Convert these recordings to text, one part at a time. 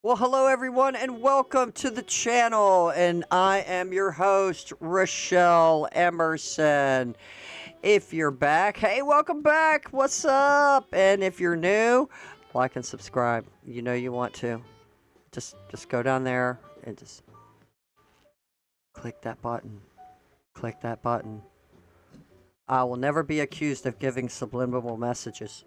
Well, hello everyone, and welcome to the channel. And I am your host, Rochelle Emerson. If you're back, hey, welcome back. What's up? And if you're new, like and subscribe. You know you want to. Just go down there and just click that button. Click that button. I will never be accused of giving subliminal messages.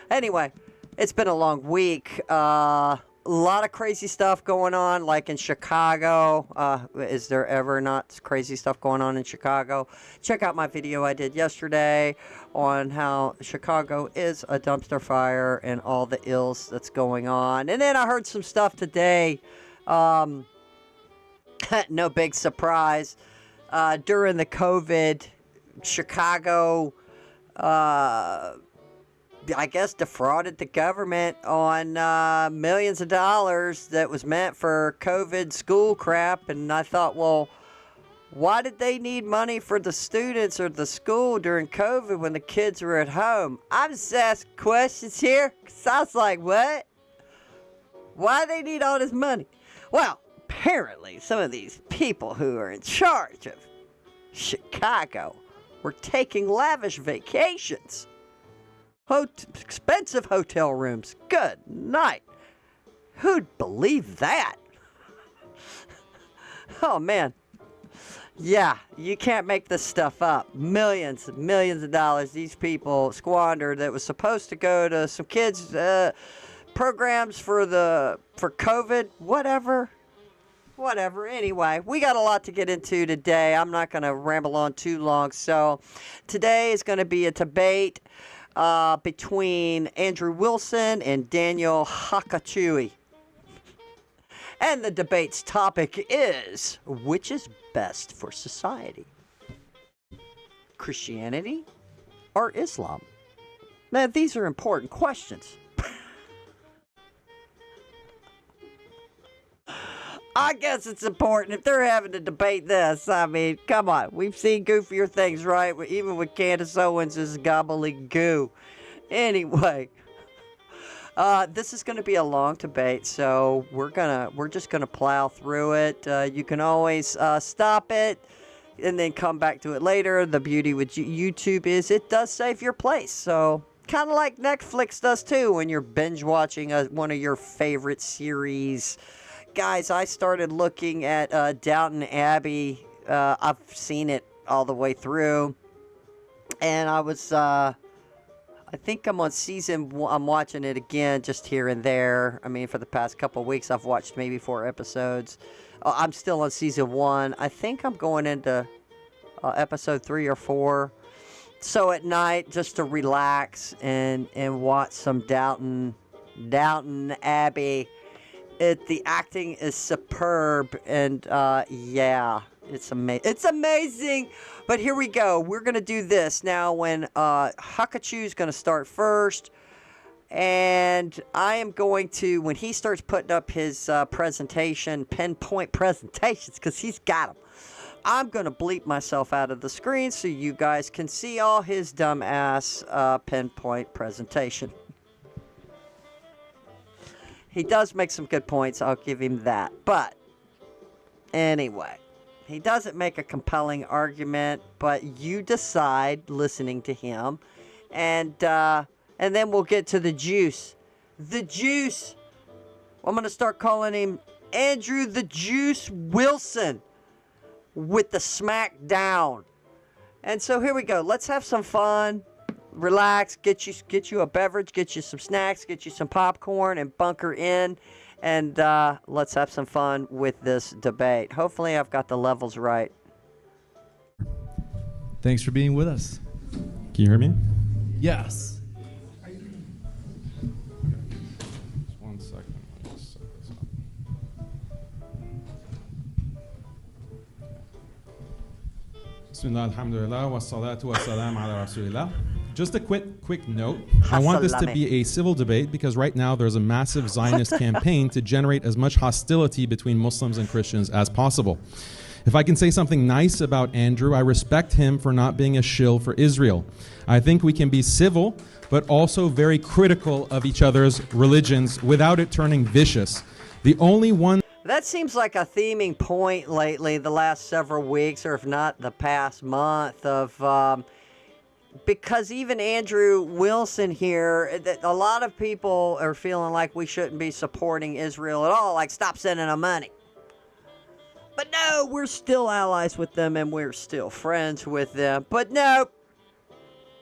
Anyway, it's been a long week. A lot of crazy stuff going on, like in Chicago. Is there ever not crazy stuff going on in Chicago? Check out my video I did yesterday on how Chicago is a dumpster fire and all the ills that's going on. And then I heard some stuff today. No big surprise. During the COVID, Chicago, I guess, defrauded the government on millions of dollars that was meant for COVID school crap. And I thought, well, why did they need money for the students or the school during COVID when the kids were at home? I'm just asking questions here, because I was like, what? Why do they need all this money? Well, apparently some of these people who are in charge of Chicago were taking lavish vacations. Expensive hotel rooms. Good night. Who'd believe that? Oh, man. Yeah, you can't make this stuff up. Millions and millions of dollars these people squandered that was supposed to go to some kids' programs for COVID. Whatever. Anyway, we got a lot to get into today. I'm not going to ramble on too long. So today is going to be a debate between Andrew Wilson and Daniel Haqiqatjou. And the debate's topic is, which is best for society? Christianity or Islam? Now, these are important questions. I guess it's important if they're having to debate this. I mean, come on. We've seen goofier things, right? Even with Candace Owens' gobbledygook. Anyway, this is going to be a long debate, so we're just gonna plow through it. You can always stop it and then come back to it later. The beauty with YouTube is it does save your place, so kind of like Netflix does too when you're binge watching one of your favorite series. Guys, I started looking at Downton Abbey. I've seen it all the way through, and I think I'm on season one. I'm watching it again just here and there. I mean, for the past couple of weeks, I've watched maybe 4 episodes. I'm still on season 1. I think I'm going into episode 3 or 4. So at night, just to relax and watch some Downton Abbey. The acting is superb, and yeah, it's amazing. But here we go. We're gonna do this now. When Haqiqatjou is gonna start first, and I am going to, when he starts putting up his pinpoint presentations, because he's got them. I'm gonna bleep myself out of the screen so you guys can see all his dumbass pinpoint presentation. He does make some good points, I'll give him that. But, anyway, he doesn't make a compelling argument, but you decide listening to him. And then we'll get to the juice. The juice! I'm going to start calling him Andrew the Juice Wilson with the smackdown. And so here we go. Let's have some fun. Relax, get you a beverage, get you some snacks, get you some popcorn, and bunker in, and let's have some fun with this debate. Hopefully I've got the levels right. Thanks for being with us. Can you hear me? Yes. Just 1 second. Let me just set this up. Bismillah, alhamdulillah, wa salatu wa salam ala rasulillah. Just a quick note. I want this to be a civil debate because right now there's a massive Zionist campaign to generate as much hostility between Muslims and Christians as possible. If I can say something nice about Andrew, I respect him for not being a shill for Israel. I think we can be civil, but also very critical of each other's religions without it turning vicious. The only one That seems like a theming point lately, the last several weeks, or if not the past month, of because even Andrew Wilson here, a lot of people are feeling like we shouldn't be supporting Israel at all, like stop sending them money. But no, we're still allies with them and we're still friends with them. But no,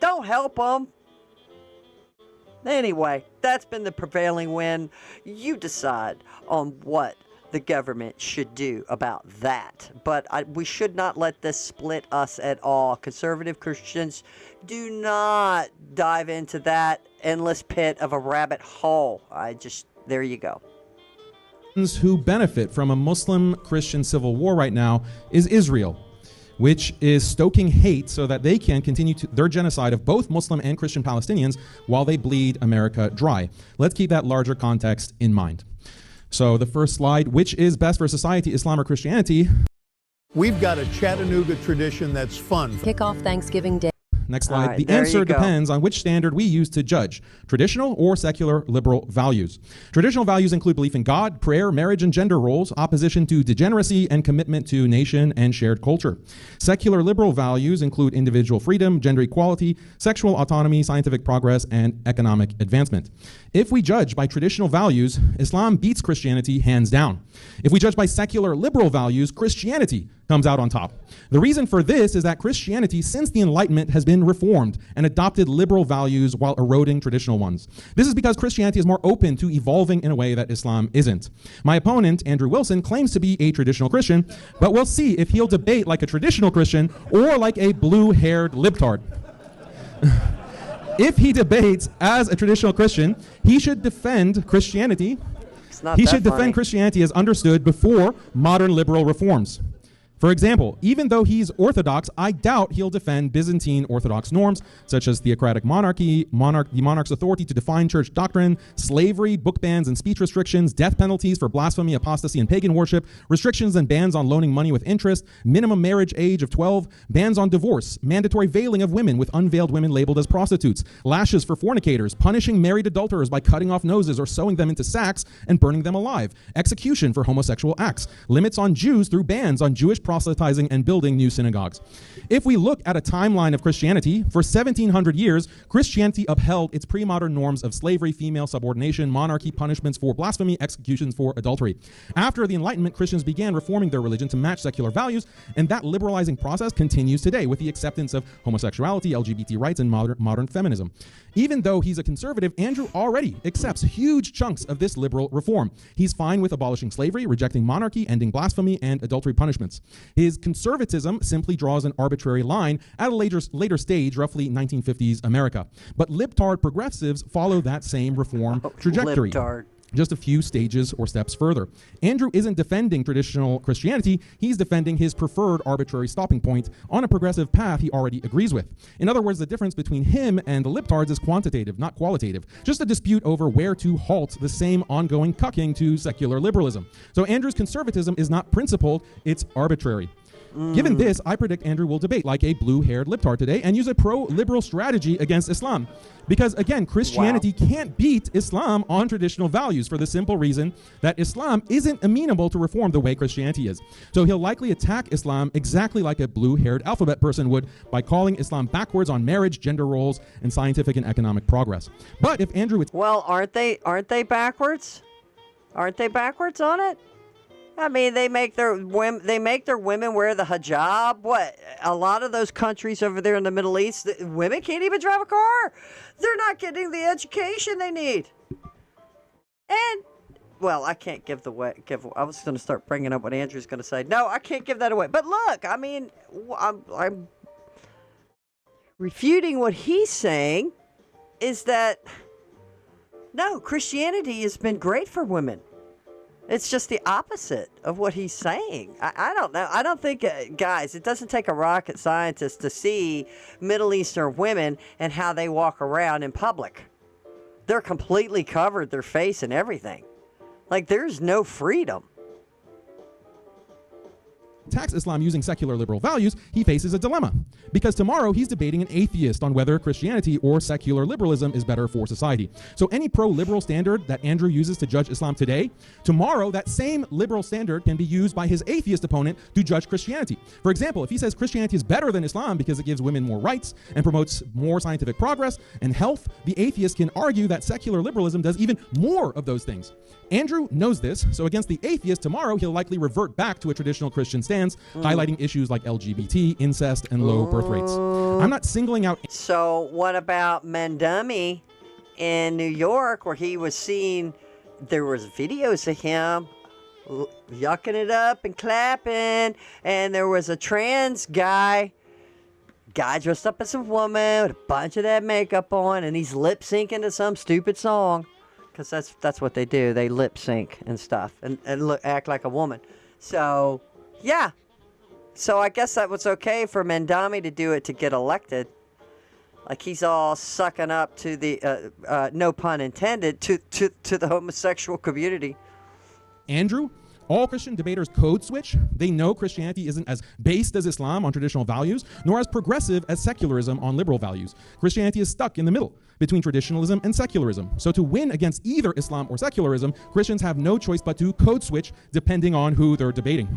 don't help them. Anyway, that's been the prevailing wind. You decide on what the government should do about that. But we should not let this split us at all. Conservative Christians, do not dive into that endless pit of a rabbit hole. There you go. who benefit from a Muslim-Christian civil war right now is Israel, which is stoking hate so that they can continue their genocide of both Muslim and Christian Palestinians while they bleed America dry. Let's keep that larger context in mind. So the first slide, which is best for society, Islam or Christianity? We've got a Chattanooga tradition that's fun. Kick off Thanksgiving Day. Next slide. Right, the there answer you go. depends on which standard we use to judge, traditional or secular liberal values. Traditional values include belief in God, prayer, marriage and gender roles, opposition to degeneracy, and commitment to nation and shared culture. Secular liberal values include individual freedom, gender equality, sexual autonomy, scientific progress, and economic advancement. If we judge by traditional values, Islam beats Christianity hands down. If we judge by secular liberal values, Christianity comes out on top. The reason for this is that Christianity, since the Enlightenment, has been reformed and adopted liberal values while eroding traditional ones. This is because Christianity is more open to evolving in a way that Islam isn't. My opponent, Andrew Wilson, claims to be a traditional Christian, but we'll see if he'll debate like a traditional Christian or like a blue-haired libtard. If he debates as a traditional Christian, he should defend Christianity. He should defend Christianity as understood before modern liberal reforms. For example, even though he's Orthodox, I doubt he'll defend Byzantine Orthodox norms, such as theocratic monarchy, the monarch's authority to define church doctrine, slavery, book bans and speech restrictions, death penalties for blasphemy, apostasy, and pagan worship, restrictions and bans on loaning money with interest, minimum marriage age of 12, bans on divorce, mandatory veiling of women with unveiled women labeled as prostitutes, lashes for fornicators, punishing married adulterers by cutting off noses or sewing them into sacks and burning them alive, execution for homosexual acts, limits on Jews through bans on Jewish proselytizing and building new synagogues. If we look at a timeline of Christianity, for 1700 years, Christianity upheld its pre-modern norms of slavery, female subordination, monarchy, punishments for blasphemy, executions for adultery. After the Enlightenment, Christians began reforming their religion to match secular values, and that liberalizing process continues today with the acceptance of homosexuality, LGBT rights, and modern feminism. Even though he's a conservative, Andrew already accepts huge chunks of this liberal reform. He's fine with abolishing slavery, rejecting monarchy, ending blasphemy, and adultery punishments. His conservatism simply draws an arbitrary line at a later stage, roughly 1950s America. But libtard progressives follow that same reform trajectory. Libtard. Just a few stages or steps further. Andrew isn't defending traditional Christianity, he's defending his preferred arbitrary stopping point on a progressive path he already agrees with. In other words, the difference between him and the libtards is quantitative, not qualitative. Just a dispute over where to halt the same ongoing cucking to secular liberalism. So Andrew's conservatism is not principled, it's arbitrary. Given this, I predict Andrew will debate like a blue-haired libtard today and use a pro-liberal strategy against Islam. Because again, Christianity can't beat Islam on traditional values for the simple reason that Islam isn't amenable to reform the way Christianity is. So he'll likely attack Islam exactly like a blue-haired alphabet person would by calling Islam backwards on marriage, gender roles, and scientific and economic progress. But if Andrew... Well, aren't they backwards? Aren't they backwards on it? I mean, they make their women wear the hijab. What? A lot of those countries over there in the Middle East, women can't even drive a car. They're not getting the education they need. And, well, I can't give I was going to start bringing up what Andrew's going to say. No, I can't give that away. But look, I mean, I'm refuting what he's saying is that, no, Christianity has been great for women. It's just the opposite of what he's saying. I don't know. I don't think, guys, it doesn't take a rocket scientist to see Middle Eastern women and how they walk around in public. They're completely covered, their face and everything. Like, there's no freedom. attacks Islam using secular liberal values, he faces a dilemma. Because tomorrow he's debating an atheist on whether Christianity or secular liberalism is better for society. So any pro-liberal standard that Andrew uses to judge Islam today, tomorrow that same liberal standard can be used by his atheist opponent to judge Christianity. For example, if he says Christianity is better than Islam because it gives women more rights and promotes more scientific progress and health, the atheist can argue that secular liberalism does even more of those things. Andrew knows this, so against the atheist tomorrow, he'll likely revert back to a traditional Christian stance, highlighting issues like LGBT, incest, and low birth rates. I'm not singling out... So what about Mandami in New York, where he was seen, there was videos of him yucking it up and clapping, and there was a trans guy dressed up as a woman with a bunch of that makeup on, and he's lip syncing to some stupid song, because that's what they do. They lip sync and stuff, and act like a woman. So yeah, so I guess that was okay for Mandami to do it to get elected. Like he's all sucking up to the no pun intended to the homosexual community. Andrew, all Christian debaters code switch. They know Christianity isn't as based as Islam on traditional values, nor as progressive as secularism on liberal values. Christianity is stuck in the middle between traditionalism and secularism. So to win against either Islam or secularism, Christians have no choice but to code switch depending on who they're debating.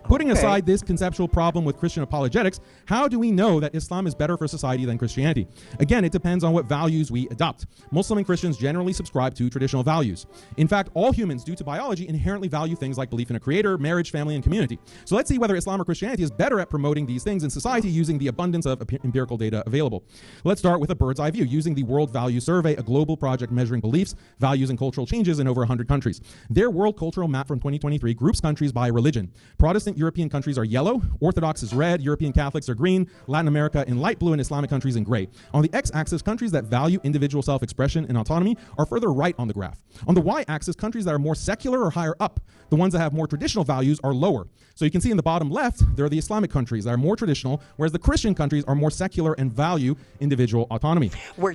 Putting aside this conceptual problem with Christian apologetics, how do we know that Islam is better for society than Christianity? Again, it depends on what values we adopt. Muslim and Christians generally subscribe to traditional values. In fact, all humans, due to biology, inherently value things like belief in a creator, marriage, family, and community. So let's see whether Islam or Christianity is better at promoting these things in society using the abundance of empirical data available. Let's start with a bird's eye view using the World Value Survey, a global project measuring beliefs, values, and cultural changes in over 100 countries. Their World Cultural Map from 2023 groups countries by religion. Protestant European countries are yellow, Orthodox is red, European Catholics are green, Latin America in light blue, and Islamic countries in gray. On the x-axis, countries that value individual self-expression and autonomy are further right on the graph. On the y-axis, countries that are more secular are higher up. The ones that have more traditional values are lower. So you can see in the bottom left, there are the Islamic countries that are more traditional, whereas the Christian countries are more secular and value individual autonomy.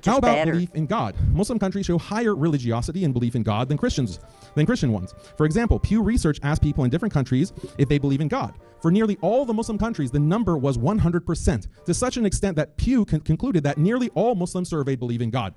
How about belief in God? Muslim countries show higher religiosity and belief in God than Christian ones. For example, Pew Research asked people in different countries if they believe in God. For nearly all the Muslim countries, the number was 100%, to such an extent that Pew concluded that nearly all Muslims surveyed believe in God.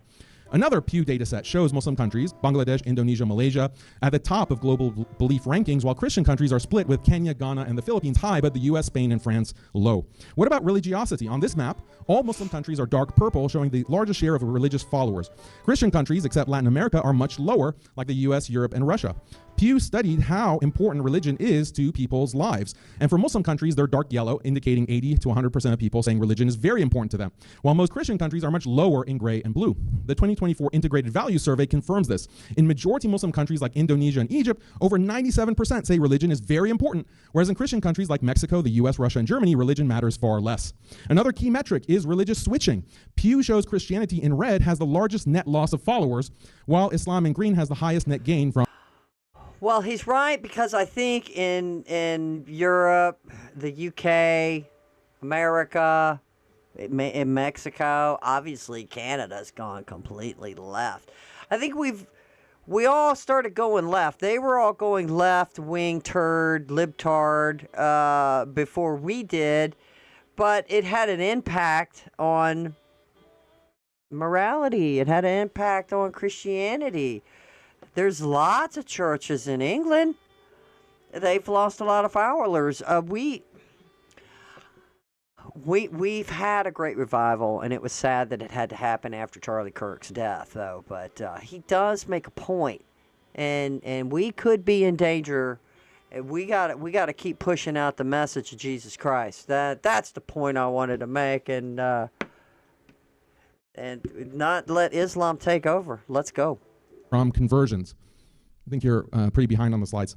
Another Pew dataset shows Muslim countries, Bangladesh, Indonesia, Malaysia, at the top of global belief rankings, while Christian countries are split with Kenya, Ghana, and the Philippines high, but the US, Spain, and France low. What about religiosity? On this map, all Muslim countries are dark purple, showing the largest share of religious followers. Christian countries, except Latin America, are much lower, like the US, Europe, and Russia. Pew studied how important religion is to people's lives. And for Muslim countries, they're dark yellow, indicating 80 to 100% of people saying religion is very important to them, while most Christian countries are much lower in gray and blue. The 2024 Integrated Values Survey confirms this. In majority Muslim countries like Indonesia and Egypt, over 97% say religion is very important, whereas in Christian countries like Mexico, the US, Russia, and Germany, religion matters far less. Another key metric is religious switching. Pew shows Christianity in red has the largest net loss of followers, while Islam in green has the highest net gain from... Well, he's right, because I think in Europe, the UK, America, in Mexico, obviously Canada's gone completely left. I think we all started going left. They were all going left-wing turd, libtard before we did, but it had an impact on morality. It had an impact on Christianity. There's lots of churches in England. They've lost a lot of followers. We've had a great revival, and it was sad that it had to happen after Charlie Kirk's death, though. But he does make a point, and we could be in danger. We got to keep pushing out the message of Jesus Christ. That's the point I wanted to make, and not let Islam take over. Let's go. From conversions. I think you're pretty behind on the slides.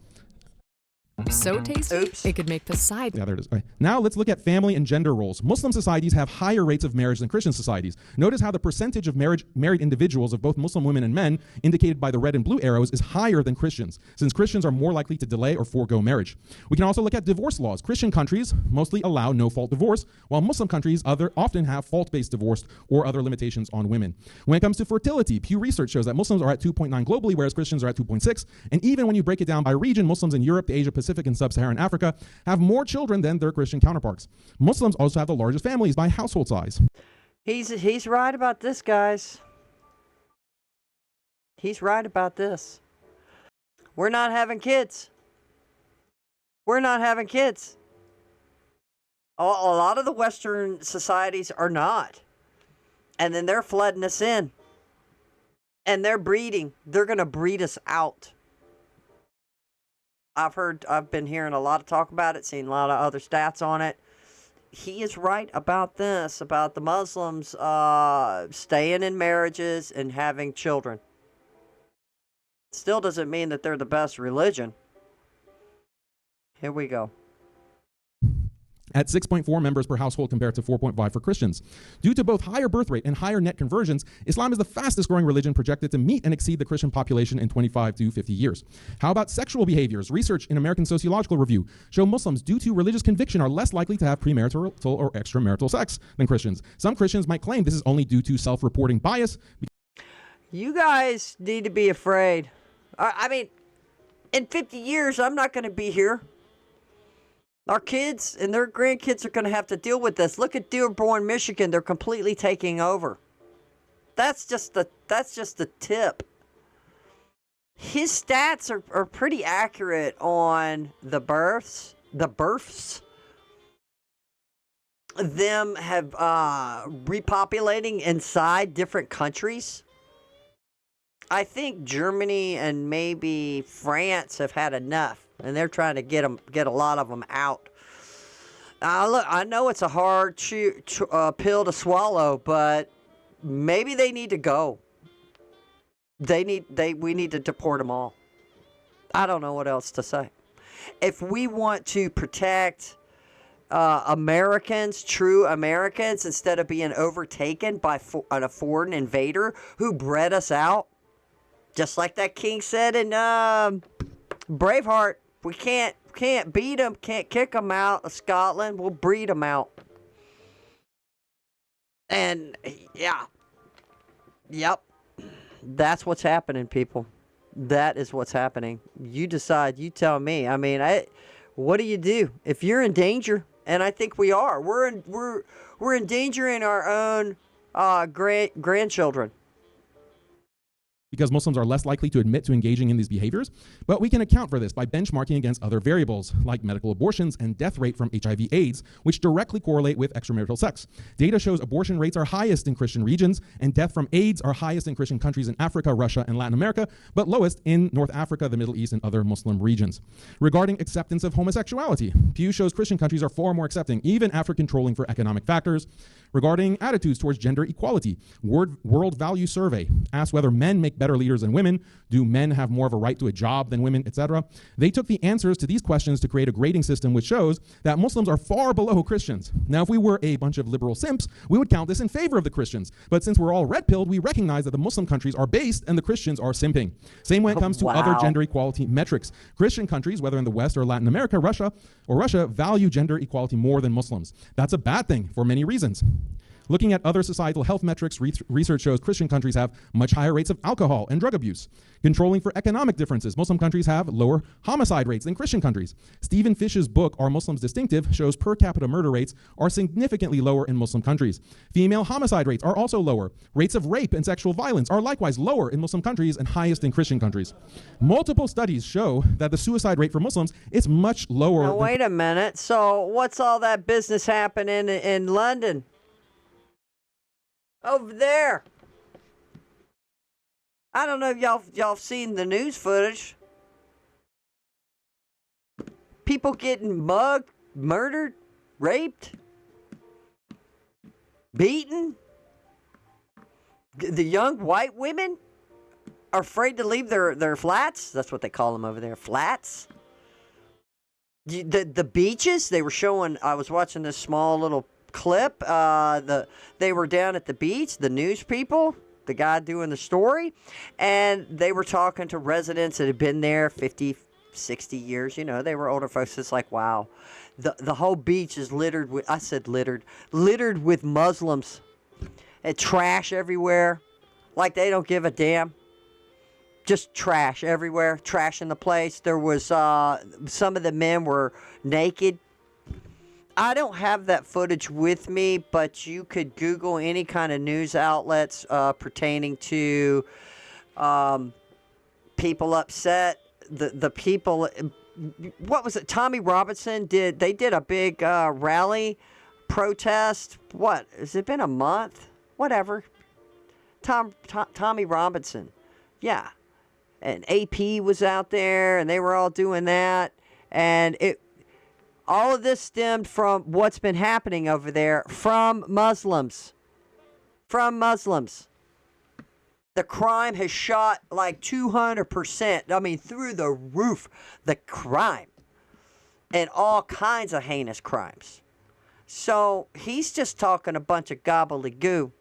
So tasty, Oops. it could make Poseidon. Yeah, there it is. Okay. Now let's look at family and gender roles. Muslim societies have higher rates of marriage than Christian societies. Notice how the percentage of married individuals of both Muslim women and men, indicated by the red and blue arrows, is higher than Christians, since Christians are more likely to delay or forego marriage. We can also look at divorce laws. Christian countries mostly allow no-fault divorce, while Muslim countries often have fault-based divorce or other limitations on women. When it comes to fertility, Pew Research shows that Muslims are at 2.9 globally, whereas Christians are at 2.6. And even when you break it down by region, Muslims in Europe, the Asia Pacific, Pacific and Sub-Saharan Africa have more children than their Christian counterparts. Muslims also have the largest families by household size. He's right about this, guys. He's right about this. We're not having kids. We're not having kids. A lot of the Western societies are not. And then they're flooding us in. And they're breeding. They're going to breed us out. I've been hearing a lot of talk about it, seen a lot of other stats on it. He is right about this, about the Muslims staying in marriages and having children. Still doesn't mean that they're the best religion. Here we go. At 6.4 members per household compared to 4.5 for Christians. Due to both higher birth rate and higher net conversions, Islam is the fastest growing religion projected to meet and exceed the Christian population in 25 to 50 years. How about sexual behaviors? Research in American Sociological Review show Muslims, due to religious conviction, are less likely to have premarital or extramarital sex than Christians. Some Christians might claim this is only due to self-reporting bias. You guys need to be afraid. I mean, in 50 years, I'm not going to be here. Our kids and their grandkids are going to have to deal with this. Look at Dearborn, Michigan. They're completely taking over. That's just the tip. His stats are pretty accurate on the births. Them have repopulating inside different countries. I think Germany and maybe France have had enough, and they're trying to get a lot of them out. Look, I know it's a hard pill to swallow, but maybe they need to go. We need to deport them all. I don't know what else to say. If we want to protect Americans, true Americans, instead of being overtaken by a foreign invader who bred us out, just like that king said in Braveheart, we can't beat them, can't kick them out of Scotland. We'll breed them out. And yep, that's what's happening, people. That is what's happening. You decide. You tell me. I mean, what do you do if you're in danger? And I think we are. We're endangering our own grandchildren. Because Muslims are less likely to admit to engaging in these behaviors, but we can account for this by benchmarking against other variables, like medical abortions and death rate from HIV/AIDS, which directly correlate with extramarital sex. Data shows abortion rates are highest in Christian regions, and death from AIDS are highest in Christian countries in Africa, Russia, and Latin America, but lowest in North Africa, the Middle East, and other Muslim regions. Regarding acceptance of homosexuality, Pew shows Christian countries are far more accepting, even after controlling for economic factors. Regarding attitudes towards gender equality, World Value Survey asks whether men make better leaders than women, do men have more of a right to a job than women, etc. They took the answers to these questions to create a grading system which shows that Muslims are far below Christians. Now, if we were a bunch of liberal simps, we would count this in favor of the Christians. But since we're all red-pilled, we recognize that the Muslim countries are based and the Christians are simping. Same when it comes to other gender equality metrics. Christian countries, whether in the West or Latin America, Russia, value gender equality more than Muslims. That's a bad thing for many reasons. Looking at other societal health metrics, research shows Christian countries have much higher rates of alcohol and drug abuse. Controlling for economic differences, Muslim countries have lower homicide rates than Christian countries. Stephen Fish's book, Are Muslims Distinctive?, shows per capita murder rates are significantly lower in Muslim countries. Female homicide rates are also lower. Rates of rape and sexual violence are likewise lower in Muslim countries and highest in Christian countries. Multiple studies show that the suicide rate for Muslims is much lower. Now, wait a minute. So what's all that business happening in London? Over there. I don't know if y'all seen the news footage. People getting mugged, murdered, raped, beaten. The young white women are afraid to leave their flats. That's what they call them over there, flats. The beaches, they were showing, I was watching this small little clip. They were down at the beach, the news people, the guy doing the story, and they were talking to residents that had been there 50, 60 years. You know, they were older folks. It's like, wow, the whole beach is littered with, I said littered with Muslims, and trash everywhere, like they don't give a damn. just trash everywhere, trash in the place. There was some of the men were naked. I don't have that footage with me, but you could Google any kind of news outlets pertaining to people upset. The people, what was it? Tommy Robinson did a big rally protest. What has it been, a month? Whatever. Tommy Robinson, yeah, and AP was out there, and they were all doing that, and all of this stemmed from what's been happening over there from Muslims. From Muslims. The crime has shot like 200%. I mean, through the roof. The crime. And all kinds of heinous crimes. So he's just talking a bunch of gobbledygook.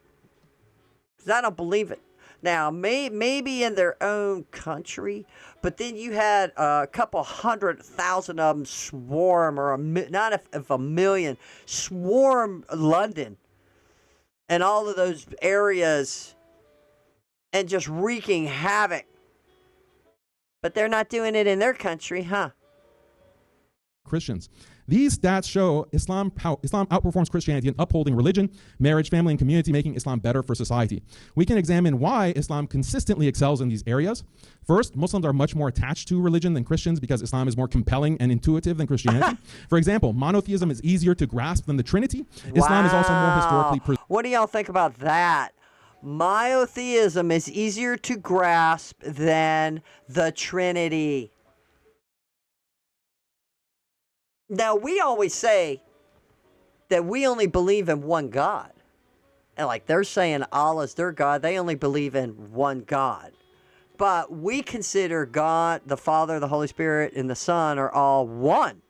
'Cause I don't believe it. Now, maybe in their own country, but then you had a couple 100,000 of them swarm, or not if a million, swarm London and all of those areas and just wreaking havoc. But they're not doing it in their country, huh? Christians. These stats show Islam outperforms Christianity in upholding religion, marriage, family, and community, making Islam better for society. We can examine why Islam consistently excels in these areas. First, Muslims are much more attached to religion than Christians because Islam is more compelling and intuitive than Christianity. For example, monotheism is easier to grasp than the Trinity. Islam is also more historically... What do y'all think about that? Monotheism is easier to grasp than the Trinity. Now, we always say that we only believe in one God. And like they're saying Allah's their God, they only believe in one God. But we consider God, the Father, the Holy Spirit, and the Son are all one.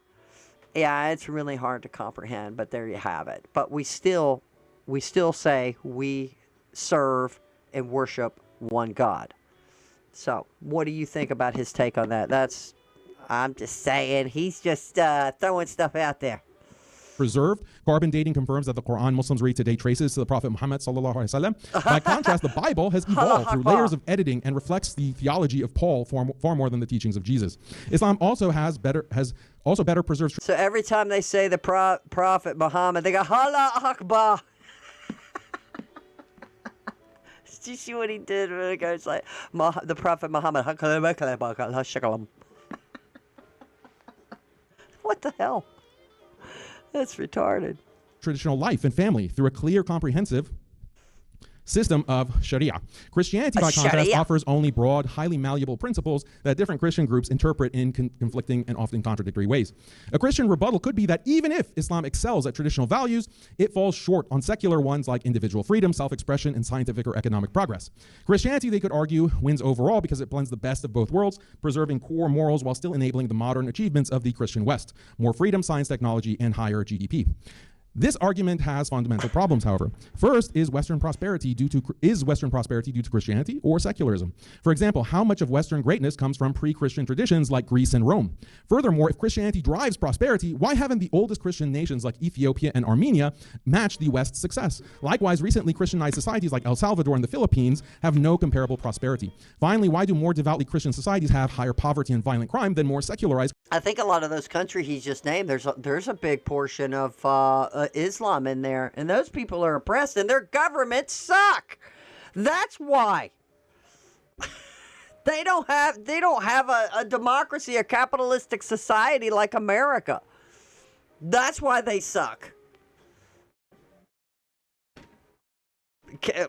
Yeah, it's really hard to comprehend, but there you have it. But we still say we serve and worship one God. So, what do you think about his take on that? I'm just saying, he's just throwing stuff out there. Preserved. Carbon dating confirms that the Quran Muslims read today traces to the Prophet Muhammad sallallahu alaihi wasallam. By contrast, the Bible has evolved through layers of editing and reflects the theology of Paul far more than the teachings of Jesus. Islam also has better preserved. So every time they say the Prophet Muhammad, they go Allah Akbar. Did you see what he did when it goes like the Prophet Muhammad? What the hell? That's retarded. Traditional life and family through a clear, comprehensive system of Sharia. Christianity, by contrast, offers only broad, highly malleable principles that different Christian groups interpret in conflicting and often contradictory ways. A Christian rebuttal could be that even if Islam excels at traditional values, it falls short on secular ones like individual freedom, self-expression, and scientific or economic progress. Christianity, they could argue, wins overall because it blends the best of both worlds, preserving core morals while still enabling the modern achievements of the Christian West: more freedom, science, technology, and higher GDP. This argument has fundamental problems, however. First, is Western prosperity due to Christianity or secularism? For example, how much of Western greatness comes from pre-Christian traditions like Greece and Rome? Furthermore, if Christianity drives prosperity, why haven't the oldest Christian nations like Ethiopia and Armenia matched the West's success? Likewise, recently Christianized societies like El Salvador and the Philippines have no comparable prosperity. Finally, why do more devoutly Christian societies have higher poverty and violent crime than more secularized? I think a lot of those countries he's just named, there's a big portion of Islam in there, and those people are oppressed, and their governments suck. That's why they don't have a democracy, a capitalistic society like America. That's why they suck.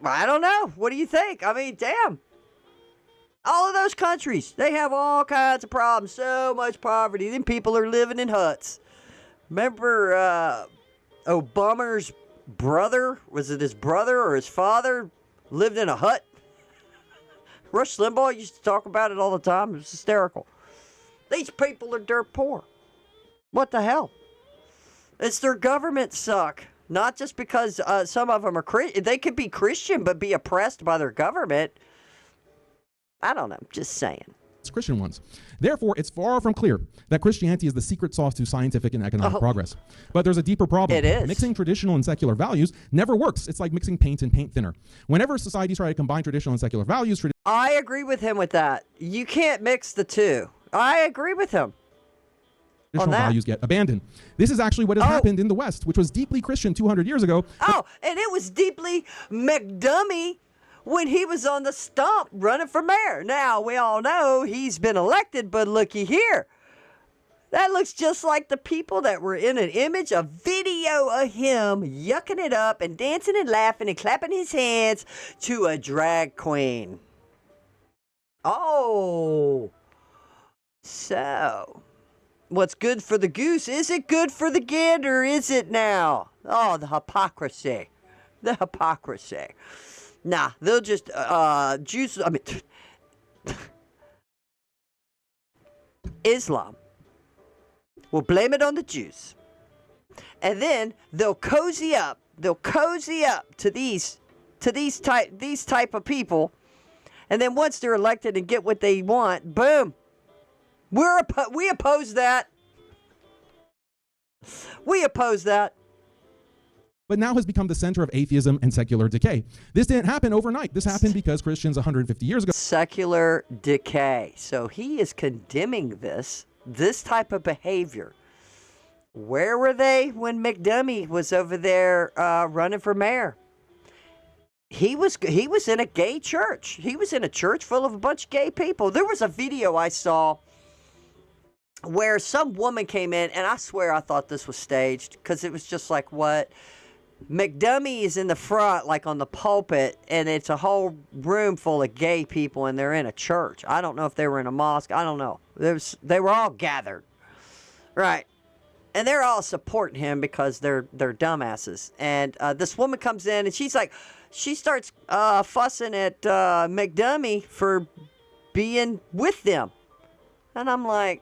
I don't know. What do you think? I mean, damn. All of those countries, they have all kinds of problems, so much poverty. Then people are living in huts. Remember Obama's brother, was it his brother or his father, lived in a hut? Rush Limbaugh used to talk about it all the time. It was hysterical. These people are dirt poor. What the hell? It's their government suck. Not just because some of them are they could be Christian but be oppressed by their government. I don't know. Just saying. Christian ones. Therefore, it's far from clear that Christianity is the secret sauce to scientific and economic progress. But there's a deeper problem. It is. Mixing traditional and secular values never works. It's like mixing paint and paint thinner. Whenever societies try to combine traditional and secular values, I agree with him with that. You can't mix the two. I agree with him. traditional values get abandoned. This is actually what has happened in the West, which was deeply Christian 200 years ago. Oh, and it was deeply McDummy when he was on the stump running for mayor. Now, we all know he's been elected, but looky here. That looks just like the people that were in an image, a video of him yucking it up and dancing and laughing and clapping his hands to a drag queen. Oh, so what's good for the goose? Is it good for the gander? Is it now? Oh, the hypocrisy. The hypocrisy. Nah, they'll just, Islam will blame it on the Jews. And then they'll cozy up to these type of people. And then once they're elected and get what they want, boom. We oppose that. We oppose that. But now has become the center of atheism and secular decay. This didn't happen overnight. This happened because Christians 150 years ago. Secular decay. So he is condemning this type of behavior. Where were they when McDummy was over there running for mayor? He was in a gay church. He was in a church full of a bunch of gay people. There was a video I saw where some woman came in, and I swear I thought this was staged because it was just like, what? McDummy is in the front, like on the pulpit, and it's a whole room full of gay people, and they're in a church. I don't know if they were in a mosque. I don't know. They were all gathered. Right. And they're all supporting him because they're dumbasses. And this woman comes in, and she starts fussing at McDummy for being with them. And I'm like,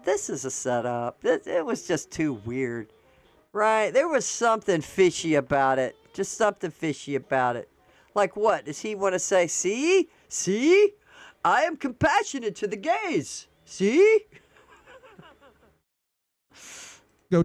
this is a setup. It was just too weird. Right? There was something fishy about it. Just something fishy about it. Like what? Does he want to say, see? I am compassionate to the gays. See?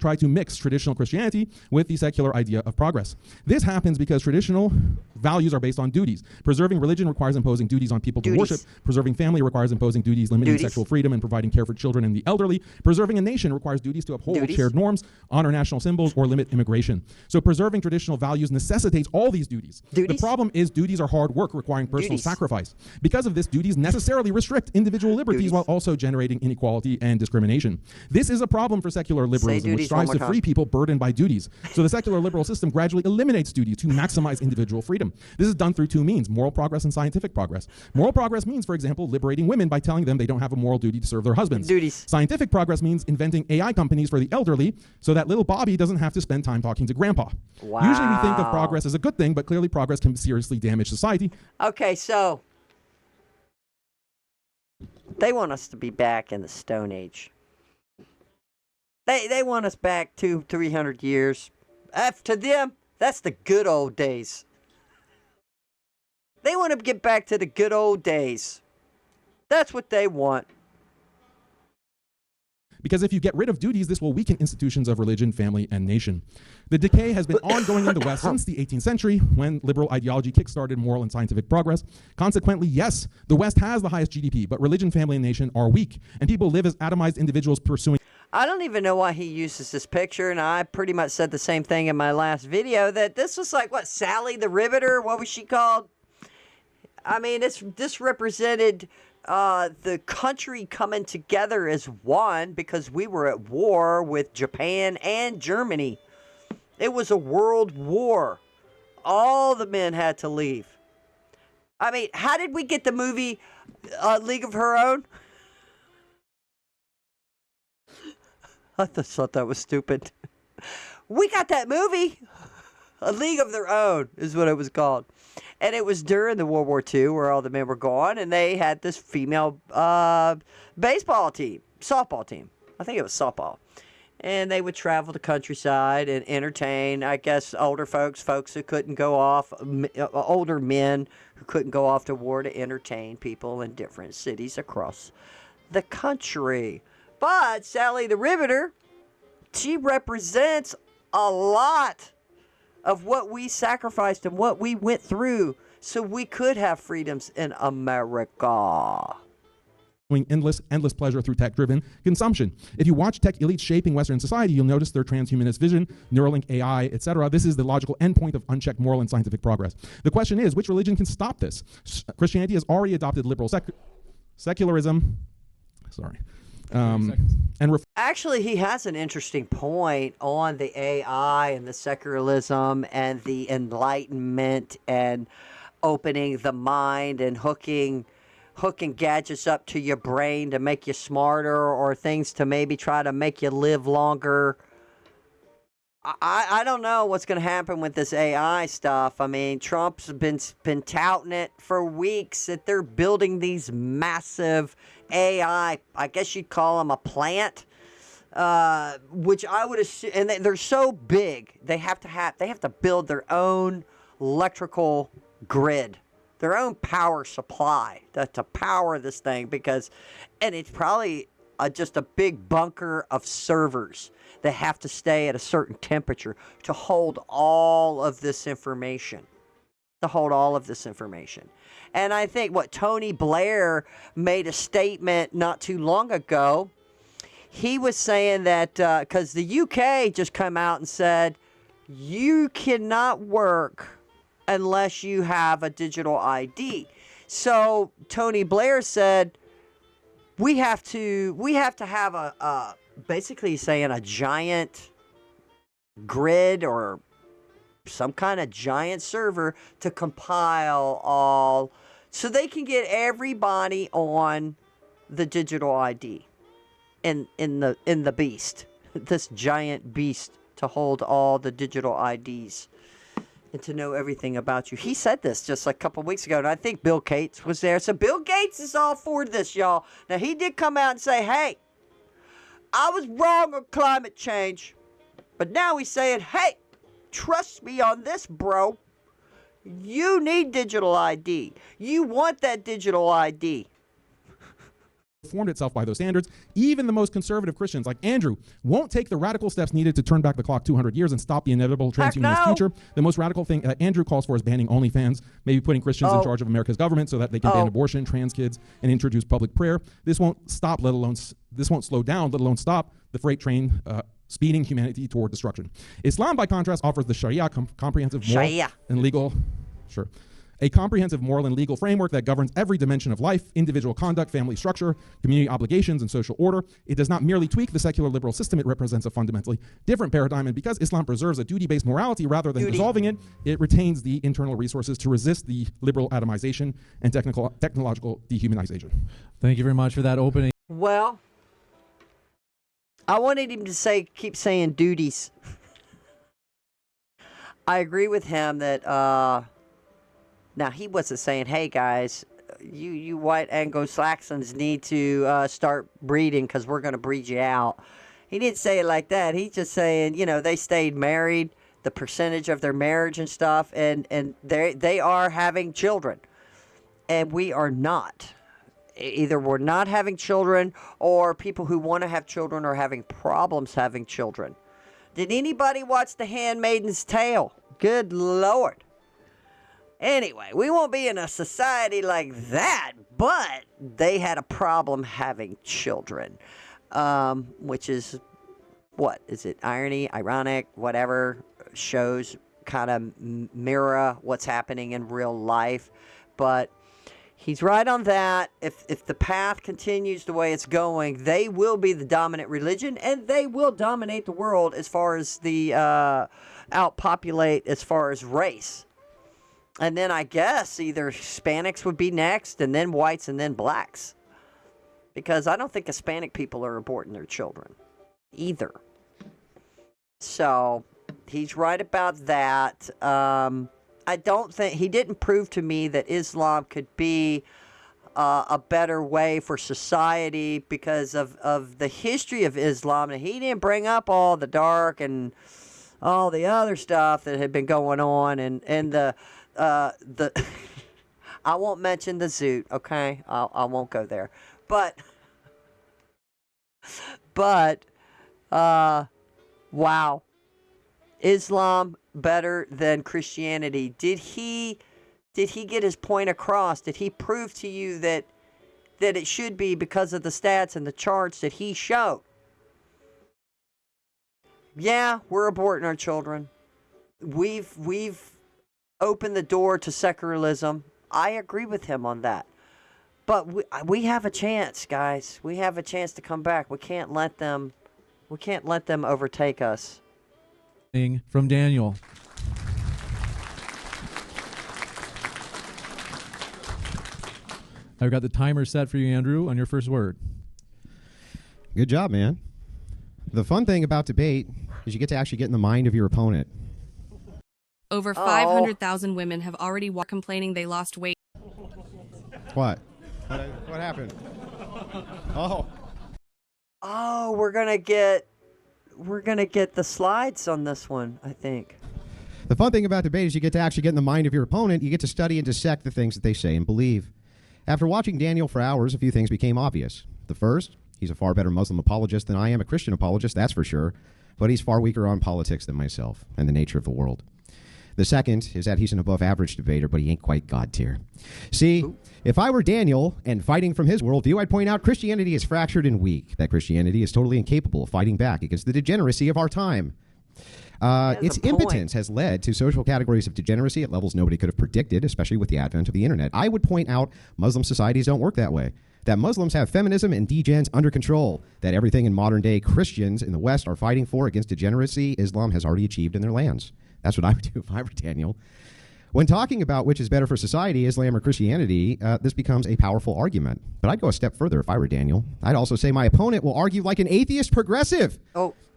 Try to mix traditional Christianity with the secular idea of progress. This happens because traditional values are based on duties. Preserving religion requires imposing duties on people to worship. Preserving family requires imposing duties limiting sexual freedom and providing care for children and the elderly. Preserving a nation requires duties to uphold shared norms, honor national symbols, or limit immigration. So preserving traditional values necessitates all these duties. The problem is duties are hard work requiring personal sacrifice. Because of this, duties necessarily restrict individual liberties while also generating inequality and discrimination. This is a problem for secular liberalism, which strives to free people burdened by duties. So the secular liberal system gradually eliminates duties to maximize individual freedom. This is done through two means: moral progress and scientific progress. Moral progress means, for example, liberating women by telling them they don't have a moral duty to serve their husbands. Scientific progress means inventing AI companies for the elderly so that little Bobby doesn't have to spend time talking to grandpa. Wow. Usually we think of progress as a good thing, but clearly progress can seriously damage society. Okay, so they want us to be back in the Stone Age. They want us back 200-300 years. To them, that's the good old days. They want to get back to the good old days. That's what they want. Because if you get rid of duties, this will weaken institutions of religion, family, and nation. The decay has been ongoing in the West since the 18th century, when liberal ideology kickstarted moral and scientific progress. Consequently, yes, the West has the highest GDP, but religion, family, and nation are weak, and people live as atomized individuals pursuing. I don't even know why he uses this picture, and I pretty much said the same thing in my last video, that this was like, what, Sally the Riveter? What was she called? I mean, this represented the country coming together as one because we were at war with Japan and Germany. It was a world war. All the men had to leave. I mean, how did we get the movie League of Her Own? I just thought that was stupid. We got that movie. A League of Their Own is what it was called. And it was during the World War II where all the men were gone, and they had this female baseball team, softball team. I think it was softball. And they would travel the countryside and entertain, I guess, older folks who couldn't go off, older men who couldn't go off to war, to entertain people in different cities across the country. But Sally the Riveter, she represents a lot of what we sacrificed and what we went through so we could have freedoms in America. Endless pleasure through tech-driven consumption. If you watch tech elites shaping Western society, you'll notice their transhumanist vision, Neuralink AI, etc. This is the logical endpoint of unchecked moral and scientific progress. The question is, which religion can stop this? Christianity has already adopted liberal secularism. Sorry. Actually, he has an interesting point on the AI and the secularism and the Enlightenment and opening the mind and hooking gadgets up to your brain to make you smarter, or things to maybe try to make you live longer. I don't know what's going to happen with this AI stuff. I mean, Trump's been touting it for weeks, that they're building these massive AI, I guess you'd call them a plant, which I would assume, and they're so big, they have to build their own electrical grid, their own power supply to power this thing, and it's probably just a big bunker of servers that have to stay at a certain temperature to hold all of this information. And I think Tony Blair made a statement not too long ago. He was saying that because the UK just come out and said, you cannot work unless you have a digital ID. So Tony Blair said, we have to have a basically saying a giant grid or some kind of giant server to compile all, so they can get everybody on the digital ID in the beast, this giant beast, to hold all the digital IDs and to know everything about you. He said this just like a couple weeks ago, and I think Bill Gates was there. So Bill Gates is all for this, y'all. Now, he did come out and say, hey, I was wrong on climate change, but now he's saying, hey, trust me on this, bro. You need digital ID. You want that digital ID. Formed itself by those standards. Even the most conservative Christians like Andrew won't take the radical steps needed to turn back the clock 200 years and stop the inevitable transhumanist future. The most radical thing Andrew calls for is banning OnlyFans, maybe putting Christians in charge of America's government so that they can ban abortion, trans kids, and introduce public prayer. This won't slow down, let alone stop the freight train speeding humanity toward destruction. Islam, by contrast, offers the Sharia, comprehensive moral and legal, a comprehensive moral and legal framework that governs every dimension of life, individual conduct, family structure, community obligations, and social order. It does not merely tweak the secular liberal system, it represents a fundamentally different paradigm, and because Islam preserves a duty-based morality rather than dissolving it, it retains the internal resources to resist the liberal atomization and technological dehumanization. Thank you very much for that opening. Well, I wanted him to keep saying duties. I agree with him that, now he wasn't saying, hey guys, you white Anglo-Saxons need to start breeding because we're going to breed you out. He didn't say it like that. He's just saying, they stayed married, the percentage of their marriage and stuff, and they are having children. And we are not. Either we're not having children, or people who want to have children are having problems having children. Did anybody watch The Handmaid's Tale? Good Lord. Anyway, we won't be in a society like that, but they had a problem having children, which is, what is it, irony, ironic, whatever, shows kind of mirror what's happening in real life. But he's right on that. If the path continues the way it's going, they will be the dominant religion, and they will dominate the world as far as the outpopulate as far as race. And then I guess either Hispanics would be next, and then whites, and then blacks. Because I don't think Hispanic people are aborting their children either. So he's right about that. I don't think, he didn't prove to me that Islam could be a better way for society because of the history of Islam. And he didn't bring up all the dark and all the other stuff that had been going on, and the I won't mention the Zoot, okay? I won't go there. But wow. Islam better than Christianity. Did he get his point across? Did he prove to you that it should be because of the stats and the charts that he showed? Yeah, we're aborting our children. We've opened the door to secularism. I agree with him on that. But we have a chance, guys. We have a chance to come back. We can't let them overtake us. From Daniel. I've got the timer set for you, Andrew, on your first word. Good job, man. The fun thing about debate is you get to actually get in the mind of your opponent. Over 500,000 women have already complaining they lost weight. What? What happened? Oh, we're gonna get the slides on this one, I think. The fun thing about debate is you get to actually get in the mind of your opponent. You get to study and dissect the things that they say and believe. After watching Daniel for hours, a few things became obvious. The first, he's a far better Muslim apologist than I am a Christian apologist, that's for sure. But he's far weaker on politics than myself and the nature of the world. The second is that he's an above-average debater, but he ain't quite God tier. See, if I were Daniel and fighting from his worldview, I'd point out Christianity is fractured and weak, that Christianity is totally incapable of fighting back against the degeneracy of our time. Its impotence has led to social categories of degeneracy at levels nobody could have predicted, especially with the advent of the internet. I would point out Muslim societies don't work that way, that Muslims have feminism and degens under control, that everything in modern-day Christians in the West are fighting for against degeneracy, Islam has already achieved in their lands. That's what I would do if I were Daniel. When talking about which is better for society, Islam or Christianity, this becomes a powerful argument. But I'd go a step further if I were Daniel. I'd also say my opponent will argue like an atheist progressive.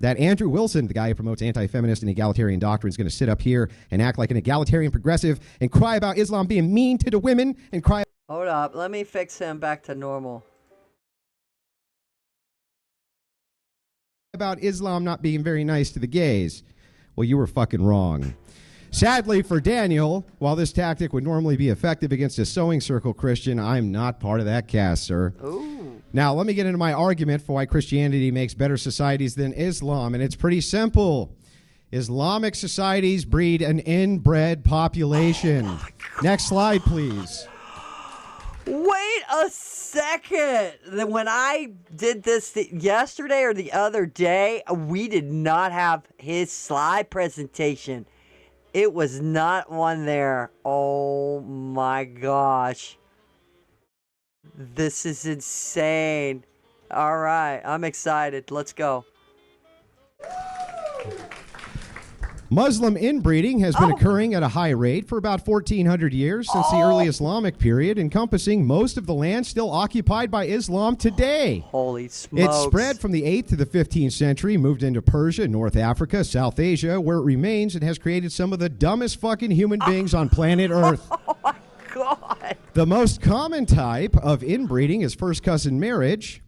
That Andrew Wilson, the guy who promotes anti-feminist and egalitarian doctrine, is going to sit up here and act like an egalitarian progressive and cry about Islam being mean to the women and cry... Hold up. Let me fix him back to normal. ...about Islam not being very nice to the gays. Well, you were fucking wrong. Sadly for Daniel, while this tactic would normally be effective against a sewing circle Christian, I'm not part of that cast, sir. Ooh. Now, let me get into my argument for why Christianity makes better societies than Islam, and it's pretty simple. Islamic societies breed an inbred population. Next slide, please. Wait a second. When I did this yesterday or the other day, we did not have his slide presentation. It was not on there. Oh my gosh. This is insane. All right, I'm excited. Let's go. Muslim inbreeding has been occurring at a high rate for about 1,400 years since the early Islamic period, encompassing most of the land still occupied by Islam today. Holy smokes. It spread from the 8th to the 15th century, moved into Persia, North Africa, South Asia, where it remains and has created some of the dumbest fucking human beings on planet Earth. Oh my God. The most common type of inbreeding is first cousin marriage.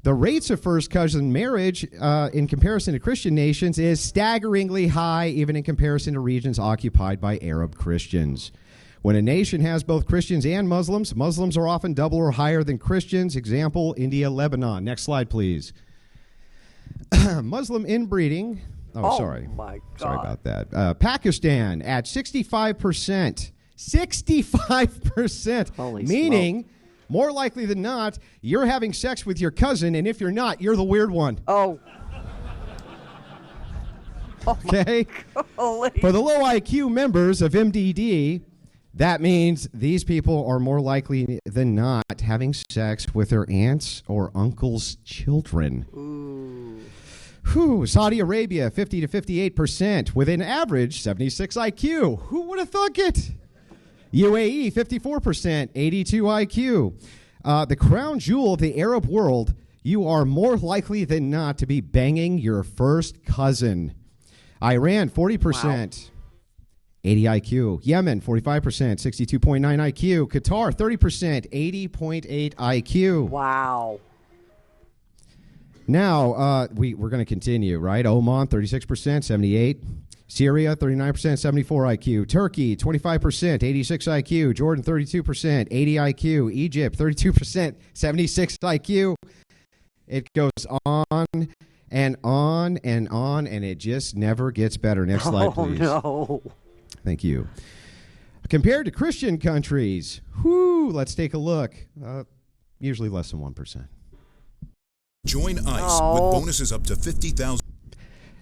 The rates of first cousin marriage in comparison to Christian nations is staggeringly high, even in comparison to regions occupied by Arab Christians. When a nation has both Christians and Muslims, Muslims are often double or higher than Christians. Example, India, Lebanon. Next slide, please. Muslim inbreeding. Oh, sorry. My God. Sorry about that. Pakistan at 65%. 65%. Holy meaning... more likely than not, you're having sex with your cousin, and if you're not, you're the weird one. Oh. Okay? Holy. For the low IQ members of MDD, that means these people are more likely than not having sex with their aunts or uncles' children. Saudi Arabia, 50 to 58%, with an average 76 IQ. Who would have thunk it? UAE, 54%, 82 IQ. The crown jewel of the Arab world, you are more likely than not to be banging your first cousin. Iran, 40%. Wow. 80 IQ. Yemen, 45%, 62.9 IQ. Qatar, 30%, 80.8 IQ. Wow. Now, we're going to continue, right? Oman, 36%, 78. Syria, 39%, 74 IQ. Turkey, 25%, 86 IQ. Jordan, 32%, 80 IQ. Egypt, 32%, 76 IQ. It goes on and on and on, and it just never gets better. Next slide, please. Oh, no. Thank you. Compared to Christian countries, let's take a look. Usually less than 1%. Join ICE with bonuses up to $50,000.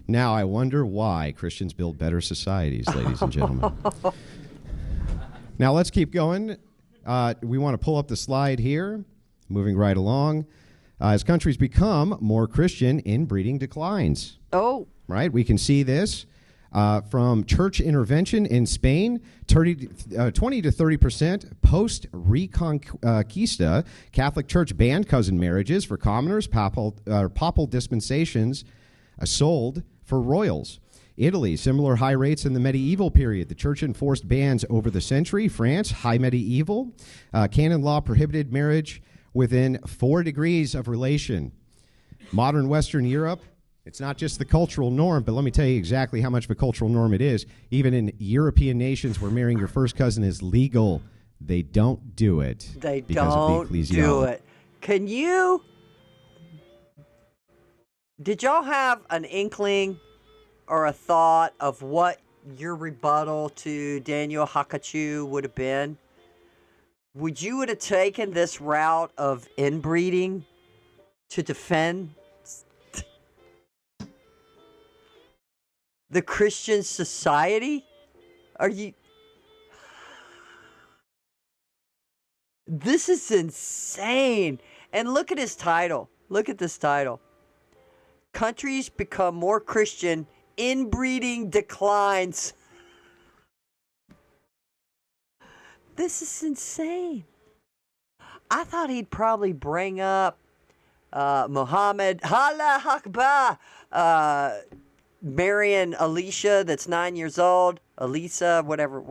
Now, I wonder why Christians build better societies, ladies and gentlemen. Now, let's keep going. We want to pull up the slide here, moving right along. As countries become more Christian, inbreeding declines. Oh. Right? We can see this from church intervention in Spain, 20 to 30% post-Reconquista. Catholic Church banned cousin marriages for commoners. Papal dispensations sold for royals. Italy, similar high rates in the medieval period. The church enforced bans over the century. France, high medieval. Canon law prohibited marriage within 4 degrees of relation. Modern Western Europe, it's not just the cultural norm, but let me tell you exactly how much of a cultural norm it is. Even in European nations where marrying your first cousin is legal, they don't do it. They because don't of the do it. Did y'all have an inkling or a thought of what your rebuttal to Daniel Haqiqatjou would have been? Would you have taken this route of inbreeding to defend the Christian society? This is insane. And look at his title. Look at this title. Countries become more Christian, inbreeding declines. This is insane. I thought he'd probably bring up Muhammad, Allah Akbar, marrying Alicia that's 9 years old. Elisa, whatever.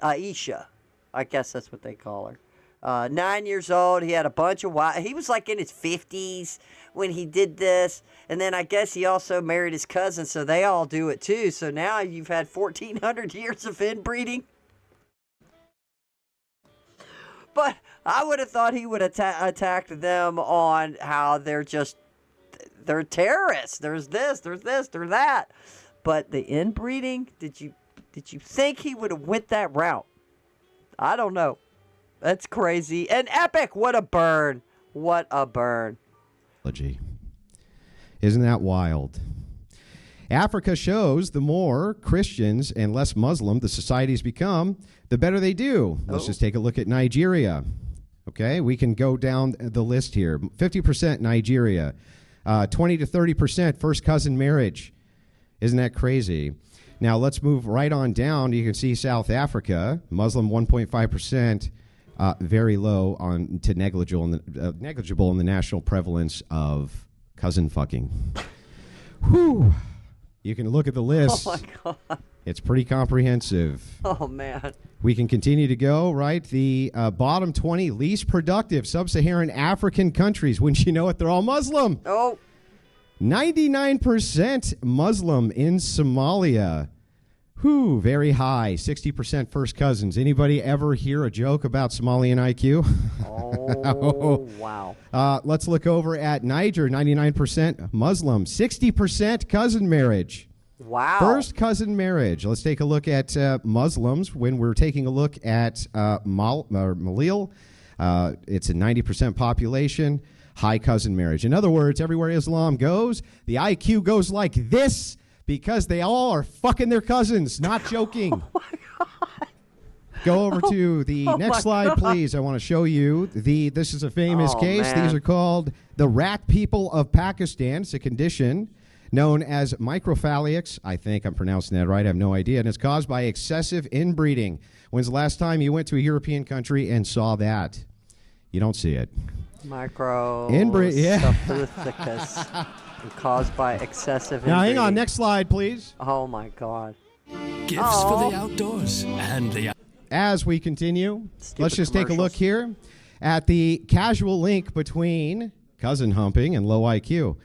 Aisha, I guess that's what they call her. 9 years old. He had a bunch of wives. He was like in his 50s when he did this. And then I guess he also married his cousin, so they all do it too. So now you've had 1,400 years of inbreeding. But I would have thought he would have attacked them on how they're terrorists. There's this, there's that. But the inbreeding, did you think he would have went that route? I don't know. That's crazy. And epic. What a burn. What a burn. Isn't that wild? Africa shows the more Christians and less Muslim the societies become, the better they do. Let's just take a look at Nigeria. Okay, we can go down the list here. 50% Nigeria, 20 to 30% first cousin marriage. Isn't that crazy? Now let's move right on down. You can see South Africa, Muslim 1.5%, very low on to negligible in the national prevalence of cousin fucking. Whew. You can look at the list. Oh, my God. It's pretty comprehensive. Oh, man. We can continue to go, right? The bottom 20 least productive sub-Saharan African countries. Wouldn't you know it? They're all Muslim. Oh. 99% Muslim in Somalia. Whew, very high. 60% first cousins. Anybody ever hear a joke about Somalian IQ? Oh, wow. Let's look over at Niger. 99% Muslim. 60% cousin marriage. Wow. First cousin marriage. Let's take a look at Muslims. When we're taking a look at Malil, it's a 90% population. High cousin marriage. In other words, everywhere Islam goes, the IQ goes like this because they all are fucking their cousins. Not joking. Oh, my God. Go over to the next slide, please. I want to show you this is a famous case. Man. These are called the rat people of Pakistan. It's a condition known as microphalics. I think I'm pronouncing that right. I have no idea. And it's caused by excessive inbreeding. When's the last time you went to a European country and saw that? You don't see it. Caused by excessive Now, hang inbreeding. on. Next slide, please. Oh, my God. Gifts for the outdoors and the As we continue, let's just take a look here at the casual link between cousin humping and low IQ.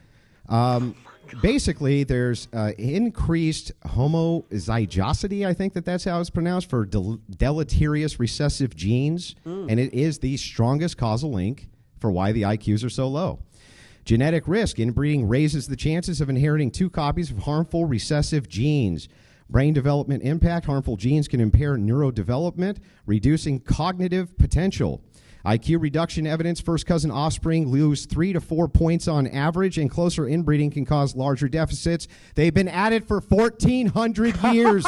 Basically, there's increased homozygosity, I think that's how it's pronounced, for deleterious recessive genes, and it is the strongest causal link for why the IQs are so low. Genetic risk. Inbreeding raises the chances of inheriting 2 copies of harmful recessive genes. Brain development impact. Harmful genes can impair neurodevelopment, reducing cognitive potential. IQ reduction evidence. First cousin offspring lose 3 to 4 points on average, and closer inbreeding can cause larger deficits. They've been at it for 1,400 years.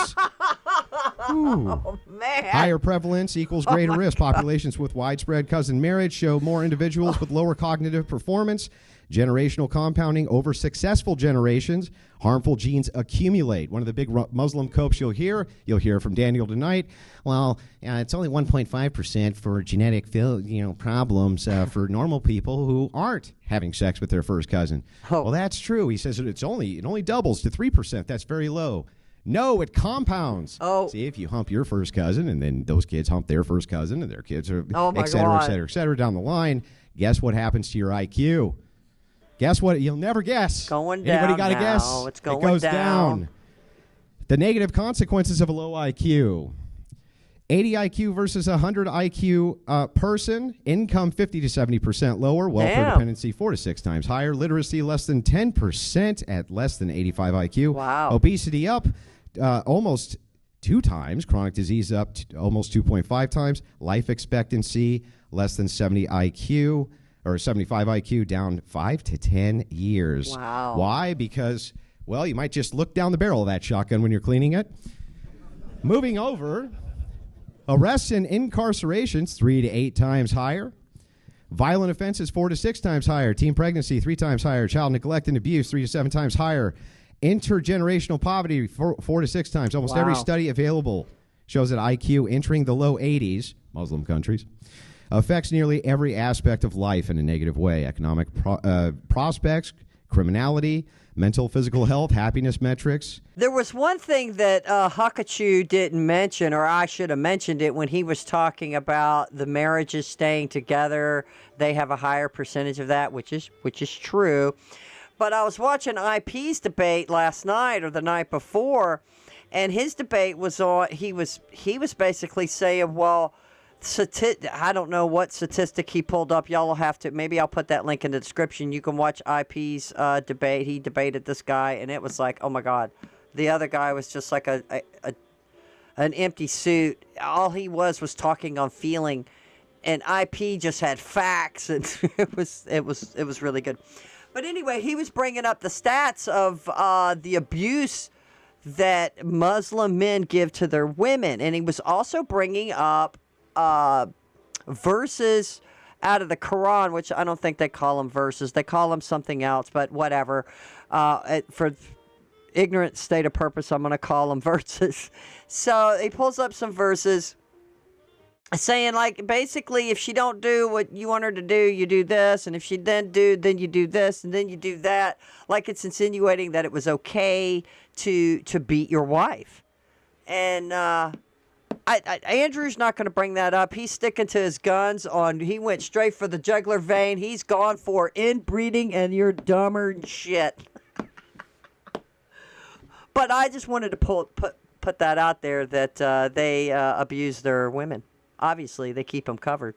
Oh, man. Higher prevalence equals greater risk. Populations with widespread cousin marriage show more individuals with lower cognitive performance. Generational compounding over successful generations. Harmful genes accumulate. One of the big Muslim copes you'll hear from Daniel tonight. Well, it's only 1.5% for genetic problems for normal people who aren't having sex with their first cousin. Oh. Well, that's true. He says it only doubles to 3%. That's very low. No, it compounds. Oh. See, if you hump your first cousin and then those kids hump their first cousin and their kids are, Oh, my et cetera, God. et cetera, et cetera, down the line, guess what happens to your IQ? Guess what? You'll never guess. Going down. Anybody got a now. guess? It's going it goes down. The negative consequences of a low IQ. 80 IQ versus 100 IQ person. Income 50 to 70% lower. Welfare Damn. dependency 4 to 6 times higher. Literacy less than 10% at less than 85 IQ. Wow. Obesity up almost 2 times. Chronic disease up almost 2.5 times. Life expectancy less than 70 IQ. Or 75 IQ, down 5 to 10 years. Wow. Why? Because, well, you might just look down the barrel of that shotgun when you're cleaning it. Moving over, arrests and incarcerations 3 to 8 times higher. Violent offenses 4 to 6 times higher. Teen pregnancy 3 times higher. Child neglect and abuse 3 to 7 times higher. Intergenerational poverty 4 to 6 times. Almost every study available shows that IQ entering the low 80s, Muslim countries, affects nearly every aspect of life in a negative way. Economic prospects, criminality, mental, physical health, happiness metrics. There was one thing that Haqiqatjou didn't mention, or I should have mentioned it when he was talking about the marriages staying together. They have a higher percentage of that, which is true. But I was watching IP's debate last night or the night before, and his debate was on. He was basically saying, well, I don't know what statistic he pulled up. Y'all will have to, maybe I'll put that link in the description. You can watch IP's debate. He debated this guy, and it was like, oh my God. The other guy was just like an empty suit. All he was talking on feeling, and IP just had facts, and it was really good. But anyway, he was bringing up the stats of the abuse that Muslim men give to their women, and he was also bringing up verses out of the Quran, which I don't think they call them verses. They call them something else, but whatever. For ignorant state of purpose, I'm going to call them verses. So he pulls up some verses saying, like, basically, if she don't do what you want her to do, you do this, and if she then you do this, and then you do that. Like, it's insinuating that it was okay to beat your wife. And Andrew's not going to bring that up. He's sticking to his guns he went straight for the jugular vein. He's gone for inbreeding, and you're dumber than shit. But I just wanted to put that out there that they abuse their women. Obviously, they keep them covered.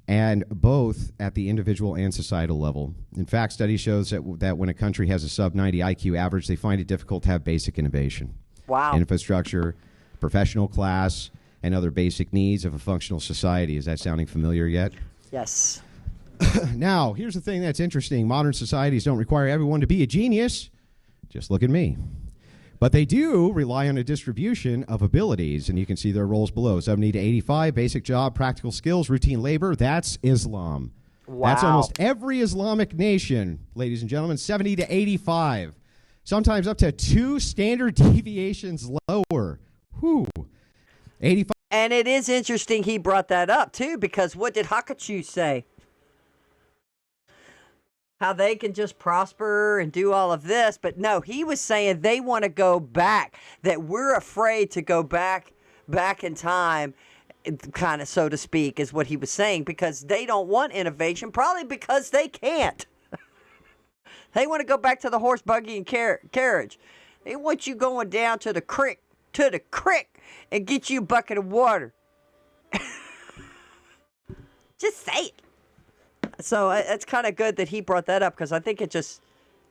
And both at the individual and societal level. In fact, study shows that when a country has a sub-90 IQ average, they find it difficult to have basic innovation. Wow. Infrastructure, professional class, and other basic needs of a functional society. Is that sounding familiar yet? Yes. Now, here's the thing that's interesting. Modern societies don't require everyone to be a genius. Just look at me. But they do rely on a distribution of abilities, and you can see their roles below. 70 to 85, basic job, practical skills, routine labor. That's Islam. Wow. That's almost every Islamic nation, ladies and gentlemen, 70 to 85. Sometimes up to 2 standard deviations lower. Whew. 85. And it is interesting he brought that up, too, because what did Haqiqatjou say? how they can just prosper and do all of this. But no, he was saying they want to go back, that we're afraid to go back in time, kind of, so to speak, is what he was saying, because they don't want innovation, probably because they can't. They want to go back to the horse, buggy, and carriage. They want you going down to the creek, and get you a bucket of water. Just say it. So it's kind of good that he brought that up, because I think it just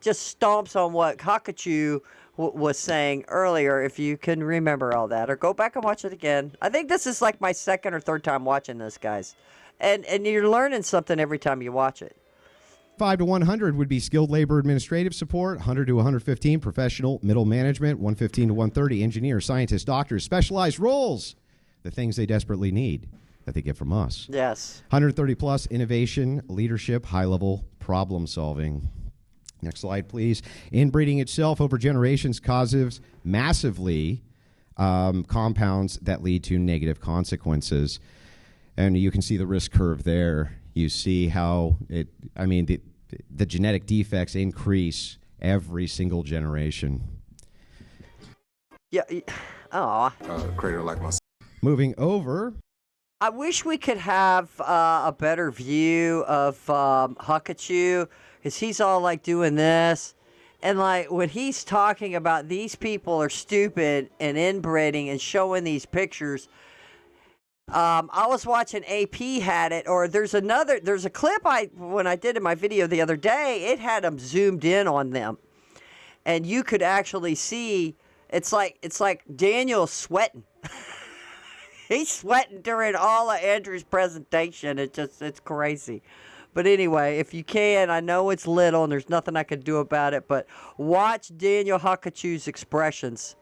stomps on what Haqiqatjou was saying earlier, if you can remember all that, or go back and watch it again. I think this is like my second or third time watching this, guys. And you're learning something every time you watch it. 5 to 100 would be skilled labor administrative support, 100 to 115 professional middle management, 115 to 130 engineers, scientists, doctors, specialized roles, the things they desperately need that they get from us. Yes. 130 plus innovation, leadership, high-level problem solving. Next slide, please. Inbreeding itself over generations causes massively compounds that lead to negative consequences. And you can see the risk curve there. You see how the genetic defects increase every single generation. Yeah. Oh. Creator like myself. Moving over. I wish we could have a better view of Haqiqatjou, because he's all like doing this. And like when he's talking about these people are stupid and inbreeding and showing these pictures, I was watching AP had it, or there's a clip when I did in my video the other day, it had them zoomed in on them. And you could actually see, it's like Daniel sweating. He's sweating during all of Andrew's presentation. It's crazy. But anyway, if you can, I know it's little and there's nothing I can do about it, but watch Daniel Haqiqatjou's expressions.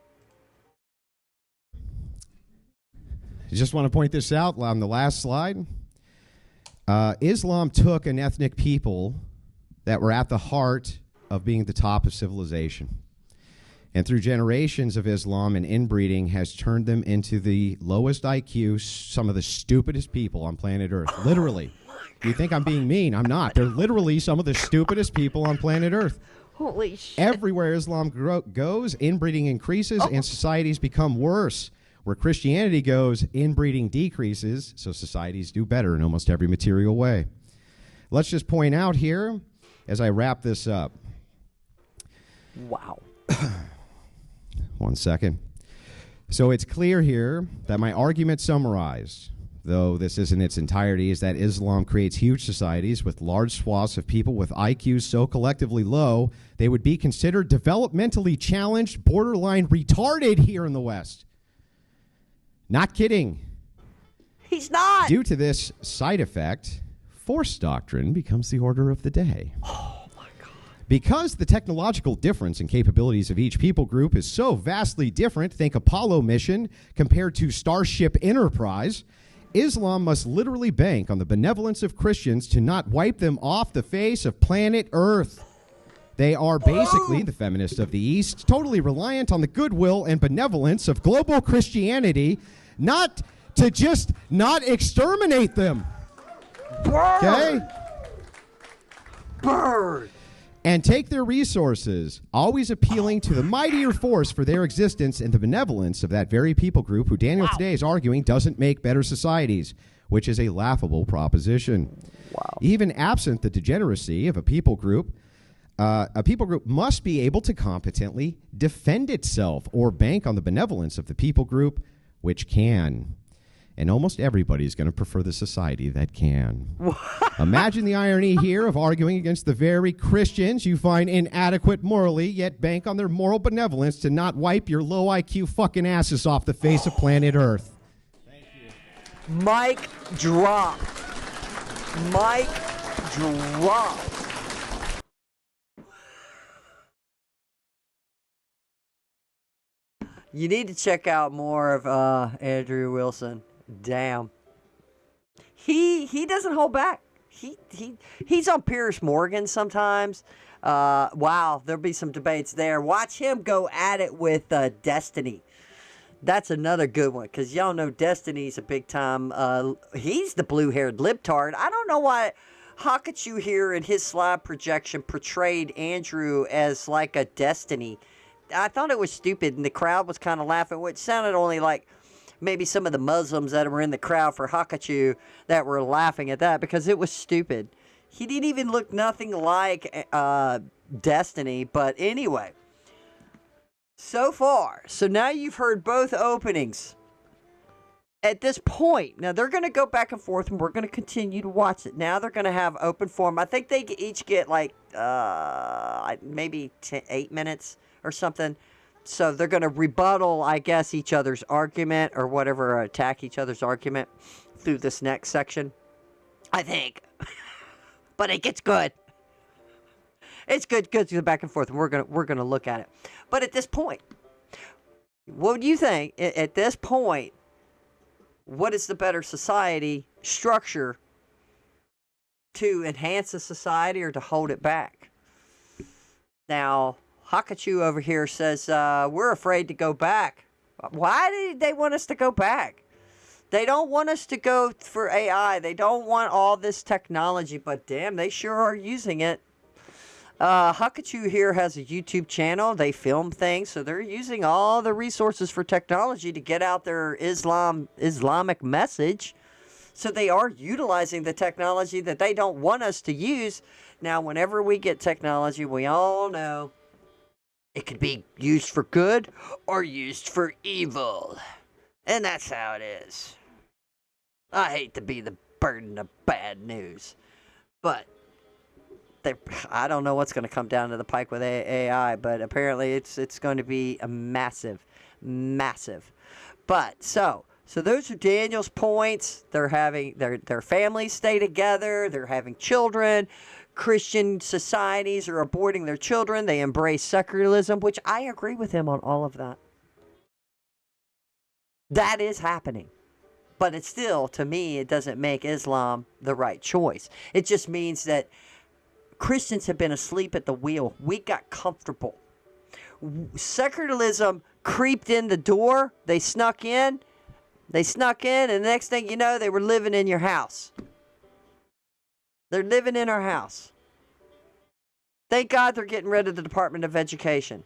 I just want to point this out on the last slide. Islam took an ethnic people that were at the heart of being the top of civilization. And through generations of Islam and inbreeding has turned them into the lowest IQ, some of the stupidest people on planet Earth. Literally. You think I'm being mean? I'm not. They're literally some of the stupidest people on planet Earth. Holy shit. Everywhere Islam goes, inbreeding increases and societies become worse. Where Christianity goes, inbreeding decreases, so societies do better in almost every material way. Let's just point out here, as I wrap this up. Wow. 1 second. So it's clear here that my argument summarized, though this isn't its entirety, is that Islam creates huge societies with large swaths of people with IQs so collectively low, they would be considered developmentally challenged, borderline retarded here in the West. Not kidding. He's not. Due to this side effect, force doctrine becomes the order of the day. Oh, my God. Because the technological difference in capabilities of each people group is so vastly different, think Apollo mission compared to Starship Enterprise, Islam must literally bank on the benevolence of Christians to not wipe them off the face of planet Earth. They are basically the feminists of the East, totally reliant on the goodwill and benevolence of global Christianity, not to just not exterminate them. Okay? Bird. And take their resources, always appealing to the mightier force for their existence and the benevolence of that very people group who Daniel today is arguing doesn't make better societies, which is a laughable proposition. Wow. Even absent the degeneracy of a people group must be able to competently defend itself or bank on the benevolence of the people group, which can. And almost everybody is going to prefer the society that can. Imagine the irony here of arguing against the very Christians you find inadequate morally, yet bank on their moral benevolence to not wipe your low IQ fucking asses off the face of planet Earth. Thank you. Mic drop. Mic drop. You need to check out more of Andrew Wilson. Damn. He doesn't hold back. He's on Piers Morgan sometimes. Wow, there'll be some debates there. Watch him go at it with Destiny. That's another good one, because y'all know Destiny's a big time. He's the blue-haired libtard. I don't know why Haqiqatjou here in his slide projection portrayed Andrew as like a destiny. I thought it was stupid, and the crowd was kind of laughing, which sounded only like maybe some of the Muslims that were in the crowd for Haqiqatjou that were laughing at that because it was stupid. He didn't even look nothing like Destiny, but anyway. So far, so now you've heard both openings. At this point, now they're going to go back and forth, and we're going to continue to watch it. Now they're going to have open forum. I think they each get like maybe 8 minutes or something. So they're going to rebuttal, I guess, each other's argument or whatever, or attack each other's argument through this next section. I think. But it gets good. It's good to go back and forth, and we're gonna look at it. But at this point, what do you think? At this point, what is the better society structure to enhance the society or to hold it back? Now, Haqiqatjou over here says, we're afraid to go back. Why do they want us to go back? They don't want us to go for AI. They don't want all this technology, but damn, they sure are using it. Haqiqatjou here has a YouTube channel. They film things, so they're using all the resources for technology to get out their Islamic message. So they are utilizing the technology that they don't want us to use. Now, whenever we get technology, we all know it could be used for good or used for evil. And that's how it is. I hate to be the burden of bad news, but I don't know what's going to come down to the pike with AI, but apparently it's going to be a massive. But so those are Daniel's points. They're having their families stay together. They're having children. Christian societies are aborting their children. They embrace secularism, which I agree with him on all of that. That is happening. But it's still, to me, it doesn't make Islam the right choice. It just means that Christians have been asleep at the wheel. We got comfortable. Secularism creeped in the door. They snuck in. And the next thing you know, they were living in your house. They're living in our house. Thank God they're getting rid of the Department of Education.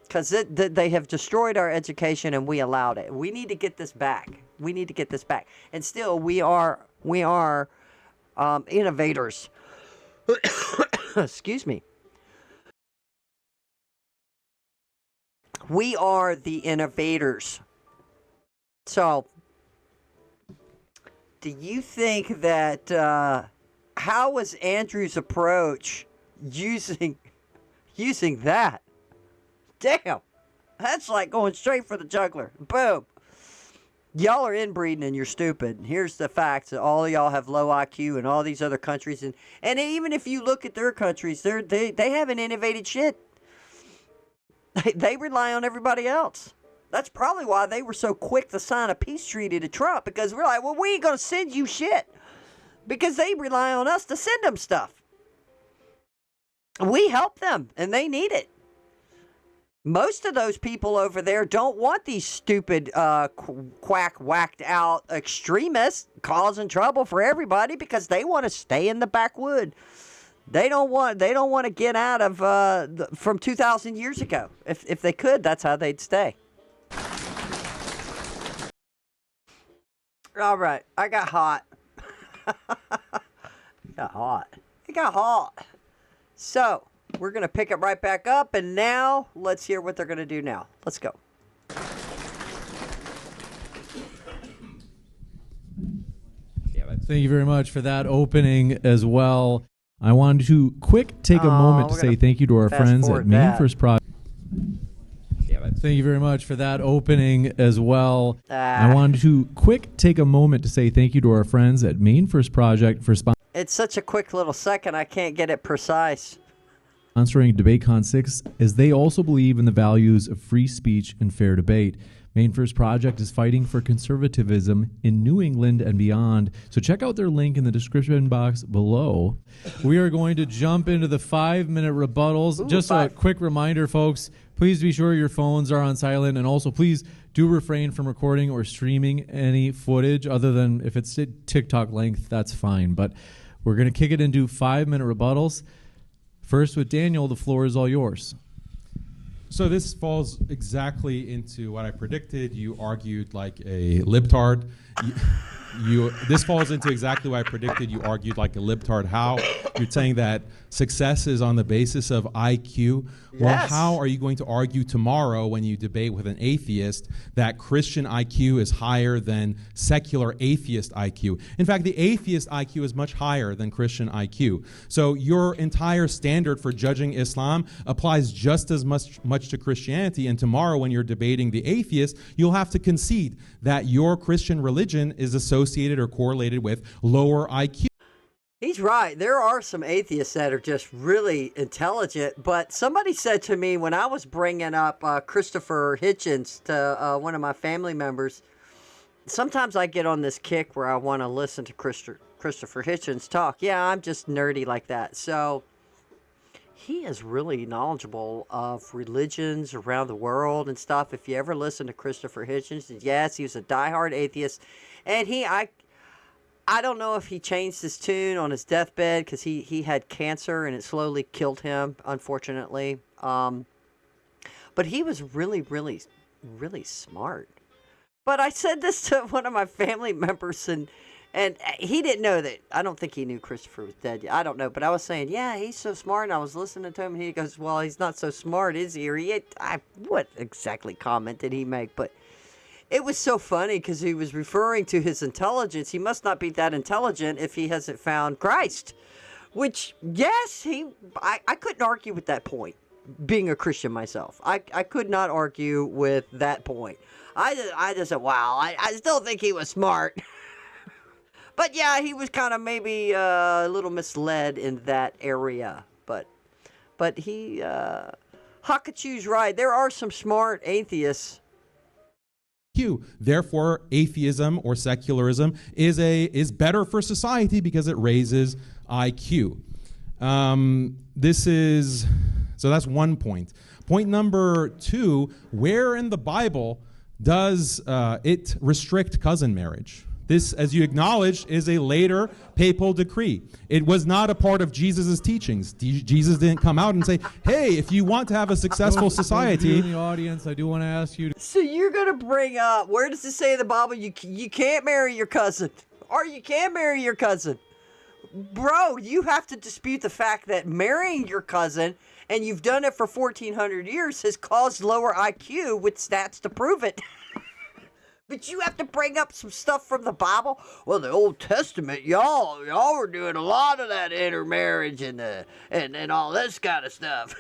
Because they have destroyed our education, and we allowed it. We need to get this back. And still, we are innovators. Excuse me. We are the innovators. So, do you think that how was Andrew's approach using that? Damn, that's like going straight for the jugular. Boom. Y'all are inbreeding and you're stupid. Here's the facts. All of y'all have low IQ in all these other countries. And even if you look at their countries, they haven't innovated shit. They rely on everybody else. That's probably why they were so quick to sign a peace treaty to Trump. Because we're like, well, we ain't going to send you shit. Because they rely on us to send them stuff. We help them and they need it. Most of those people over there don't want these stupid, whacked out extremists causing trouble for everybody because they want to stay in the backwood. They don't want to get out of from 2,000 years ago. If they could, that's how they'd stay. All right, I got hot. It got hot. So. We're going to pick it right back up, and now let's hear what they're going to do now. Let's go. Thank you very much for that opening as well. I wanted to take a moment to say thank you to our friends at Maine First Project. Thank you very much for that opening as well. I wanted to take a moment to say thank you to our friends at Maine First Project for sponsoring. It's such a quick little second, I can't get it precise. Sponsoring DebateCon 6, as they also believe in the values of free speech and fair debate. Maine First Project is fighting for conservatism in New England and beyond, so check out their link in the description box below. We are going to jump into the 5-minute rebuttals. Just a quick reminder, folks, please be sure your phones are on silent, and also please do refrain from recording or streaming any footage other than if it's TikTok length, that's fine. But We're going to kick it into 5-minute rebuttals. First with Daniel, the floor is all yours. So this falls exactly into what I predicted. You argued like a libtard. This falls into exactly what I predicted. You argued like a libtard. How? You're saying that success is on the basis of IQ. Well, Yes. how are you going to argue tomorrow when you debate with an atheist that Christian IQ is higher than secular atheist IQ? In fact, the atheist IQ is much higher than Christian IQ. So your entire standard for judging Islam applies just as much to Christianity. And tomorrow when you're debating the atheist, you'll have to concede that your Christian religion is associated or correlated with lower IQ. He's right. There are some atheists that are just really intelligent. But somebody said to me when I was bringing up Christopher Hitchens to one of my family members, sometimes I get on this kick where I want to listen to Christopher Hitchens talk. Yeah, I'm just nerdy like that. So he is really knowledgeable of religions around the world and stuff. If you ever listen to Christopher Hitchens, yes, he was a diehard atheist. And I don't know if he changed his tune on his deathbed because he had cancer and it slowly killed him, unfortunately. But he was really, really, really smart. But I said this to one of my family members, and he didn't know that. I don't think he knew Christopher was dead yet. I don't know. But I was saying, yeah, he's so smart. And I was listening to him, and he goes, well, he's not so smart, is he? Or what exactly comment did he make? But it was so funny because he was referring to his intelligence. He must not be that intelligent if he hasn't found Christ. Which, yes, I couldn't argue with that point, being a Christian myself. I could not argue with that point. I just said, wow, I still think he was smart. But yeah, he was kind of maybe a little misled in that area. But Haqiqatjou's right. There are some smart atheists. Therefore, atheism or secularism is better for society because it raises IQ. So that's one point. Point number 2, where in the Bible does it restrict cousin marriage? This, as you acknowledged, is a later papal decree. It was not a part of Jesus' teachings. Jesus didn't come out and say, hey, if you want to have a successful society. In the audience, I do want to ask you. So you're going to bring up, where does it say in the Bible you can't marry your cousin? Or you can marry your cousin? Bro, you have to dispute the fact that marrying your cousin, and you've done it for 1,400 years, has caused lower IQ with stats to prove it. But you have to bring up some stuff from the Bible. Well, the Old Testament, y'all were doing a lot of that intermarriage and all this kind of stuff.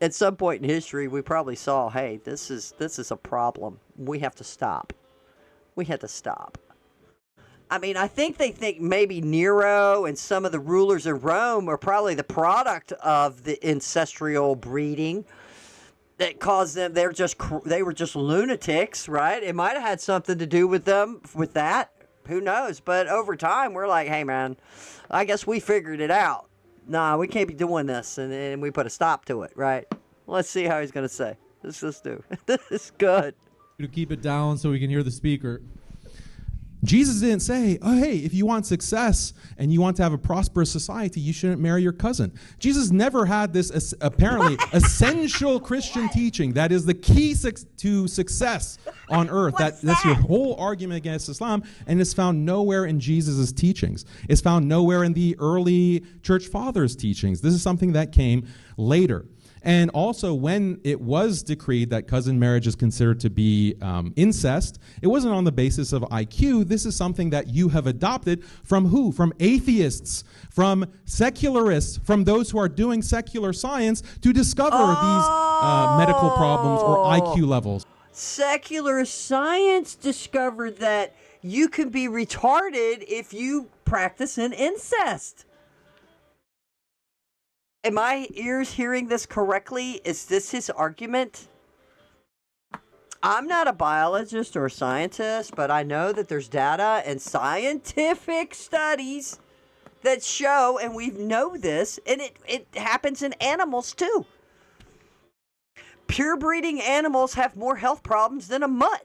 At some point in history, we probably saw, hey, this is a problem. We have to stop. We had to stop. I mean, I think they think maybe Nero and some of the rulers in Rome are probably the product of the ancestral breeding that caused them. They were just lunatics, right? It might have had something to do with them with that. Who knows? But over time, we're like, hey, man, I guess we figured it out. Nah, we can't be doing this, and we put a stop to it, right? Let's see how he's going to say. Let's do. This is good. To keep it down so we can hear the speaker. Jesus didn't say, oh, hey, if you want success and you want to have a prosperous society, you shouldn't marry your cousin. Jesus never had this apparently essential Christian teaching that is the key to success on earth. That's your whole argument against Islam, and it's found nowhere in Jesus' teachings. It's found nowhere in the early church fathers' teachings. This is something that came later. And also, when it was decreed that cousin marriage is considered to be incest, it wasn't on the basis of IQ. This is something that you have adopted from who? From atheists, from secularists, from those who are doing secular science to discover these medical problems or IQ levels. Secular science discovered that you can be retarded if you practice in incest. Am my ears hearing this correctly? Is this his argument? I'm not a biologist or a scientist, but I know that there's data and scientific studies that show, and we know this, and it happens in animals too. Pure breeding animals have more health problems than a mutt.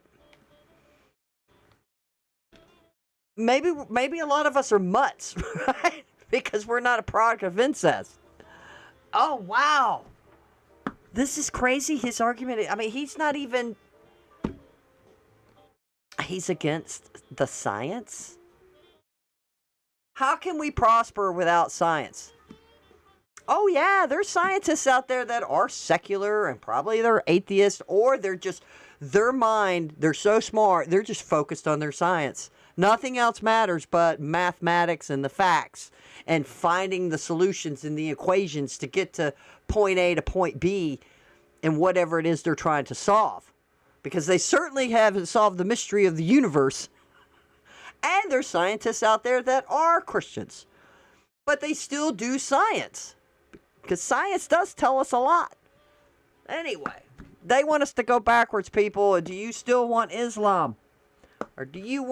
maybe a lot of us are mutts, right? Because we're not a product of incest. Oh, wow. This is crazy. His argument, I mean, he's against the science. How can we prosper without science? Oh, yeah, there's scientists out there that are secular and probably they're atheists, or they're just, their mind, they're so smart, they're just focused on their science. Nothing else matters but mathematics and the facts and finding the solutions and the equations to get to point A to point B and whatever it is they're trying to solve. Because they certainly haven't solved the mystery of the universe. And there's scientists out there that are Christians. But they still do science. Because science does tell us a lot. Anyway, they want us to go backwards, people. Do you still want Islam? Or do you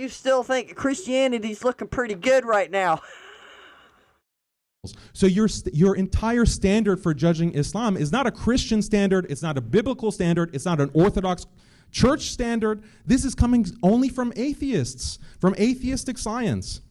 still think Christianity's looking pretty good right now? So your entire standard for judging Islam is not a Christian standard, it's not a biblical standard, it's not an Orthodox church standard. This is coming only from atheists, from atheistic science.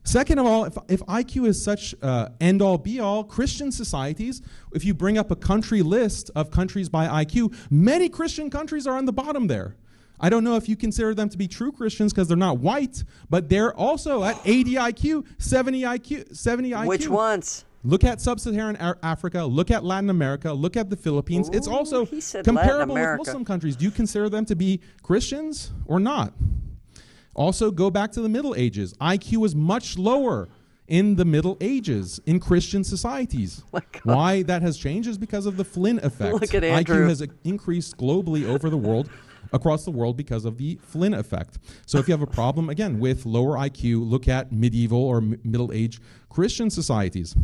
Second of all, if IQ is such end-all, be-all, Christian societies, if you bring up a country list of countries by IQ, many Christian countries are on the bottom there. I don't know if you consider them to be true Christians because they're not white, but they're also at 80 IQ, 70 IQ. Which ones? Look at Sub-Saharan Africa, look at Latin America, look at the Philippines. Ooh, it's also he said comparable Latin with Muslim countries. Do you consider them to be Christians or not? Also, go back to the Middle Ages. IQ was much lower in the Middle Ages in Christian societies. Why that has changed is because of the Flynn effect. Look at Andrew. IQ has increased globally over the world, across the world, because of the Flynn effect. So if you have a problem, again, with lower IQ, look at medieval or Middle Age Christian societies.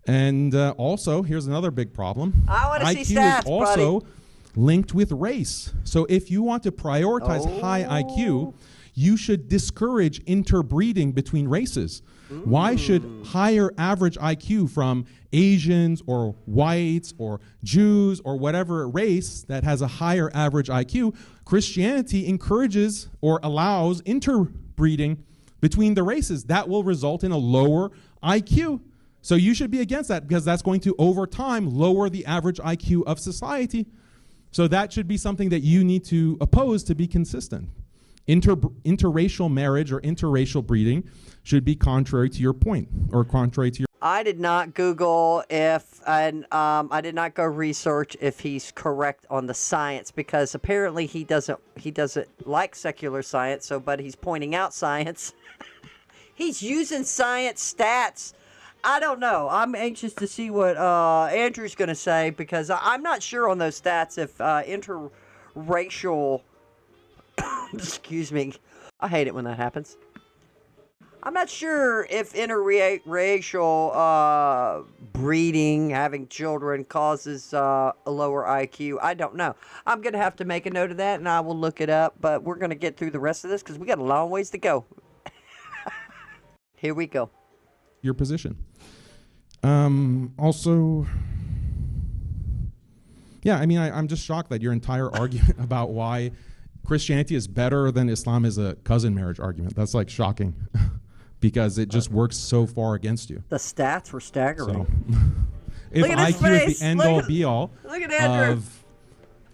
And also, here's another big problem. I want to see IQ stats, is also buddy. linked with race. So if you want to prioritize high IQ, you should discourage interbreeding between races. Why should higher average IQ from Asians or whites or Jews or whatever race that has a higher average IQ, Christianity encourages or allows interbreeding between the races? That will result in a lower IQ. So you should be against that because that's going to, over time, lower the average IQ of society. So that should be something that you need to oppose to be consistent. Interracial marriage or interracial breeding should be contrary to your point, or contrary to your... I did not Google and I did not go research if he's correct on the science, because apparently he doesn't like secular science. But he's pointing out science. He's using science stats. I don't know. I'm anxious to see what Andrew's going to say, because I'm not sure on those stats if interracial... excuse me. I hate it when that happens. I'm not sure if interracial breeding, having children, causes a lower IQ. I don't know. I'm going to have to make a note of that, and I will look it up. But we're going to get through the rest of this because we got a long ways to go. Here we go. Your position. Also, yeah, I mean, I'm just shocked that your entire argument about why Christianity is better than Islam is a cousin marriage argument. That's like shocking because it just works so far against you. The stats were staggering. So, if IQ is the end-all, be-all of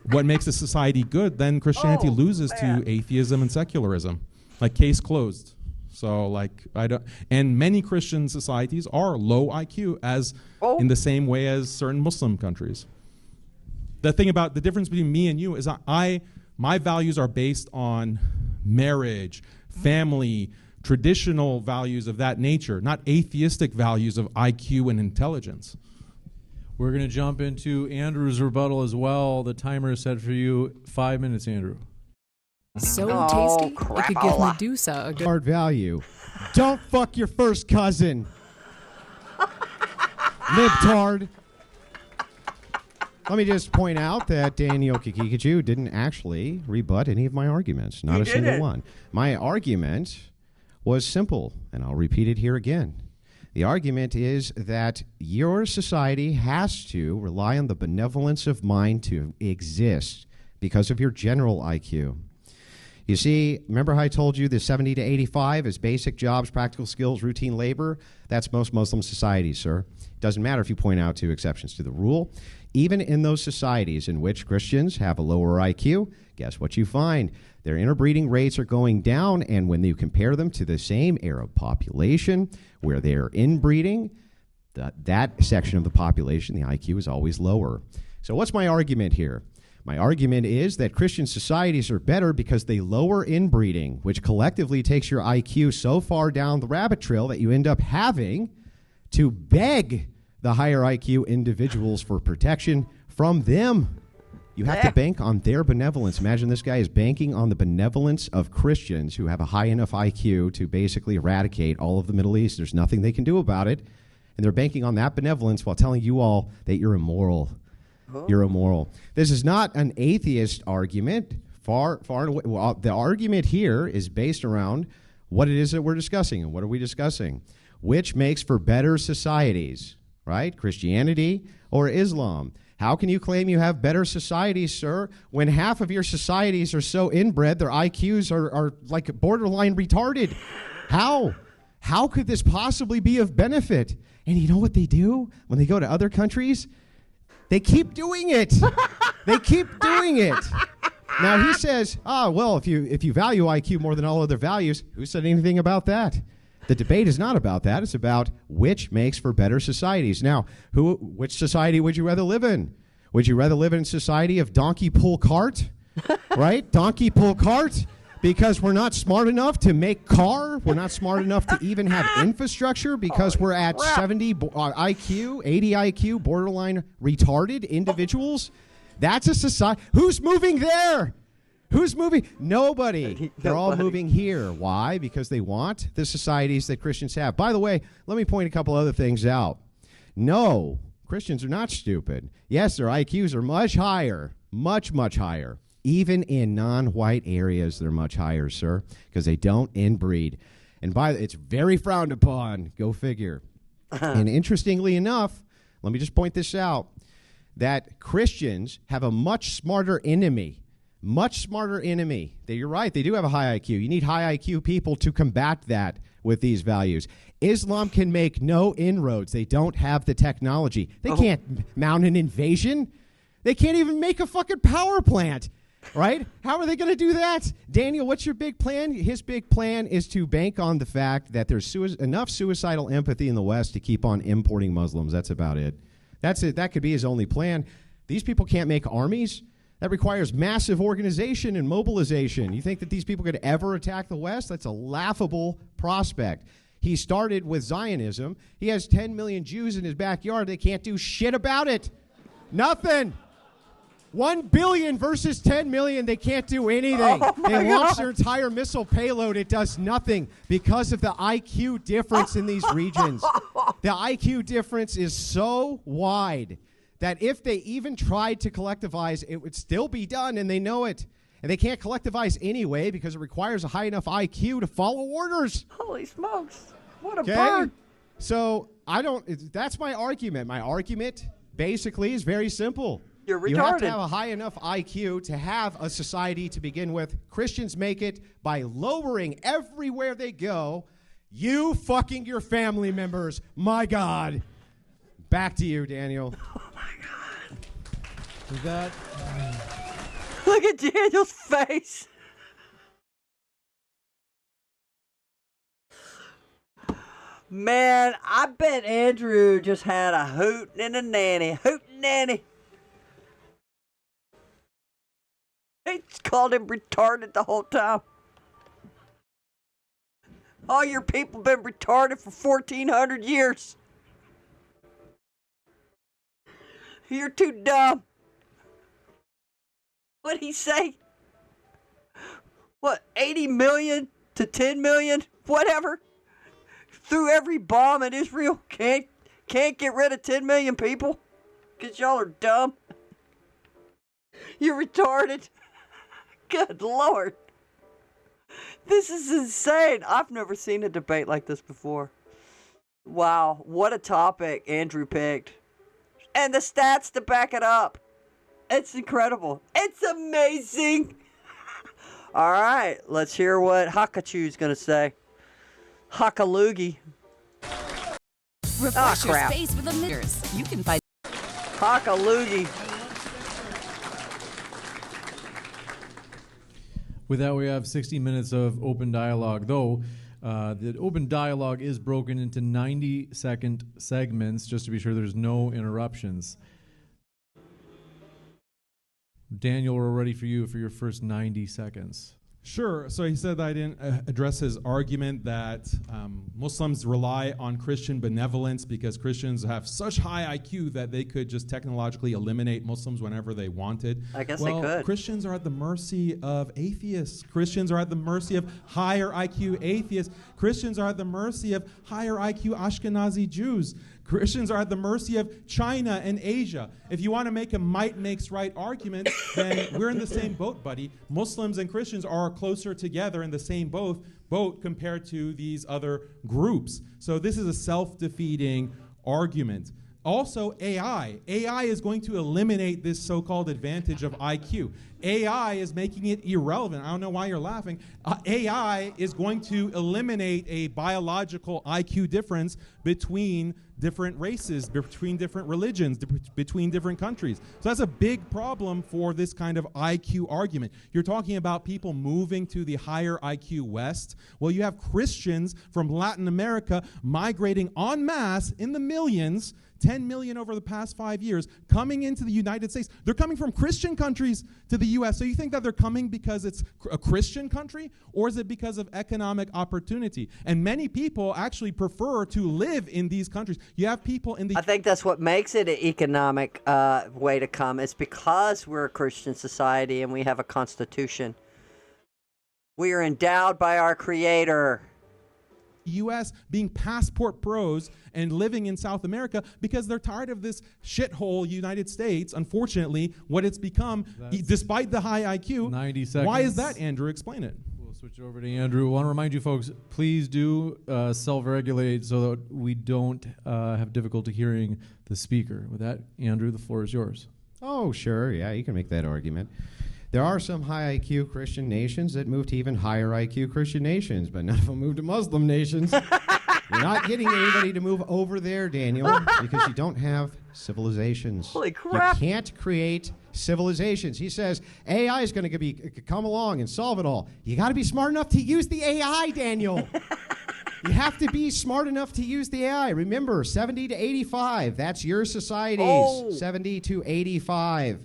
what makes a society good, then Christianity loses to atheism and secularism. Like, case closed. So, like, and many Christian societies are low IQ, as in the same way as certain Muslim countries. The thing about the difference between me and you is my values are based on marriage, family, traditional values of that nature, not atheistic values of IQ and intelligence. We're going to jump into Andrew's rebuttal as well. The timer is set for you. 5 minutes, Andrew. So tasty, it could give Medusa a good hard value. Don't fuck your first cousin. Libtard. Let me just point out that Daniel Haqiqatjou didn't actually rebut any of my arguments. Not a single one. My argument was simple, and I'll repeat it here again. The argument is that your society has to rely on the benevolence of mind to exist because of your general IQ. You see, remember how I told you the 70 to 85 is basic jobs, practical skills, routine labor? That's most Muslim societies, sir. It doesn't matter if you point out two exceptions to the rule. Even in those societies in which Christians have a lower IQ, guess what you find? Their interbreeding rates are going down, and when you compare them to the same Arab population where they're inbreeding, that section of the population, the IQ is always lower. So what's my argument here? My argument is that Christian societies are better because they lower inbreeding, which collectively takes your IQ so far down the rabbit trail that you end up having to beg the higher IQ individuals for protection from them. You have to bank on their benevolence. Imagine this guy is banking on the benevolence of Christians who have a high enough IQ to basically eradicate all of the Middle East. There's nothing they can do about it. And they're banking on that benevolence while telling you all that you're immoral. You're immoral. This is not an atheist argument. Far and away. Well, the argument here is based around what it is that we're discussing. And what are we discussing? Which makes for better societies, right? Christianity or Islam? How can you claim you have better societies, sir, when half of your societies are so inbred, their IQs are like borderline retarded? How? How could this possibly be of benefit? And you know what they do when they go to other countries? They keep doing it. They keep doing it. Now he says, well, if you value IQ more than all other values, who said anything about that? The debate is not about that. It's about which makes for better societies. Now, which society would you rather live in? Would you rather live in a society of donkey pull cart? Right? Donkey pull cart? Because we're not smart enough to make car. We're not smart enough to even have infrastructure because we're at 70 IQ, 80 IQ, borderline retarded individuals. That's a society. Who's moving there? Who's moving? Nobody. They're all moving here. Why? Because they want the societies that Christians have. By the way, let me point a couple other things out. No, Christians are not stupid. Yes, their IQs are much higher, much, much higher. Even in non-white areas, they're much higher, sir, because they don't inbreed. And it's very frowned upon. Go figure. And interestingly enough, let me just point this out, that Christians have a much smarter enemy. Much smarter enemy. You're right, they do have a high IQ. You need high IQ people to combat that with these values. Islam can make no inroads. They don't have the technology. They can't mount an invasion. They can't even make a fucking power plant. Right? How are they going to do that? Daniel, what's your big plan? His big plan is to bank on the fact that there's enough suicidal empathy in the West to keep on importing Muslims. That's about it. That's it. That could be his only plan. These people can't make armies. That requires massive organization and mobilization. You think that these people could ever attack the West? That's a laughable prospect. He started with Zionism. He has 10 million Jews in his backyard. They can't do shit about it. Nothing. 1 billion versus 10 million, they can't do anything. They launch their entire missile payload. It does nothing because of the IQ difference in these regions. The IQ difference is so wide that if they even tried to collectivize, it would still be done, and they know it. And they can't collectivize anyway because it requires a high enough IQ to follow orders. Holy smokes. What a bird. So that's my argument. My argument basically is very simple. You're retarded. You have to have a high enough IQ to have a society to begin with. Christians make it by lowering everywhere they go. You fucking your family members. My God. Back to you, Daniel. Oh, my God. Look at Daniel's face. Man, I bet Andrew just had a hoot and a nanny. Hoot and nanny. He called him retarded the whole time. All your people been retarded for 1,400 years. You're too dumb. What'd he say? What, 80 million to 10 million? Whatever. Threw every bomb in Israel. Can't get rid of 10 million people? Because y'all are dumb. You're retarded. Good Lord. This is insane. I've never seen a debate like this before. Wow, what a topic Andrew picked. And the stats to back it up. It's incredible. It's amazing. All right, let's hear what Haqiqatjou's going to say. Hakaloogie. Refresh your crap. space with the mirrors. You can find Hakaloogie. With that, we have 60 minutes of open dialogue, though the open dialogue is broken into 90-second segments, just to be sure there's no interruptions. Daniel, we're ready for you for your first 90 seconds. Sure. So he said that I didn't address his argument that Muslims rely on Christian benevolence because Christians have such high IQ that they could just technologically eliminate Muslims whenever they wanted. I guess they could. Christians are at the mercy of atheists. Christians are at the mercy of higher IQ atheists. Christians are at the mercy of higher IQ Ashkenazi Jews. Christians are at the mercy of China and Asia. If you want to make a might makes right argument, then we're in the same boat, buddy. Muslims and Christians are closer together in the same boat compared to these other groups. So this is a self-defeating argument. Also, AI. AI is going to eliminate this so-called advantage of IQ. AI is making it irrelevant. I don't know why you're laughing. AI is going to eliminate a biological IQ difference between different races, between different religions, between different countries. So that's a big problem for this kind of IQ argument. You're talking about people moving to the higher IQ West. Well, you have Christians from Latin America migrating en masse in the millions, 10 million over the past 5 years, coming into the United States. They're coming from Christian countries to the U.S. So you think that they're coming because it's a Christian country, or is it because of economic opportunity? And many people actually prefer to live in these countries. You have people in the... I think that's what makes it an economic way to come. It's because we're a Christian society and we have a constitution. We are endowed by our Creator. U.S. being passport pros and living in South America because they're tired of this shithole United States, unfortunately, what it's become, despite the high IQ. 90 seconds. Why is that, Andrew? Explain it. We'll switch over to Andrew. I want to remind you folks, please do self-regulate so that we don't have difficulty hearing the speaker. With that, Andrew, the floor is yours. Oh, sure. Yeah, you can make that argument. There are some high IQ Christian nations that move to even higher IQ Christian nations, but none of them move to Muslim nations. You're not getting anybody to move over there, Daniel, because you don't have civilizations. Holy crap. You can't create civilizations. He says AI is going to come along and solve it all. You got to be smart enough to use the AI, Daniel. You have to be smart enough to use the AI. Remember, 70 to 85. That's your societies. Oh. 70 to 85.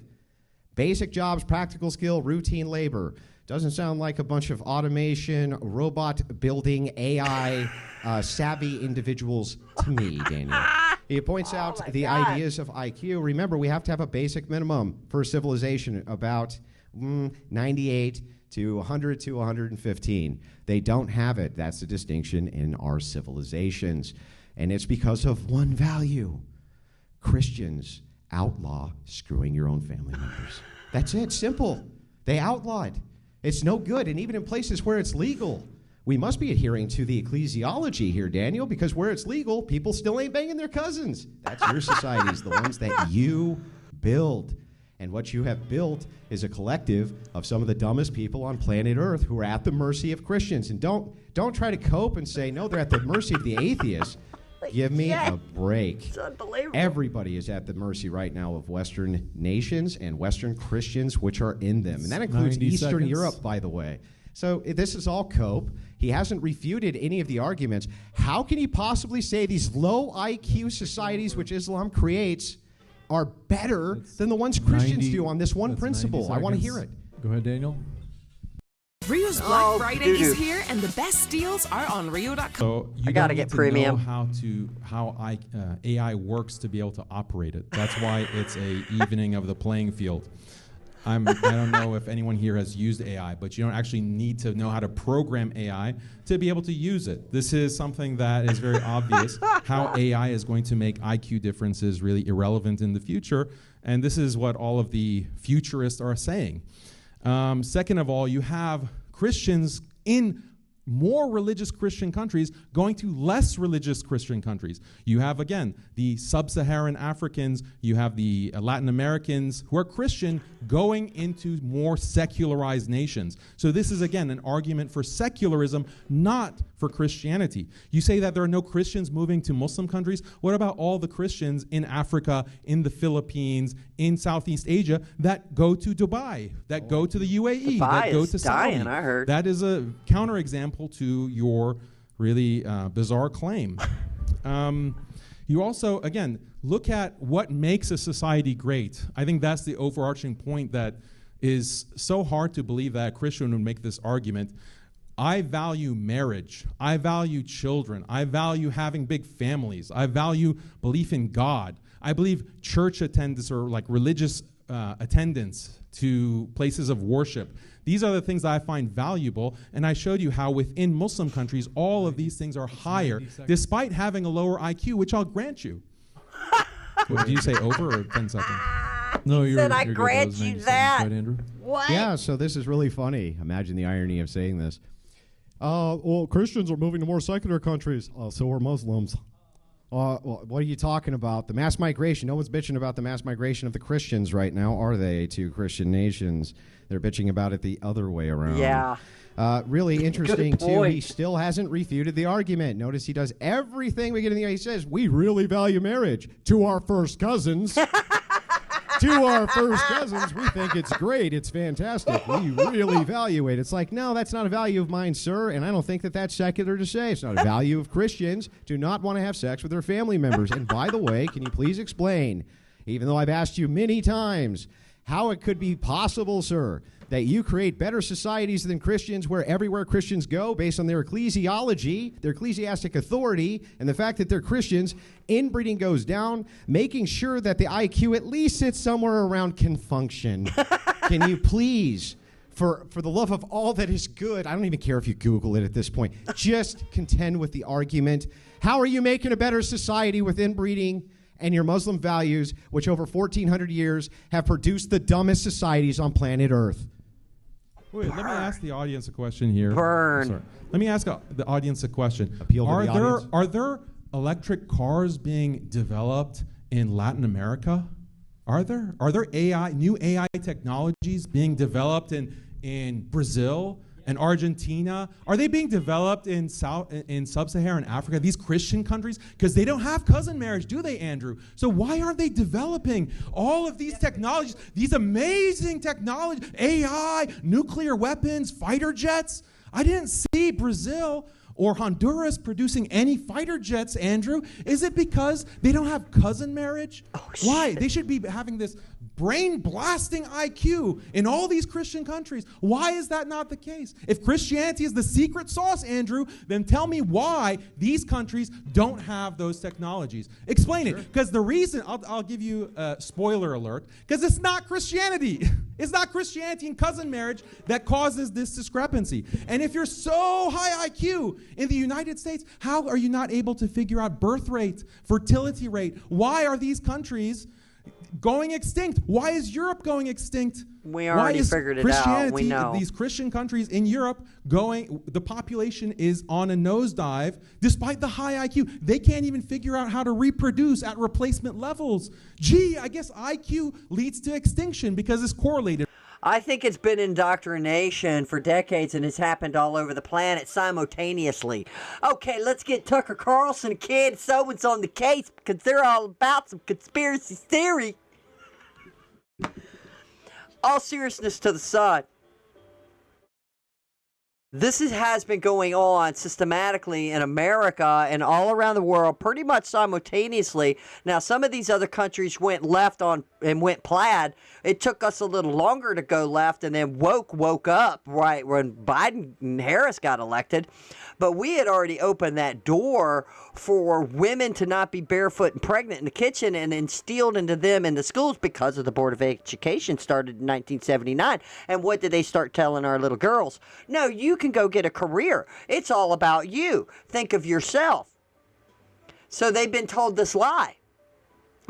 Basic jobs, practical skill, routine labor. Doesn't sound like a bunch of automation, robot building, AI savvy individuals to me, Daniel. He points out the ideas of IQ. Remember, we have to have a basic minimum for civilization, about 98 to 100 to 115. They don't have it. That's the distinction in our civilizations. And it's because of one value. Christians outlaw screwing your own family members. That's it, simple. They outlawed. It's no good, and even in places where it's legal. We must be adhering to the ecclesiology here, Daniel, because where it's legal, people still ain't banging their cousins. That's your societies, the ones that you build. And what you have built is a collective of some of the dumbest people on planet Earth who are at the mercy of Christians. And don't try to cope and say, no, they're at the mercy of the atheists. Give me a break. It's unbelievable. Everybody is at the mercy right now of Western nations and Western Christians, which are in them. And that includes Eastern Europe, by the way. So this is all cope. He hasn't refuted any of the arguments. How can he possibly say these low IQ societies, which Islam creates, are better than the ones Christians do on this one principle? I want to hear it. Go ahead, Daniel. Rio's Black Friday is here, and the best deals are on Rio.com. So you I gotta get premium. Know how AI works to be able to operate it. That's why it's a evening of the playing field. I don't know if anyone here has used AI, but you don't actually need to know how to program AI to be able to use it. This is something that is very obvious, how AI is going to make IQ differences really irrelevant in the future, and this is what all of the futurists are saying. Second of all, you have Christians in more religious Christian countries going to less religious Christian countries. You have, again, the sub-Saharan Africans, you have the Latin Americans who are Christian going into more secularized nations. So this is, again, an argument for secularism, not for Christianity. You say that there are no Christians moving to Muslim countries. What about all the Christians in Africa, in the Philippines, in Southeast Asia that go to Dubai, that go to the UAE, that go to Saudi? I heard. That is a counterexample to your really bizarre claim. You also, again, look at what makes a society great. I think that's the overarching point that is so hard to believe that a Christian would make this argument. I value marriage. I value children. I value having big families. I value belief in God. I believe church attendance or like religious attendance to places of worship. These are the things that I find valuable, and I showed you how within Muslim countries, all of these things are higher, despite having a lower IQ, which I'll grant you. Did you say over or 10 seconds? No, Said I grant you that. Right, Andrew? What? Yeah, so this is really funny. Imagine the irony of saying this. Well, Christians are moving to more secular countries. So are Muslims. Well, what are you talking about? The mass migration. No one's bitching about the mass migration of the Christians right now, are they, to Christian nations? They're bitching about it the other way around. Yeah. Really interesting, too. point. He still hasn't refuted the argument. Notice he does everything we get in the He says, we really value marriage to our first cousins. To our first cousins, we think it's great. It's fantastic. We really value it. It's like, no, that's not a value of mine, sir, and I don't think that that's secular to say. It's not a value of Christians. Do not want to have sex with their family members. And by the way, can you please explain, even though I've asked you many times, how it could be possible, sir, that you create better societies than Christians where everywhere Christians go based on their ecclesiology, their ecclesiastic authority, and the fact that they're Christians, inbreeding goes down, making sure that the IQ at least sits somewhere around can function. Can you please, for the love of all that is good, I don't even care if you Google it at this point, just contend with the argument. How are you making a better society with inbreeding and your Muslim values, which over 1,400 years have produced the dumbest societies on planet Earth? Wait, let me ask the audience a question here. Burn. Sorry. Let me ask the audience a question. Appeal to the audience. Are there electric cars being developed in Latin America? Are there new AI technologies being developed in Brazil and Argentina? Are they being developed in sub-Saharan Africa, these Christian countries? Because they don't have cousin marriage, do they, Andrew? So why aren't they developing all of these technologies, these amazing technologies, AI, nuclear weapons, fighter jets? I didn't see Brazil or Honduras producing any fighter jets, Andrew. Is it because they don't have cousin marriage? Why? They should be having this brain-blasting IQ in all these Christian countries. Why is that not the case? If Christianity is the secret sauce, Andrew, then tell me why these countries don't have those technologies. Explain it. Because the reason, I'll give you a spoiler alert, because it's not Christianity. It's not Christianity and cousin marriage that causes this discrepancy. And if you're so high IQ in the United States, how are you not able to figure out birth rate, fertility rate? Why are these countries going extinct? Why is Europe going extinct? We already figured it out. We know. These Christian countries in Europe the population is on a nosedive despite the high IQ. They can't even figure out how to reproduce at replacement levels. Gee, I guess IQ leads to extinction because it's correlated. I think it's been indoctrination for decades, and it's happened all over the planet simultaneously. Okay, let's get Tucker Carlson and Candace Owens on the case because they're all about some conspiracy theory. All seriousness to the side. This has been going on systematically in America and all around the world pretty much simultaneously. Now, some of these other countries went left on and went plaid. It took us a little longer to go left and then woke up right when Biden and Harris got elected. But we had already opened that door for women to not be barefoot and pregnant in the kitchen and instilled into them in the schools because of the Board of Education started in 1979. And what did they start telling our little girls? No, you can go get a career. It's all about you. Think of yourself. So they've been told this lie.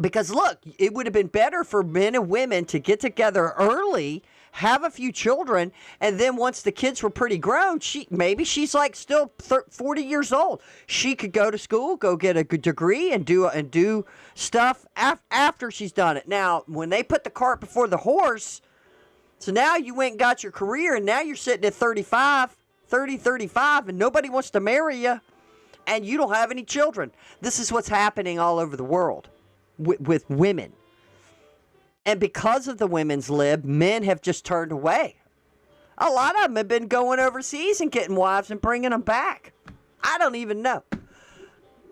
Because look, it would have been better for men and women to get together early, have a few children, and then once the kids were pretty grown, she's like still 40 years old. She could go to school, go get a good degree, and do stuff after she's done it. Now, when they put the cart before the horse, so now you went and got your career, and now you're sitting at 35, and nobody wants to marry you, and you don't have any children. This is what's happening all over the world with women. And because of the women's lib, men have just turned away. A lot of them have been going overseas and getting wives and bringing them back. I don't even know.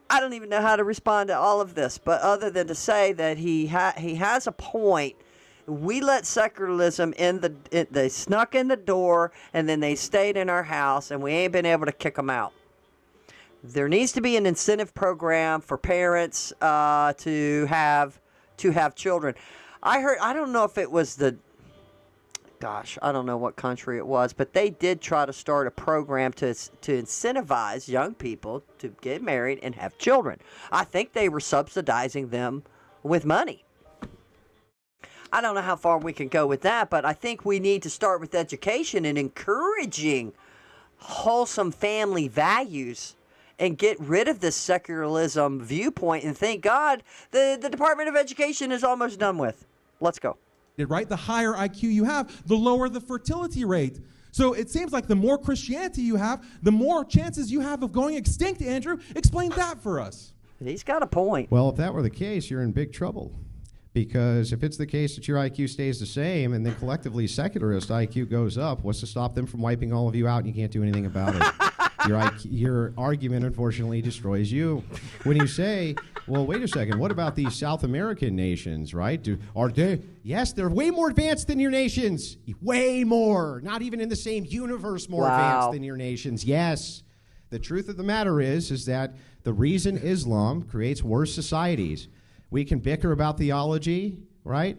I don't even know how to respond to all of this, but other than to say that he has a point. We let secularism they snuck in the door, and then they stayed in our house, and we ain't been able to kick them out. There needs to be an incentive program for parents to have children. I don't know if it was I don't know what country it was, but they did try to start a program to incentivize young people to get married and have children. I think they were subsidizing them with money. I don't know how far we can go with that, but I think we need to start with education and encouraging wholesome family values and get rid of this secularism viewpoint. And thank God the Department of Education is almost done with. Let's go. Right? The higher IQ you have, the lower the fertility rate. So it seems like the more Christianity you have, the more chances you have of going extinct, Andrew. Explain that for us. He's got a point. Well, if that were the case, you're in big trouble. Because if it's the case that your IQ stays the same and then collectively secularist IQ goes up, what's to stop them from wiping all of you out and you can't do anything about it? Your argument, unfortunately, destroys you. When you say, well, wait a second, what about these South American nations, right? Yes, they're way more advanced than your nations. Way more. Not even in the same universe more advanced than your nations. Yes. The truth of the matter is that the reason Islam creates worse societies, we can bicker about theology, right?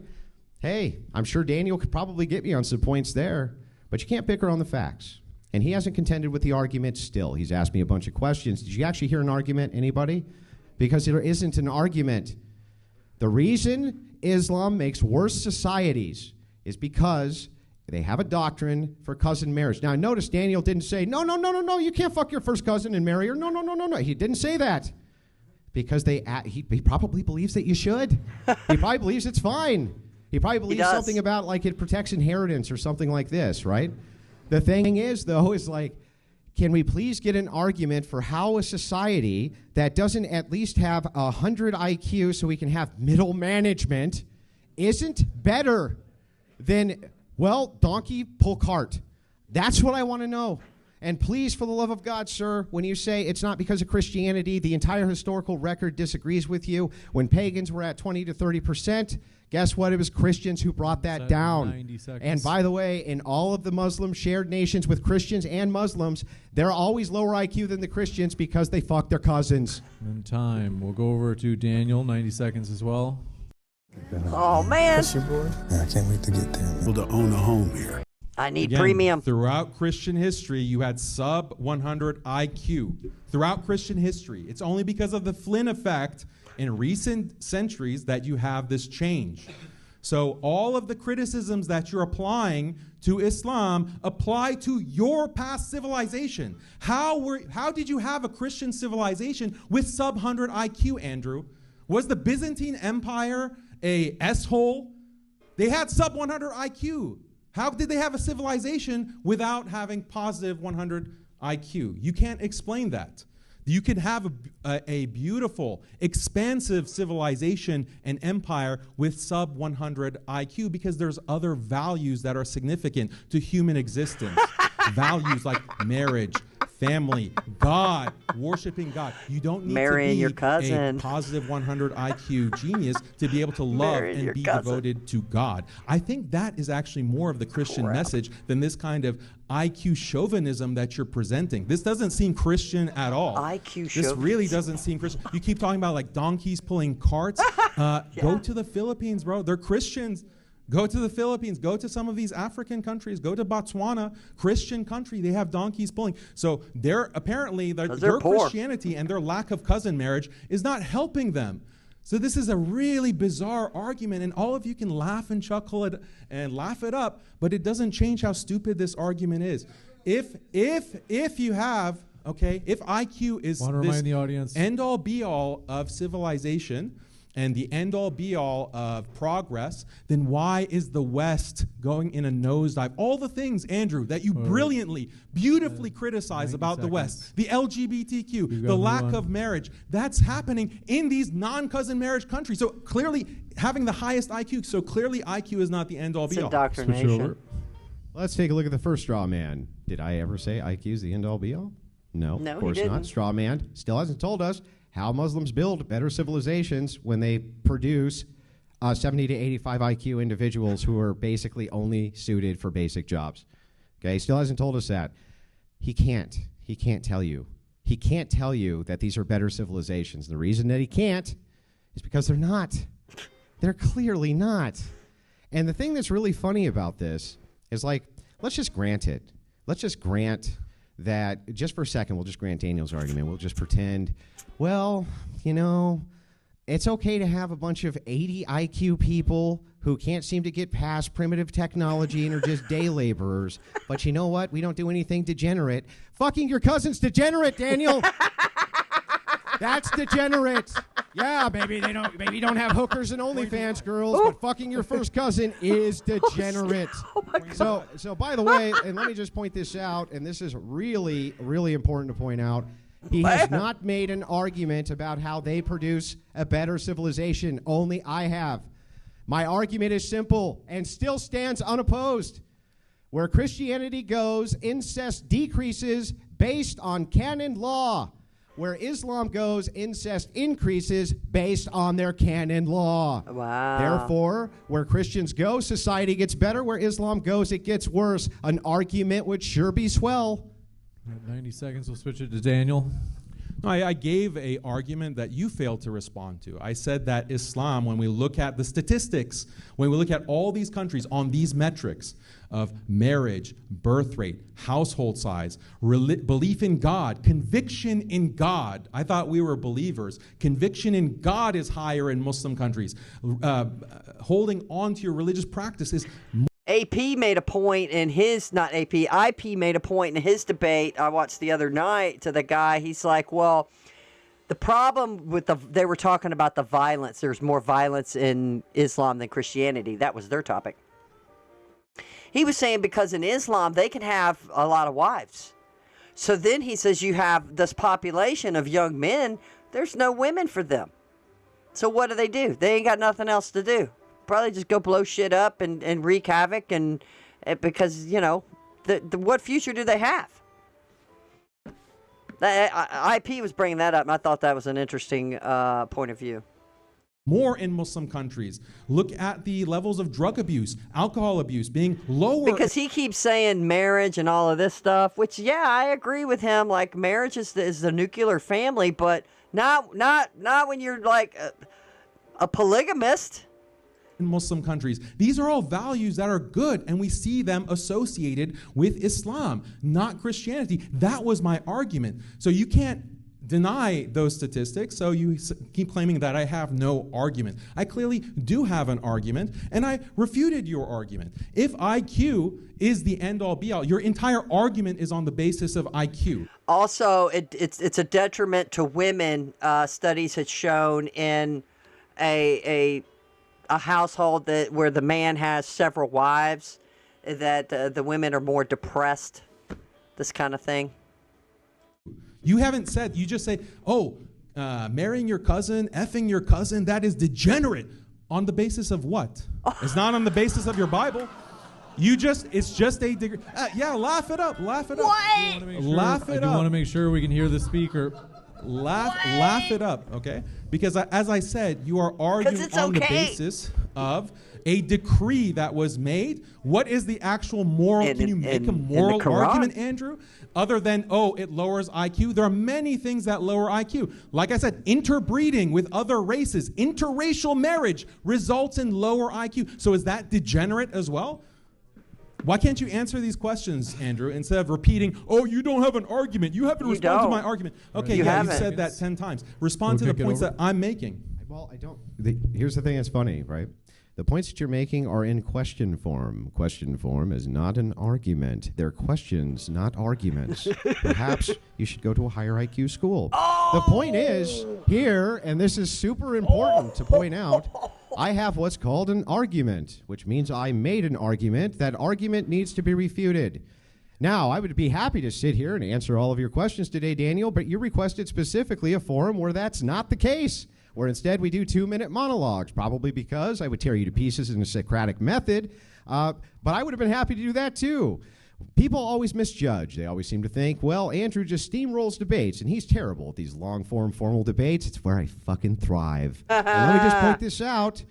Hey, I'm sure Daniel could probably get me on some points there, but you can't bicker on the facts. And he hasn't contended with the argument still. He's asked me a bunch of questions. Did you actually hear an argument, anybody? Because there isn't an argument. The reason Islam makes worse societies is because they have a doctrine for cousin marriage. Now, notice Daniel didn't say, no, you can't fuck your first cousin and marry her. No. He didn't say that. Because he probably believes that you should. He probably believes it's fine. He probably believes something about like it protects inheritance or something like this, right? The thing is, though, is like, can we please get an argument for how a society that doesn't at least have 100 IQ so we can have middle management isn't better than, well, donkey pull cart? That's what I want to know. And please, for the love of God, sir, when you say it's not because of Christianity, the entire historical record disagrees with you. When pagans were at 20 to 30%, guess what? It was Christians who brought that down. And by the way, in all of the Muslim shared nations with Christians and Muslims, they're always lower IQ than the Christians because they fuck their cousins. In time. We'll go over to Daniel, 90 seconds as well. Oh, man. That's your boy? Yeah, I can't wait to get there, man. To own a home here. I need Again, premium. Throughout Christian history, you had sub 100 IQ. Throughout Christian history. It's only because of the Flynn effect in recent centuries that you have this change. So all of the criticisms that you're applying to Islam apply to your past civilization. How did you have a Christian civilization with sub 100 IQ, Andrew? Was the Byzantine Empire a S-hole? They had sub 100 IQ. How did they have a civilization without having positive 100 IQ? You can't explain that. You can have a beautiful, expansive civilization and empire with sub 100 IQ because there's other values that are significant to human existence. Values like marriage, family, God, worshiping God. You don't need marrying to be your cousin. a positive 100 IQ genius to be able to love and be devoted to God. I think that is actually more of the Christian message than this kind of IQ chauvinism that you're presenting. This doesn't seem Christian at all. IQ chauvinism. This really doesn't seem Christian. You keep talking about like donkeys pulling carts. Go to the Philippines, bro. They're Christians. Go to the Philippines. Go to some of these African countries. Go to Botswana, Christian country. They have donkeys pulling. So they're apparently their poor. Christianity and their lack of cousin marriage is not helping them. So this is a really bizarre argument, and all of you can laugh and chuckle it and laugh it up, but it doesn't change how stupid this argument is. If you have, if IQ is this end-all be-all of civilization and the end-all be-all of progress, then why is the West going in a nosedive? All the things, Andrew, that you brilliantly, beautifully criticize about the West, the LGBTQ, the lack of marriage, that's happening in these non-cousin marriage countries. So clearly, having the highest IQ, so clearly IQ is not the end-all be-all. It's indoctrination. Let's take a look at the first straw man. Did I ever say IQ is the end-all be-all? No, of course not. Straw man still hasn't told us how Muslims build better civilizations when they produce 70 to 85 IQ individuals who are basically only suited for basic jobs. Okay, still hasn't told us that. He can't tell you. He can't tell you that these are better civilizations. The reason that he can't is because they're not. They're clearly not. And the thing that's really funny about this is, like, let's just grant it. Let's just grant that, just for a second, we'll just grant Daniel's argument. We'll just pretend, well, you know, it's okay to have a bunch of 80 IQ people who can't seem to get past primitive technology and are just day laborers. But you know what? We don't do anything degenerate. Fucking your cousin's degenerate, Daniel. That's degenerate. Yeah, maybe you don't have hookers and OnlyFans girls, but fucking your first cousin is degenerate. Oh my God. So by the way, and let me just point this out, and this is really, really important to point out, he has not made an argument about how they produce a better civilization. Only I have. My argument is simple and still stands unopposed. Where Christianity goes, incest decreases based on canon law. Where Islam goes, incest increases based on their canon law. Wow. Therefore, where Christians go, society gets better. Where Islam goes, it gets worse. An argument would sure be swell. 90 seconds, we'll switch it to Daniel. No, I gave an argument that you failed to respond to. I said that Islam, when we look at the statistics, when we look at all these countries on these metrics of marriage, birth rate, household size, belief in God, conviction in God, I thought we were believers. Conviction in God is higher in Muslim countries. Holding on to your religious practice is AP made a point in his, not AP, IP made a point in his debate I watched the other night to the guy. He's like, well, the problem with they were talking about the violence. There's more violence in Islam than Christianity. That was their topic. He was saying because in Islam, they can have a lot of wives. So then he says you have this population of young men. There's no women for them. So what do? They ain't got nothing else to do. Probably just go blow shit up and wreak havoc, and because, you know, what future do they have? IP was bringing that up, and I thought that was an interesting point of view. More in Muslim countries. Look at the levels of drug abuse, alcohol abuse being lower. Because he keeps saying marriage and all of this stuff, which, yeah, I agree with him. Like, marriage is the nuclear family, but not when you're like a polygamist. In Muslim countries. These are all values that are good, and we see them associated with Islam, not Christianity. That was my argument. So you can't deny those statistics, so you keep claiming that I have no argument. I clearly do have an argument, and I refuted your argument. If IQ is the end-all be-all, your entire argument is on the basis of IQ. Also, it's a detriment to women. Studies had shown in a household where the man has several wives, that the women are more depressed, this kind of thing. You haven't said, you just say, marrying your cousin, effing your cousin, that is degenerate. On the basis of what? It's not on the basis of your Bible. It's just a degree. Yeah, laugh it up. Laugh it up. What? Laugh it up. I want to make sure we can hear the speaker. Laugh it up, okay? Because as I said, you are arguing on the basis of a decree that was made. What is the actual moral? Can you make a moral argument, Andrew? Other than, it lowers IQ? There are many things that lower IQ. Like I said, interbreeding with other races, interracial marriage results in lower IQ. So is that degenerate as well? Why can't you answer these questions, Andrew, instead of repeating, you don't have an argument. You haven't responded to my argument. Okay, you said that 10 times. Respond to the points that I'm making. Well, I don't. Here's the thing that's funny, right? The points that you're making are in question form. Question form is not an argument. They're questions, not arguments. Perhaps you should go to a higher IQ school. The point is, here, and this is super important to point out, I have what's called an argument, which means I made an argument. That argument needs to be refuted. Now, I would be happy to sit here and answer all of your questions today, Daniel, but you requested specifically a forum where that's not the case, where instead we do 2-minute monologues, probably because I would tear you to pieces in a Socratic method, but I would have been happy to do that too. People always misjudge. They always seem to think, well, Andrew just steamrolls debates, and he's terrible at these long-form formal debates. It's where I fucking thrive. And let me just point this out.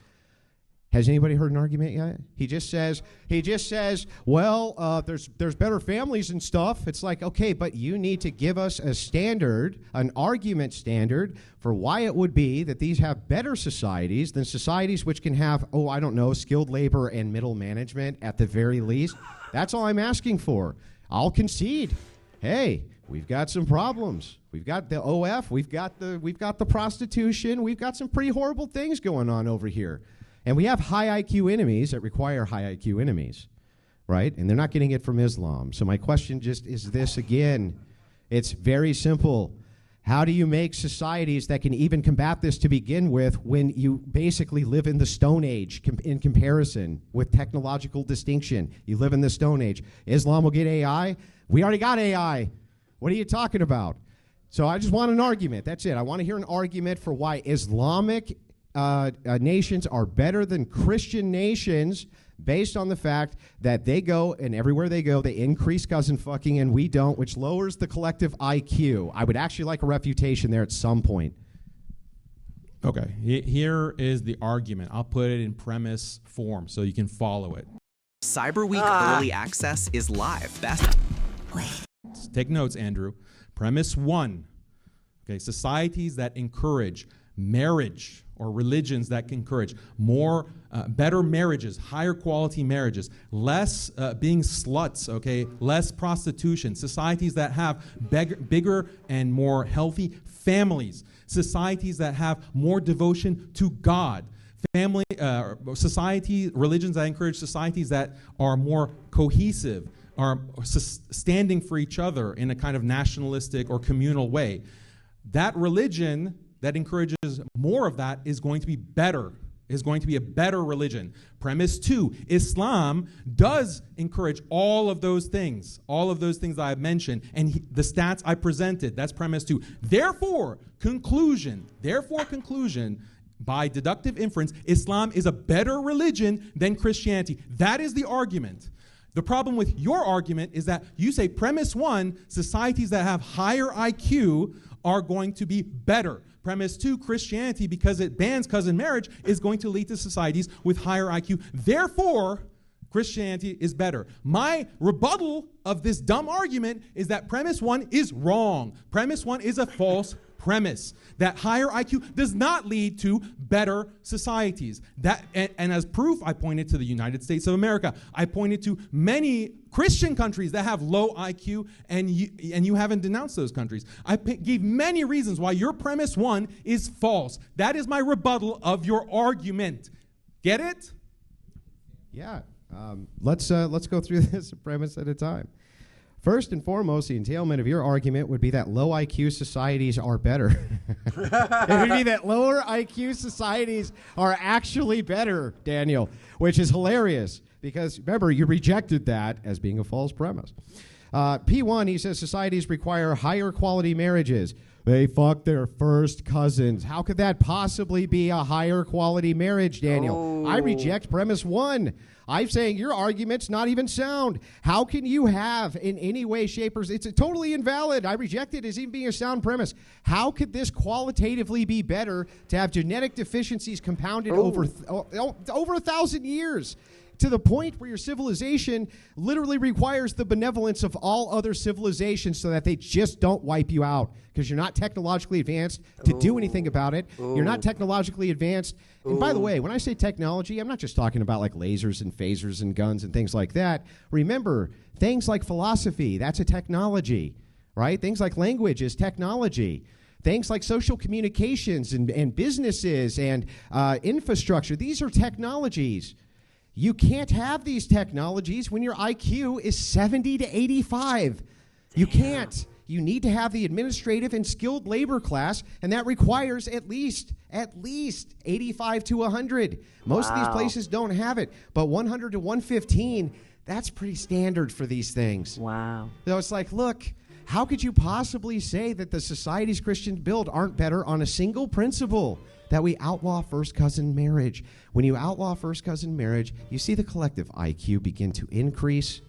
Has anybody heard an argument yet? He just says, well, there's better families and stuff. It's like, okay, but you need to give us a standard, an argument standard for why it would be that these have better societies than societies which can have, skilled labor and middle management at the very least. That's all I'm asking for. I'll concede. Hey, we've got some problems. We've got the OF, we've got the prostitution, we've got some pretty horrible things going on over here. And we have high IQ enemies that require high IQ enemies, right? And they're not getting it from Islam. So my question just is this again. It's very simple. How do you make societies that can even combat this to begin with when you basically live in the Stone Age in comparison with technological distinction? You live in the Stone Age. Islam will get AI. We already got AI. What are you talking about? So I just want an argument. That's it. I want to hear an argument for why Islamic nations are better than Christian nations based on the fact that they go, and everywhere they go, they increase cousin fucking and we don't, which lowers the collective IQ. I would actually like a refutation there at some point. Okay, here is the argument. I'll put it in premise form so you can follow it. Cyber Week early access is live. Take notes, Andrew. Premise 1. Okay, societies that encourage marriage, or religions that encourage better marriages, higher quality marriages, less being sluts, okay, less prostitution, societies that have bigger and more healthy families, societies that have more devotion to God, religions that encourage societies that are more cohesive, are standing for each other in a kind of nationalistic or communal way. That religion that encourages more of that is going to be better, is going to be a better religion. Premise 2, Islam does encourage all of those things I've mentioned, and the stats I presented, that's premise 2. Therefore, conclusion, by deductive inference, Islam is a better religion than Christianity. That is the argument. The problem with your argument is that you say premise 1, societies that have higher IQ are going to be better. Premise 2, Christianity, because it bans cousin marriage, is going to lead to societies with higher IQ. Therefore, Christianity is better. My rebuttal of this dumb argument is that premise 1 is wrong. Premise 1 is a false premise. That higher IQ does not lead to better societies. And as proof, I pointed to the United States of America. I pointed to many Christian countries that have low IQ, and you haven't denounced those countries. I gave many reasons why your premise 1 is false. That is my rebuttal of your argument. Get it? Yeah. Let's go through this premise at a time. First and foremost, the entailment of your argument would be that low IQ societies are better. It would be that lower IQ societies are actually better, Daniel, which is hilarious because, remember, you rejected that as being a false premise. P1, he says societies require higher quality marriages. They fuck their first cousins. How could that possibly be a higher quality marriage, Daniel? I reject premise 1. I'm saying your argument's not even sound. How can you have in any way, shape, or it's totally invalid. I reject it as even being a sound premise. How could this qualitatively be better to have genetic deficiencies compounded over 1,000 years? To the point where your civilization literally requires the benevolence of all other civilizations so that they just don't wipe you out because you're not technologically advanced to do anything about it. You're not technologically advanced. And by the way, when I say technology, I'm not just talking about like lasers and phasers and guns and things like that. Remember, things like philosophy, that's a technology, right? Things like language is technology. Things like social communications and businesses and infrastructure. These are technologies. You can't have these technologies when your IQ is 70 to 85. You can't. You need to have the administrative and skilled labor class, and that requires at least 85 to 100. Most of these places don't have it, but 100 to 115, that's pretty standard for these things. Wow. So it's like, look, how could you possibly say that the societies Christians build aren't better on a single principle? That we outlaw first cousin marriage. When you outlaw first cousin marriage, you see the collective IQ begin to increase,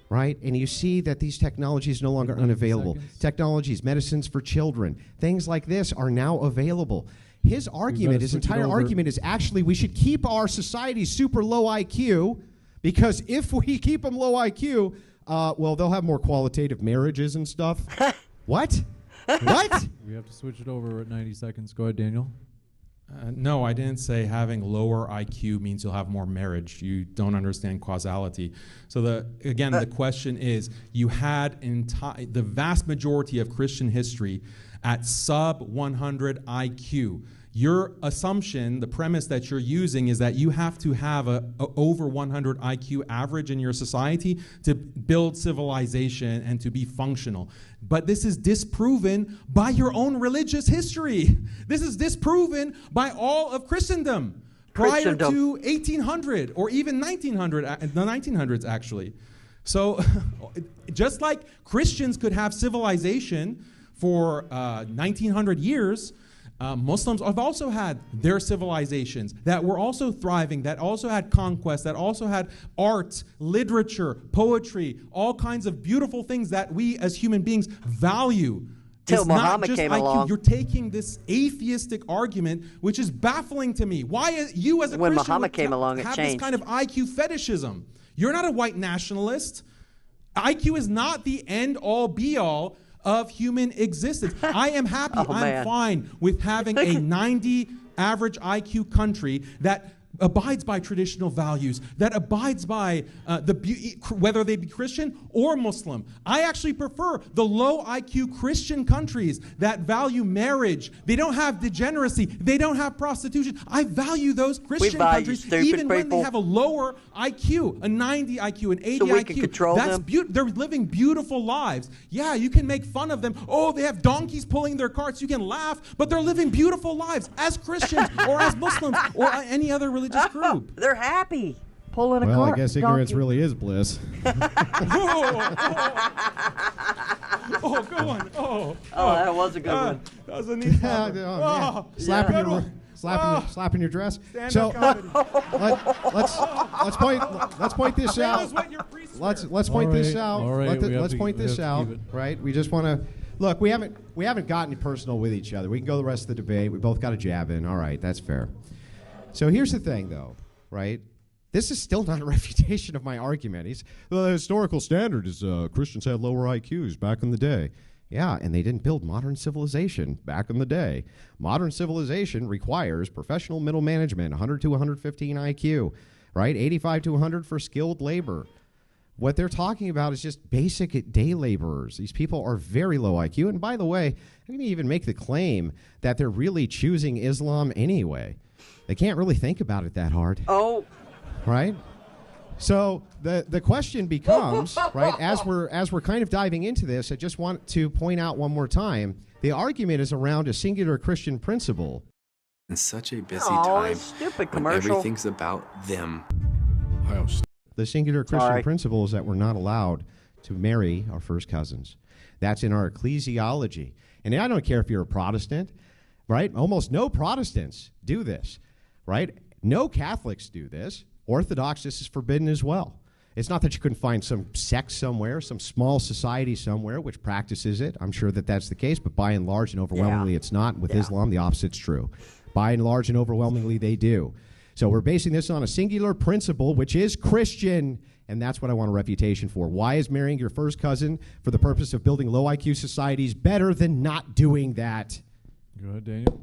right? And you see that these technologies no longer unavailable. Technologies, medicines for children, things like this are now available. His argument, his entire argument is actually we should keep our society super low IQ, because if we keep them low IQ, well, they'll have more qualitative marriages and stuff. What? What? We have to switch it over at 90 seconds. Go ahead, Daniel. No, I didn't say having lower IQ means you'll have more marriage. You don't understand causality. So the question is, you had the vast majority of Christian history at sub 100 IQ. Your assumption, the premise that you're using, is that you have to have a over 100 IQ average in your society to build civilization and to be functional. But this is disproven by your own religious history. This is disproven by all of Christendom prior to 1800 or even 1900, the 1900s actually. So just like Christians could have civilization for 1900 years, Muslims have also had their civilizations that were also thriving, that also had conquest, that also had art, literature, poetry, all kinds of beautiful things that we as human beings value. Till Muhammad came along. You're taking this atheistic argument, which is baffling to me. Why you as a when Christian Muhammad came along, have it changed. this kind of IQ fetishism? You're not a white nationalist. IQ is not the end-all, be-all of human existence. I am happy, I'm fine with having a 90 average IQ country that abides by traditional values, that abides by whether they be Christian or Muslim. I actually prefer the low IQ Christian countries that value marriage. They don't have degeneracy. They don't have prostitution. I value those Christian countries even when they have a lower IQ, a 90 IQ, an 80 so we IQ. Can control them? They're living beautiful lives. Yeah, you can make fun of them. Oh, they have donkeys pulling their carts. You can laugh, but they're living beautiful lives as Christians or as Muslims or any other religious group. They're happy pulling a cart. Well, I guess ignorance really is bliss. Oh, go on. Oh, that was a good one. That was a neat one. Slapping your dress. So let's point this out. Let's point this out. Let's point this out. Right? We just want to look. We haven't gotten personal with each other. We can go the rest of the debate. We both got a jab in. All right, that's fair. So here's the thing, though, right? This is still not a refutation of my argument. The historical standard is Christians had lower IQs back in the day. Yeah, and they didn't build modern civilization back in the day. Modern civilization requires professional middle management, 100 to 115 IQ, right? 85 to 100 for skilled labor. What they're talking about is just basic day laborers. These people are very low IQ. And by the way, I'm going to even make the claim that they're really choosing Islam anyway. They can't really think about it that hard. Oh. Right? So the question becomes, right, as we're kind of diving into this, I just want to point out one more time, the argument is around a singular Christian principle. In such a busy time, stupid when commercial. everything's about them. The singular Christian principle is that we're not allowed to marry our first cousins. That's in our ecclesiology. And I don't care if you're a Protestant, right? Almost no Protestants do this, right? No Catholics do this. Orthodox, this is forbidden as well. It's not that you couldn't find some sect somewhere, some small society somewhere which practices it. I'm sure that that's the case, but by and large and overwhelmingly it's not. With Islam, the opposite's true. By and large and overwhelmingly they do. So we're basing this on a singular principle, which is Christian, and that's what I want a refutation for. Why is marrying your first cousin for the purpose of building low IQ societies better than not doing that? Go ahead, Daniel.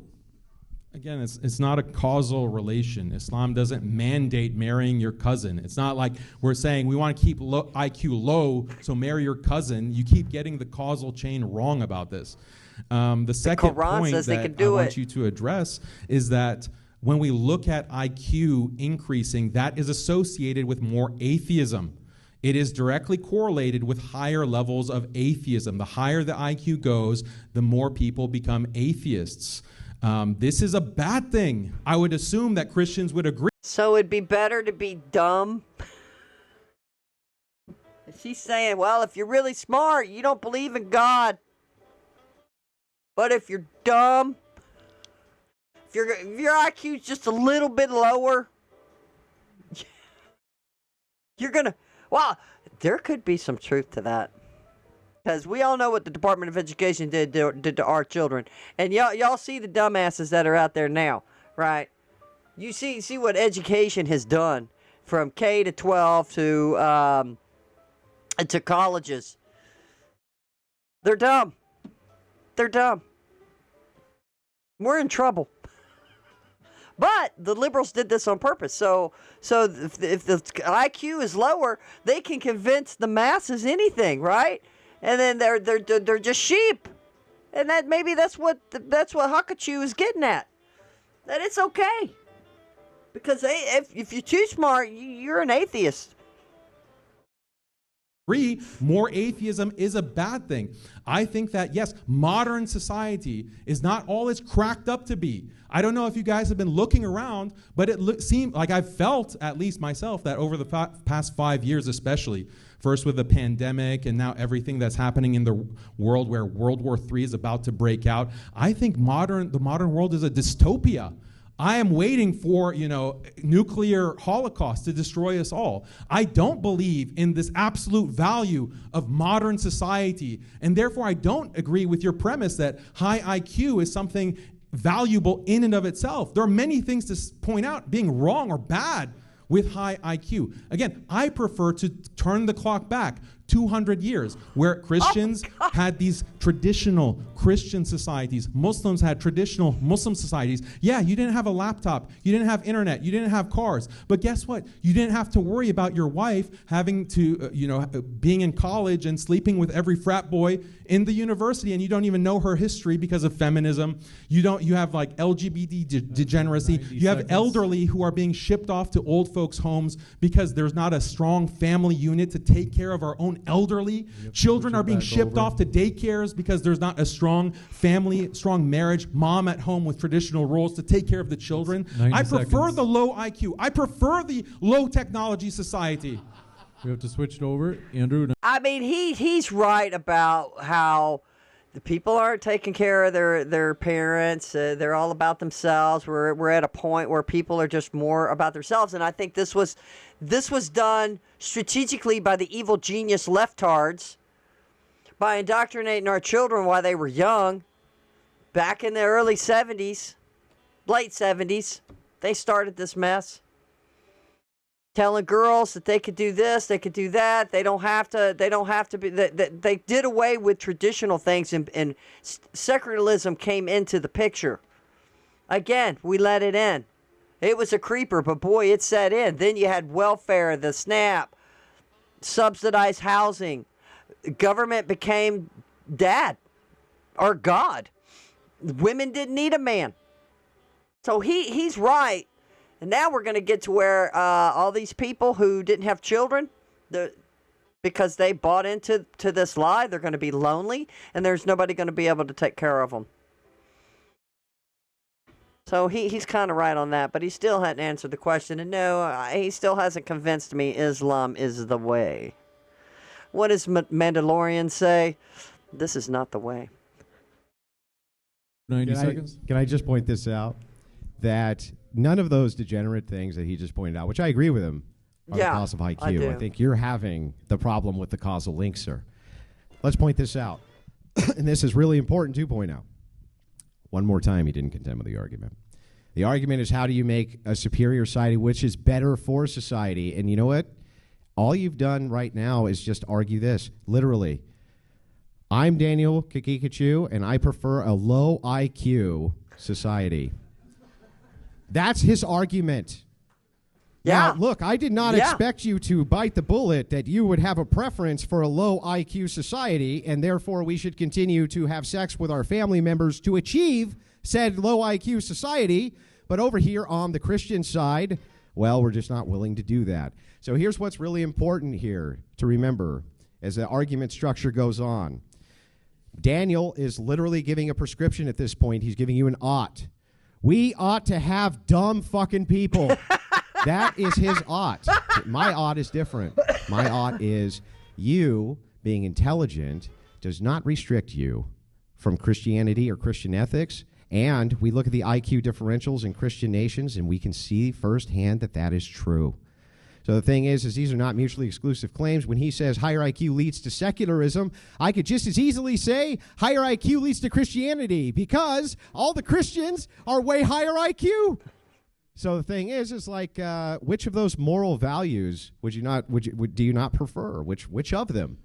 Again, it's not a causal relation. Islam doesn't mandate marrying your cousin. It's not like we're saying we want to keep IQ low, so marry your cousin. You keep getting the causal chain wrong about this. The second Quran point says they that can I do want it. you to address is that when we look at IQ increasing, that is associated with more atheism. It is directly correlated with higher levels of atheism. The higher the IQ goes, the more people become atheists. This is a bad thing. I would assume that Christians would agree. So it'd be better to be dumb? She's saying, well, if you're really smart, you don't believe in God. But if you're dumb, if your IQ is just a little bit lower, you're going to... Well, there could be some truth to that. Because we all know what the Department of Education did to our children. And y'all see the dumbasses that are out there now, right? You see what education has done from K to 12 to colleges. They're dumb. They're dumb. We're in trouble. But the liberals did this on purpose. So if the IQ is lower, they can convince the masses anything, right? And then they're just sheep. And that's what Haqiqatjou is getting at. That it's okay. Because if you're too smart, you're an atheist. More atheism is a bad thing. I think that, yes, modern society is not all it's cracked up to be. I don't know if you guys have been looking around, but it seemed like I've felt, at least myself, that over the past 5 years especially, first with the pandemic and now everything that's happening in the world where World War III is about to break out, I think the modern world is a dystopia. I am waiting for, nuclear holocaust to destroy us all. I don't believe in this absolute value of modern society, and therefore I don't agree with your premise that high IQ is something valuable in and of itself. There are many things to point out being wrong or bad with high IQ. Again, I prefer to turn the clock back 200 years where Christians had these traditional Christian societies. Muslims had traditional Muslim societies. Yeah, you didn't have a laptop. You didn't have internet. You didn't have cars. But guess what? You didn't have to worry about your wife having to, being in college and sleeping with every frat boy in the university, and you don't even know her history because of feminism. You have like LGBT degeneracy. You have elderly who are being shipped off to old folks' homes because there's not a strong family unit to take care of our own elderly. Children are being shipped off to daycares because there's not a strong family, strong marriage, mom at home with traditional roles to take care of the children. I prefer the low IQ. I prefer the low technology society. We have to switch it over. Andrew. I mean, he's right about how the people aren't taking care of their parents. They're all about themselves. We're at a point where people are just more about themselves. And I think this was done strategically by the evil genius leftards by indoctrinating our children while they were young. Back in the early 70s, late 70s, they started this mess. Telling girls that they could do this, they could do that. They don't have to be. They did away with traditional things, and secularism came into the picture. Again, we let it in. It was a creeper, but boy, it set in. Then you had welfare, the SNAP, subsidized housing. Government became dad or God. Women didn't need a man. So he's right. And now we're going to get to where all these people who didn't have children, because they bought into this lie, they're going to be lonely, and there's nobody going to be able to take care of them. So he's kind of right on that, but he still hadn't answered the question. And no, he still hasn't convinced me Islam is the way. What does Mandalorian say? This is not the way. 90 seconds. Can I just point this out? That none of those degenerate things that he just pointed out, which I agree with him, are the cause of IQ. I think you're having the problem with the causal link, sir. Let's point this out. And this is really important to point out. One more time, he didn't contend with the argument. The argument is, how do you make a superior society which is better for society? And you know what? All you've done right now is just argue this. Literally, I'm Daniel Haqiqatjou, and I prefer a low IQ society. That's his argument. Now, look, I did not expect you to bite the bullet that you would have a preference for a low IQ society, and therefore we should continue to have sex with our family members to achieve said low IQ society. But over here on the Christian side, well, we're just not willing to do that. So here's what's really important here to remember as the argument structure goes on. Daniel is literally giving a prescription at this point. He's giving you an ought. We ought to have dumb fucking people. That is his ought. My ought is different. My ought is you being intelligent does not restrict you from Christianity or Christian ethics. And we look at the IQ differentials in Christian nations, and we can see firsthand that that is true. So the thing is these are not mutually exclusive claims. When he says higher IQ leads to secularism, I could just as easily say higher IQ leads to Christianity because all the Christians are way higher IQ. So the thing is like, which of those moral values do you not prefer? Which of them?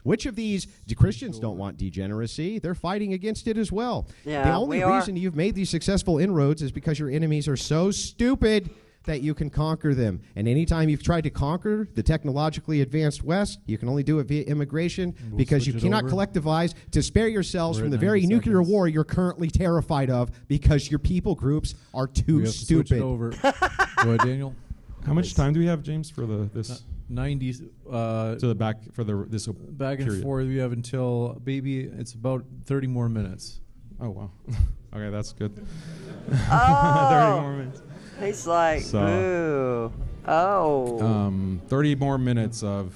Which of these Christians don't want degeneracy? They're fighting against it as well. Yeah, the only reason you've made these successful inroads is because your enemies are so stupid that you can conquer them. And anytime you've tried to conquer the technologically advanced West, you can only do it via immigration because you cannot collectivize to spare yourselves from the very nuclear war you're currently terrified of because your people groups are too stupid. Switch it over. Go ahead, Daniel. How much time do we have, James, for this? 90. To the back for this back and period. forth. We have until it's about 30 more minutes. Oh wow. Okay, that's good. 30 Oh, more minutes. he's like, So- ooh, oh. 30 more minutes of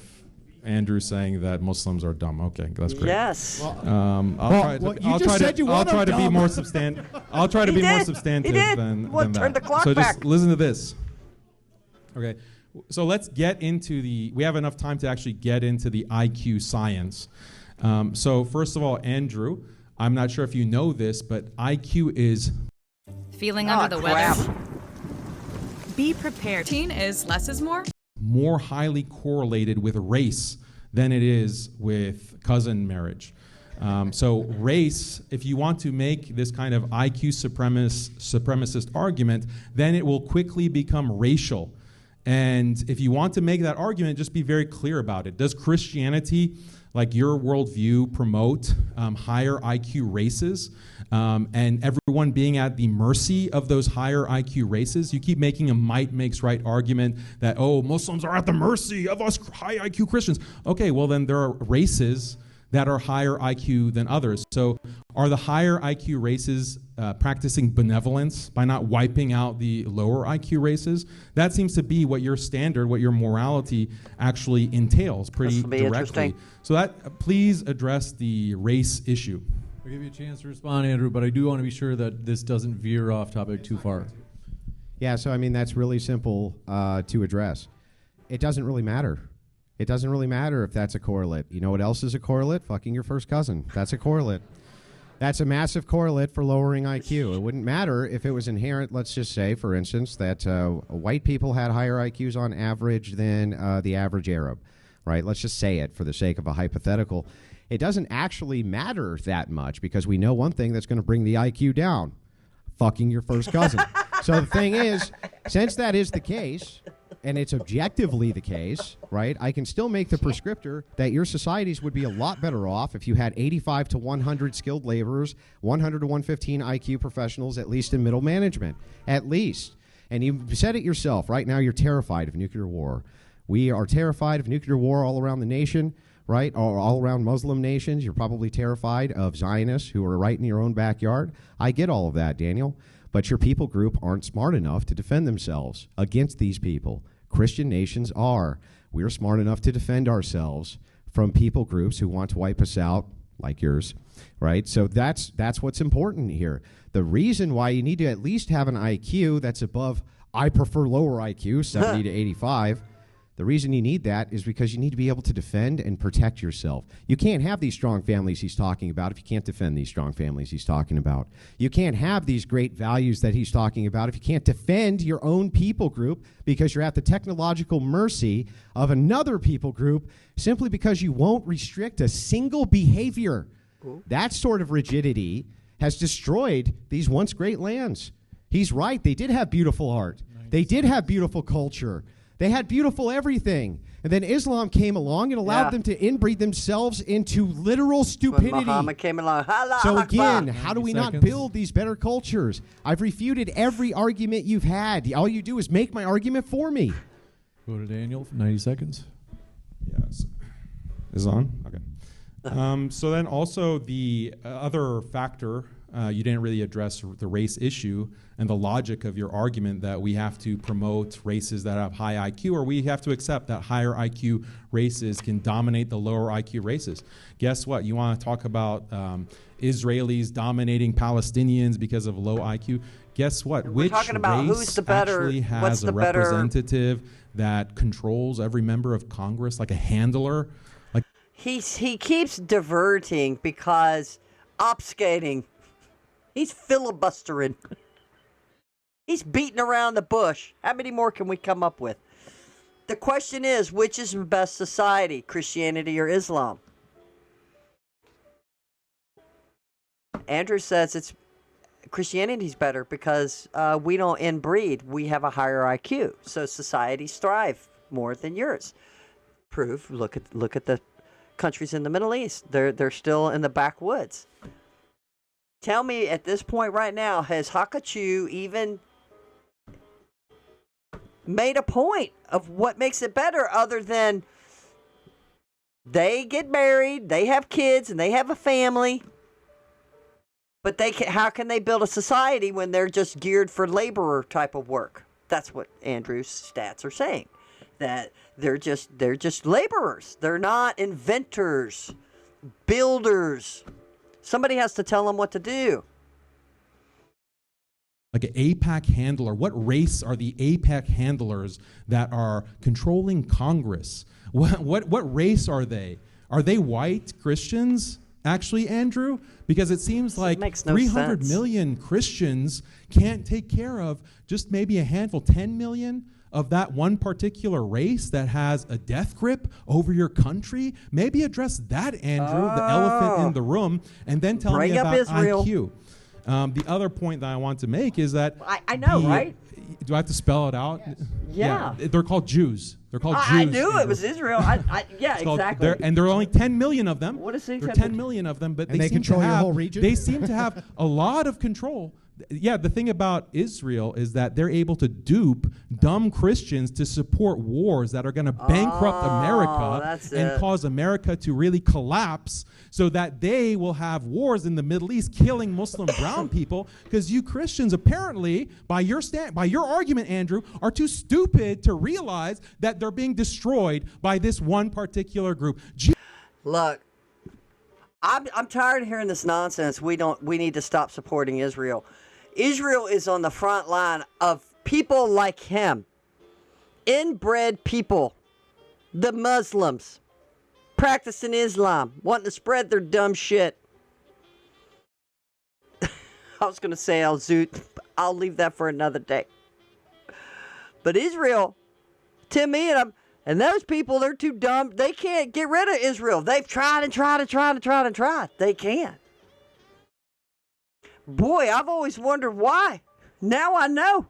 Andrew saying that Muslims are dumb. Okay, that's great. Yes. I'll try to be more substantive. I'll try to be more substantive than Turn that. the clock So back. just listen to this. Okay. So let's get into we have enough time to actually get into the IQ science. So first of all, Andrew, I'm not sure if you know this, but IQ is Feeling under the weather? Be prepared. Teen is less is more. more highly correlated with race than it is with cousin marriage. So race, if you want to make this kind of IQ supremacist argument, then it will quickly become racial. And if you want to make that argument, just be very clear about it. Does Christianity, like your worldview, promote higher IQ races and everyone being at the mercy of those higher IQ races? You keep making a might makes right argument that, oh, Muslims are at the mercy of us high IQ Christians. Okay, well then there are races that are higher IQ than others. So are the higher IQ races practicing benevolence by not wiping out the lower IQ races? That seems to be what your standard, what your morality actually entails pretty directly. So that please address the race issue. I'll give you a chance to respond, Andrew, but I do want to be sure that this doesn't veer off topic too far. Yeah, so I mean, that's really simple to address. It doesn't really matter. It doesn't really matter if that's a correlate. You know what else is a correlate? Fucking your first cousin. That's a correlate. That's a massive correlate for lowering IQ. It wouldn't matter if it was inherent, let's just say, for instance, that white people had higher IQs on average than the average Arab, right? Let's just say it for the sake of a hypothetical. It doesn't actually matter that much because we know one thing that's going to bring the IQ down. Fucking your first cousin. So the thing is, since that is the case, and it's objectively the case, right, I can still make the prescriptor that your societies would be a lot better off if you had 85 to 100 skilled laborers, 100 to 115 IQ professionals, at least in middle management, at least. And you said it yourself. Right now you're terrified of nuclear war. We are terrified of nuclear war all around the nation, right, or all around Muslim nations. You're probably terrified of Zionists who are right in your own backyard. I get all of that, Daniel. But your people group aren't smart enough to defend themselves against these people. Christian nations are. We're smart enough to defend ourselves from people groups who want to wipe us out, like yours, right? So that's what's important here. The reason why you need to at least have an IQ that's above, I prefer lower IQ, 70 to 85, the reason you need that is because you need to be able to defend and protect yourself. You can't have these strong families he's talking about if you can't defend these strong families he's talking about. You can't have these great values that he's talking about if you can't defend your own people group because you're at the technological mercy of another people group simply because you won't restrict a single behavior. That sort of rigidity has destroyed these once great lands. He's right. They did have beautiful art. They did have beautiful culture. They had beautiful everything. And then Islam came along and allowed them to inbreed themselves into literal stupidity. When Muhammad came along. So again, how do we not build these better cultures? I've refuted every argument you've had. All you do is make my argument for me. Go to Daniel for 90 seconds. Yes. Is it on? Okay. So then also the other factor, you didn't really address the race issue and the logic of your argument that we have to promote races that have high IQ, or we have to accept that higher IQ races can dominate the lower IQ races. Guess what? You want to talk about Israelis dominating Palestinians because of low IQ? Guess what? We're talking about who's the better, actually has what's the a better representative that controls every member of Congress, like a handler? Like he keeps diverting because obfuscating. He's filibustering. He's beating around the bush. How many more can we come up with? The question is, which is the best society, Christianity or Islam? Andrew says it's Christianity's better because we don't inbreed. We have a higher IQ, so societies thrive more than yours. Proof. Look at the countries in the Middle East. They're still in the backwoods. Tell me at this point right now, has Haqiqatjou even made a point of what makes it better other than they get married, they have kids, and they have a family? But how can they build a society when they're just geared for laborer type of work? That's what Andrew's stats are saying. That they're just laborers. They're not inventors, builders. Somebody has to tell them what to do. Like an AIPAC handler. What race are the AIPAC handlers that are controlling Congress? What race are they? Are they white Christians, actually, Andrew? Because it seems like 300 million Christians can't take care of just maybe a handful, 10 million of that one particular race that has a death grip over your country. Maybe address that, Andrew, the elephant in the room, and then tell me about Israel. IQ. The other point that I want to make is that I know, right? Do I have to spell it out? Yes. Yeah. They're called Jews. They're called Jews. I knew it was Israel. Yeah, exactly. And there are only 10 million of them. What is it? There are 10 million of them, but they control your whole region? They seem to have a lot of control. Yeah, the thing about Israel is that they're able to dupe dumb Christians to support wars that are going to bankrupt America and cause America to really collapse, so that they will have wars in the Middle East killing Muslim brown people, because you Christians apparently, by your argument, Andrew, are too stupid to realize that they're being destroyed by this one particular group. Look, I'm tired of hearing this nonsense. We need to stop supporting Israel. Israel is on the front line of people like him. Inbred people. The Muslims. Practicing Islam. Wanting to spread their dumb shit. I was going to say Al-Zoot. I'll leave that for another day. But Israel, 10 million, and those people, they're too dumb. They can't get rid of Israel. They've tried and tried and tried and tried and tried. They can't. Boy, I've always wondered why. Now I know.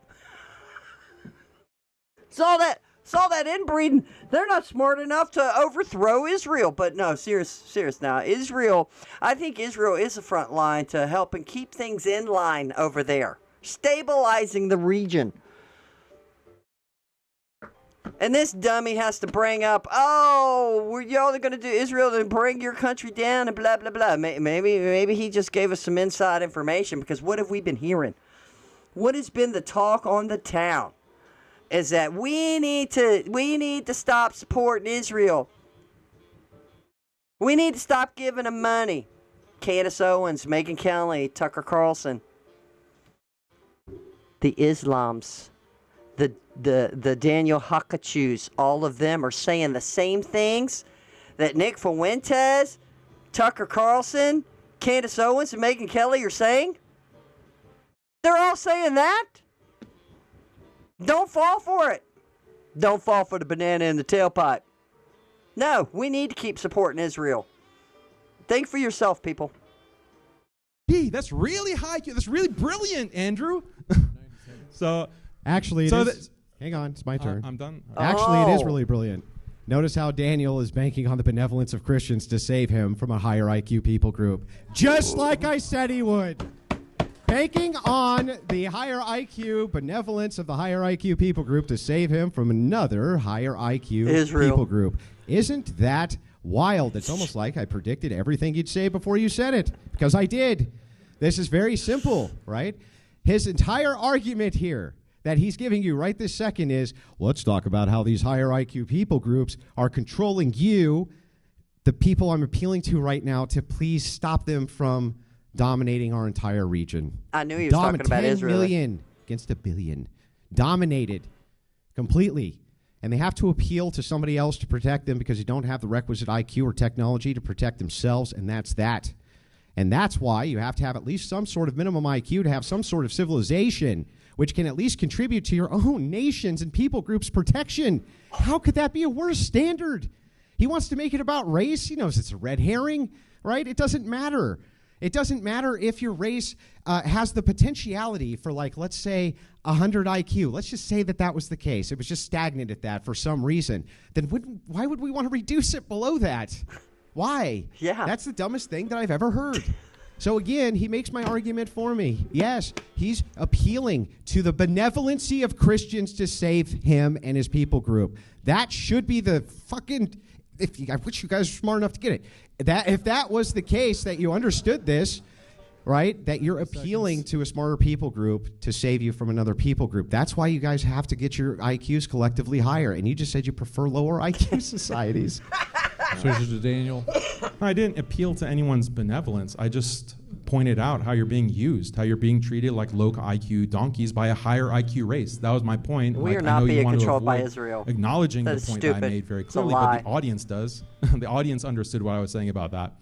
Saw that inbreeding. They're not smart enough to overthrow Israel. But no, serious now. Israel, I think Israel is the front line to help and keep things in line over there. Stabilizing the region. And this dummy has to bring up, y'all are going to do Israel to bring your country down and blah, blah, blah. Maybe he just gave us some inside information, because what have we been hearing? What has been the talk on the town is that we need to stop supporting Israel. We need to stop giving them money. Candace Owens, Megyn Kelly, Tucker Carlson. The Islams. The Daniel Haqiqatjous, all of them are saying the same things that Nick Fuentes, Tucker Carlson, Candace Owens, and Megyn Kelly are saying. They're all saying that. Don't fall for it. Don't fall for the banana in the tailpipe. No, we need to keep supporting Israel. Think for yourself, people. Gee, that's really high. That's really brilliant, Andrew. Actually, Hang on, it's my turn. I'm done. Actually, it is really brilliant. Notice how Daniel is banking on the benevolence of Christians to save him from a higher IQ people group. Just like I said he would. Banking on the higher IQ benevolence of the higher IQ people group to save him from another higher IQ people group. Isn't that wild? It's almost like I predicted everything you'd say before you said it, because I did. This is very simple, right? His entire argument here that he's giving you right this second is, let's talk about how these higher IQ people groups are controlling you, the people I'm appealing to right now, to please stop them from dominating our entire region. I knew he was talking about Israel. 10 million against 1 billion. Dominated completely. And they have to appeal to somebody else to protect them because they don't have the requisite IQ or technology to protect themselves, and that's that. And that's why you have to have at least some sort of minimum IQ to have some sort of civilization which can at least contribute to your own nations and people groups' protection. How could that be a worse standard? He wants to make it about race. He knows it's a red herring, right? It doesn't matter. It doesn't matter if your race has the potentiality for, like, let's say 100 IQ. Let's just say that was the case. It was just stagnant at that for some reason. Then why would we want to reduce it below that? Why? Yeah. That's the dumbest thing that I've ever heard. So again, he makes my argument for me. Yes, he's appealing to the benevolency of Christians to save him and his people group. That should be the fucking... I wish you guys were smart enough to get it. If that was the case, that you understood this, right, that you're appealing to a smarter people group to save you from another people group. That's why you guys have to get your IQs collectively higher. And you just said you prefer lower IQ societies. Switches to Daniel. I didn't appeal to anyone's benevolence. I just pointed out how you're being used, how you're being treated like low IQ donkeys by a higher IQ race. That was my point. We like, are not being controlled by avoid Israel. Acknowledging That the is point stupid. that I made very It's a clearly, lie. but the audience does. The audience understood what I was saying about that.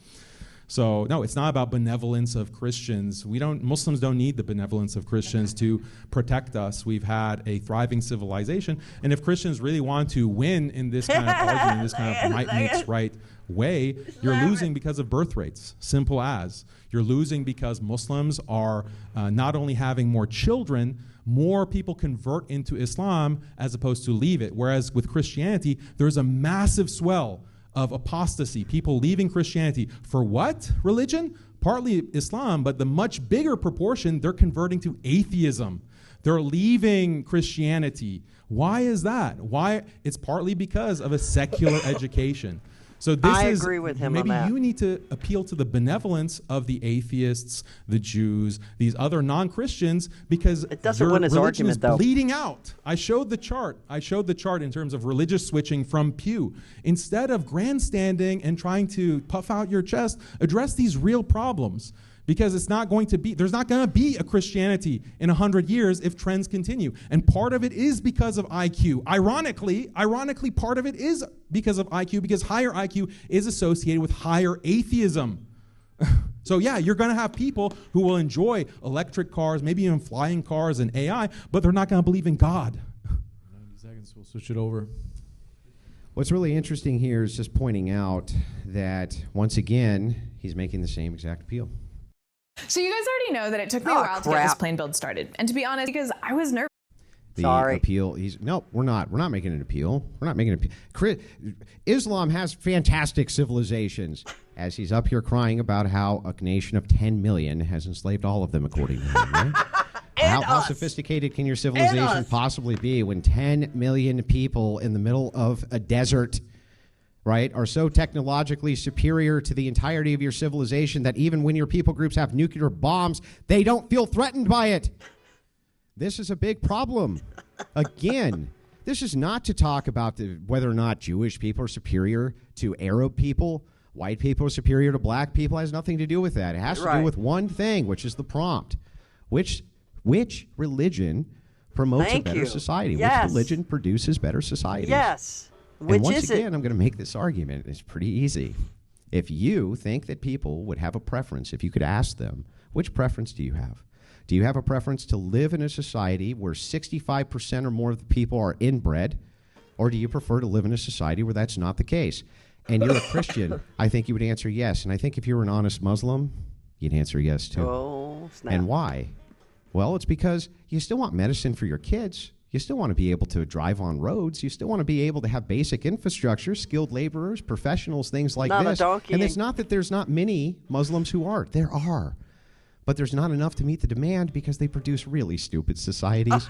So no, it's not about benevolence of Christians. Muslims don't need the benevolence of Christians to protect us. We've had a thriving civilization. And if Christians really want to win in this kind of argument, this kind of might makes right way, you're losing because of birth rates. Simple as. You're losing because Muslims are not only having more children, more people convert into Islam as opposed to leave it. Whereas with Christianity, there's a massive swell of apostasy, people leaving Christianity. For what religion? Partly Islam, but the much bigger proportion, they're converting to atheism. They're leaving Christianity. Why is that? Why? It's partly because of a secular education. So this I agree with him maybe on that. you need to appeal to the benevolence of the atheists, the Jews, these other non-Christians, because It doesn't your win his religion is argument, though. bleeding out. I showed the chart. In terms of religious switching from Pew. Instead of grandstanding and trying to puff out your chest, address these real problems. Because there's not going to be a Christianity in 100 years if trends continue. And part of it is because of IQ. Ironically, part of it is because of IQ, because higher IQ is associated with higher atheism. So yeah, you're going to have people who will enjoy electric cars, maybe even flying cars and AI, but they're not going to believe in God. 90 seconds, we'll switch it over. What's really interesting here is just pointing out that, once again, he's making the same exact appeal. So you guys already know that it took me a while to get this plane build started. And to be honest, because I was nervous. The appeal, no, we're not making an appeal. We're not making an appeal. Islam has fantastic civilizations, as he's up here crying about how a nation of 10 million has enslaved all of them, according to him, right? How sophisticated can your civilization possibly be when 10 million people in the middle of a desert, right, are so technologically superior to the entirety of your civilization that even when your people groups have nuclear bombs, they don't feel threatened by it? This is a big problem. Again, this is not to talk about whether or not Jewish people are superior to Arab people, white people are superior to black people. It has nothing to do with that. It has to do with one thing, which is the prompt. Which religion promotes a better society? Yes. Which religion produces better societies? Yes. And once again, I'm going to make this argument. It's pretty easy. If you think that people would have a preference, if you could ask them, which preference do you have? Do you have a preference to live in a society where 65% or more of the people are inbred? Or do you prefer to live in a society where that's not the case? And you're a Christian, I think you would answer yes. And I think if you were an honest Muslim, you'd answer yes too. Oh, snap. And why? Well, it's because you still want medicine for your kids. You still want to be able to drive on roads. You still want to be able to have basic infrastructure, skilled laborers, professionals, things like Not a this. donkey. And it's not that there's not many Muslims who are. There are. But there's not enough to meet the demand because they produce really stupid societies.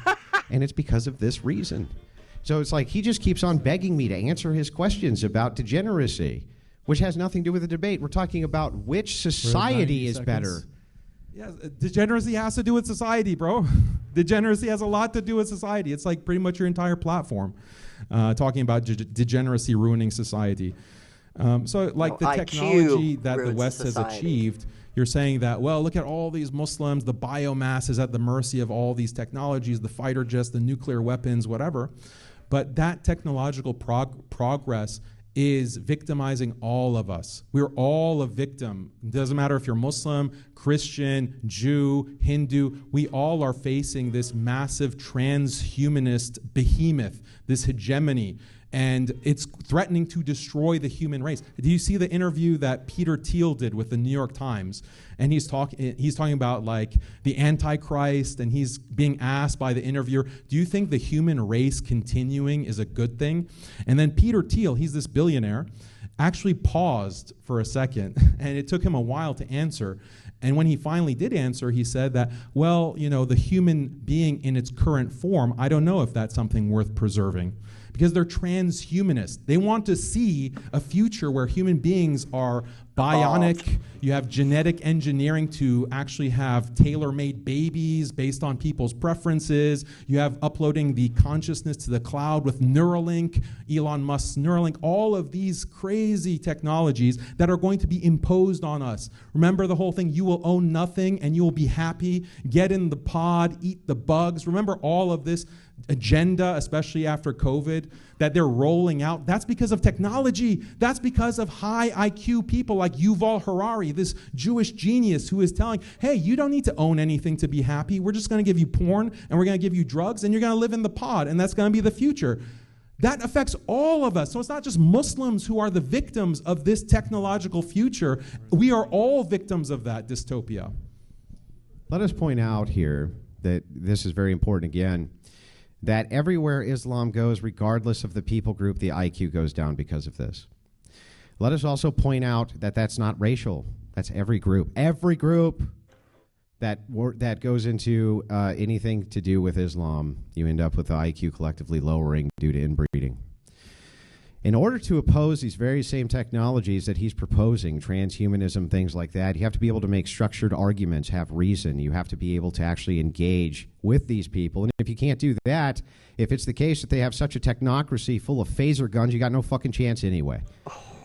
And it's because of this reason. So it's like he just keeps on begging me to answer his questions about degeneracy, which has nothing to do with the debate. We're talking about which society is better. Yeah, degeneracy has to do with society, bro. Degeneracy has a lot to do with society. It's like pretty much your entire platform talking about degeneracy ruining society. So like the technology that the West has achieved, you're saying that, well, look at all these Muslims, the biomass is at the mercy of all these technologies, the fighter jets, the nuclear weapons, whatever. But that technological progress is victimizing all of us. We're all a victim. It doesn't matter if you're Muslim, Christian, Jew, Hindu. We all are facing this massive transhumanist behemoth, this hegemony. And it's threatening to destroy the human race. Do you see the interview that Peter Thiel did with the New York Times? And he's talking about like the Antichrist, and he's being asked by the interviewer, do you think the human race continuing is a good thing? And then Peter Thiel, he's this billionaire, actually paused for a second, and it took him a while to answer. And when he finally did answer, he said that, well, you know, the human being in its current form, I don't know if that's something worth preserving. Because they're transhumanists. They want to see a future where human beings are bionic. You have genetic engineering to actually have tailor-made babies based on people's preferences. You have uploading the consciousness to the cloud with Neuralink, Elon Musk's Neuralink, all of these crazy technologies that are going to be imposed on us. Remember the whole thing, you will own nothing and you will be happy. Get in the pod, eat the bugs. Remember all of this agenda, especially after COVID, that they're rolling out. That's because of technology. That's because of high IQ people like Yuval Harari, this Jewish genius who is telling, hey, you don't need to own anything to be happy. We're just going to give you porn and we're going to give you drugs and you're going to live in the pod and that's going to be the future. That affects all of us. So it's not just Muslims who are the victims of this technological future. We are all victims of that dystopia. Let us point out here that this is very important again, that everywhere Islam goes, regardless of the people group, the IQ goes down because of this. Let us also point out that that's not racial. That's every group. Every group that goes into anything to do with Islam, you end up with the IQ collectively lowering due to inbreeding. In order to oppose these very same technologies that he's proposing, transhumanism, things like that, you have to be able to make structured arguments, have reason. You have to be able to actually engage with these people. And if you can't do that, if it's the case that they have such a technocracy full of phaser guns, you got no fucking chance anyway.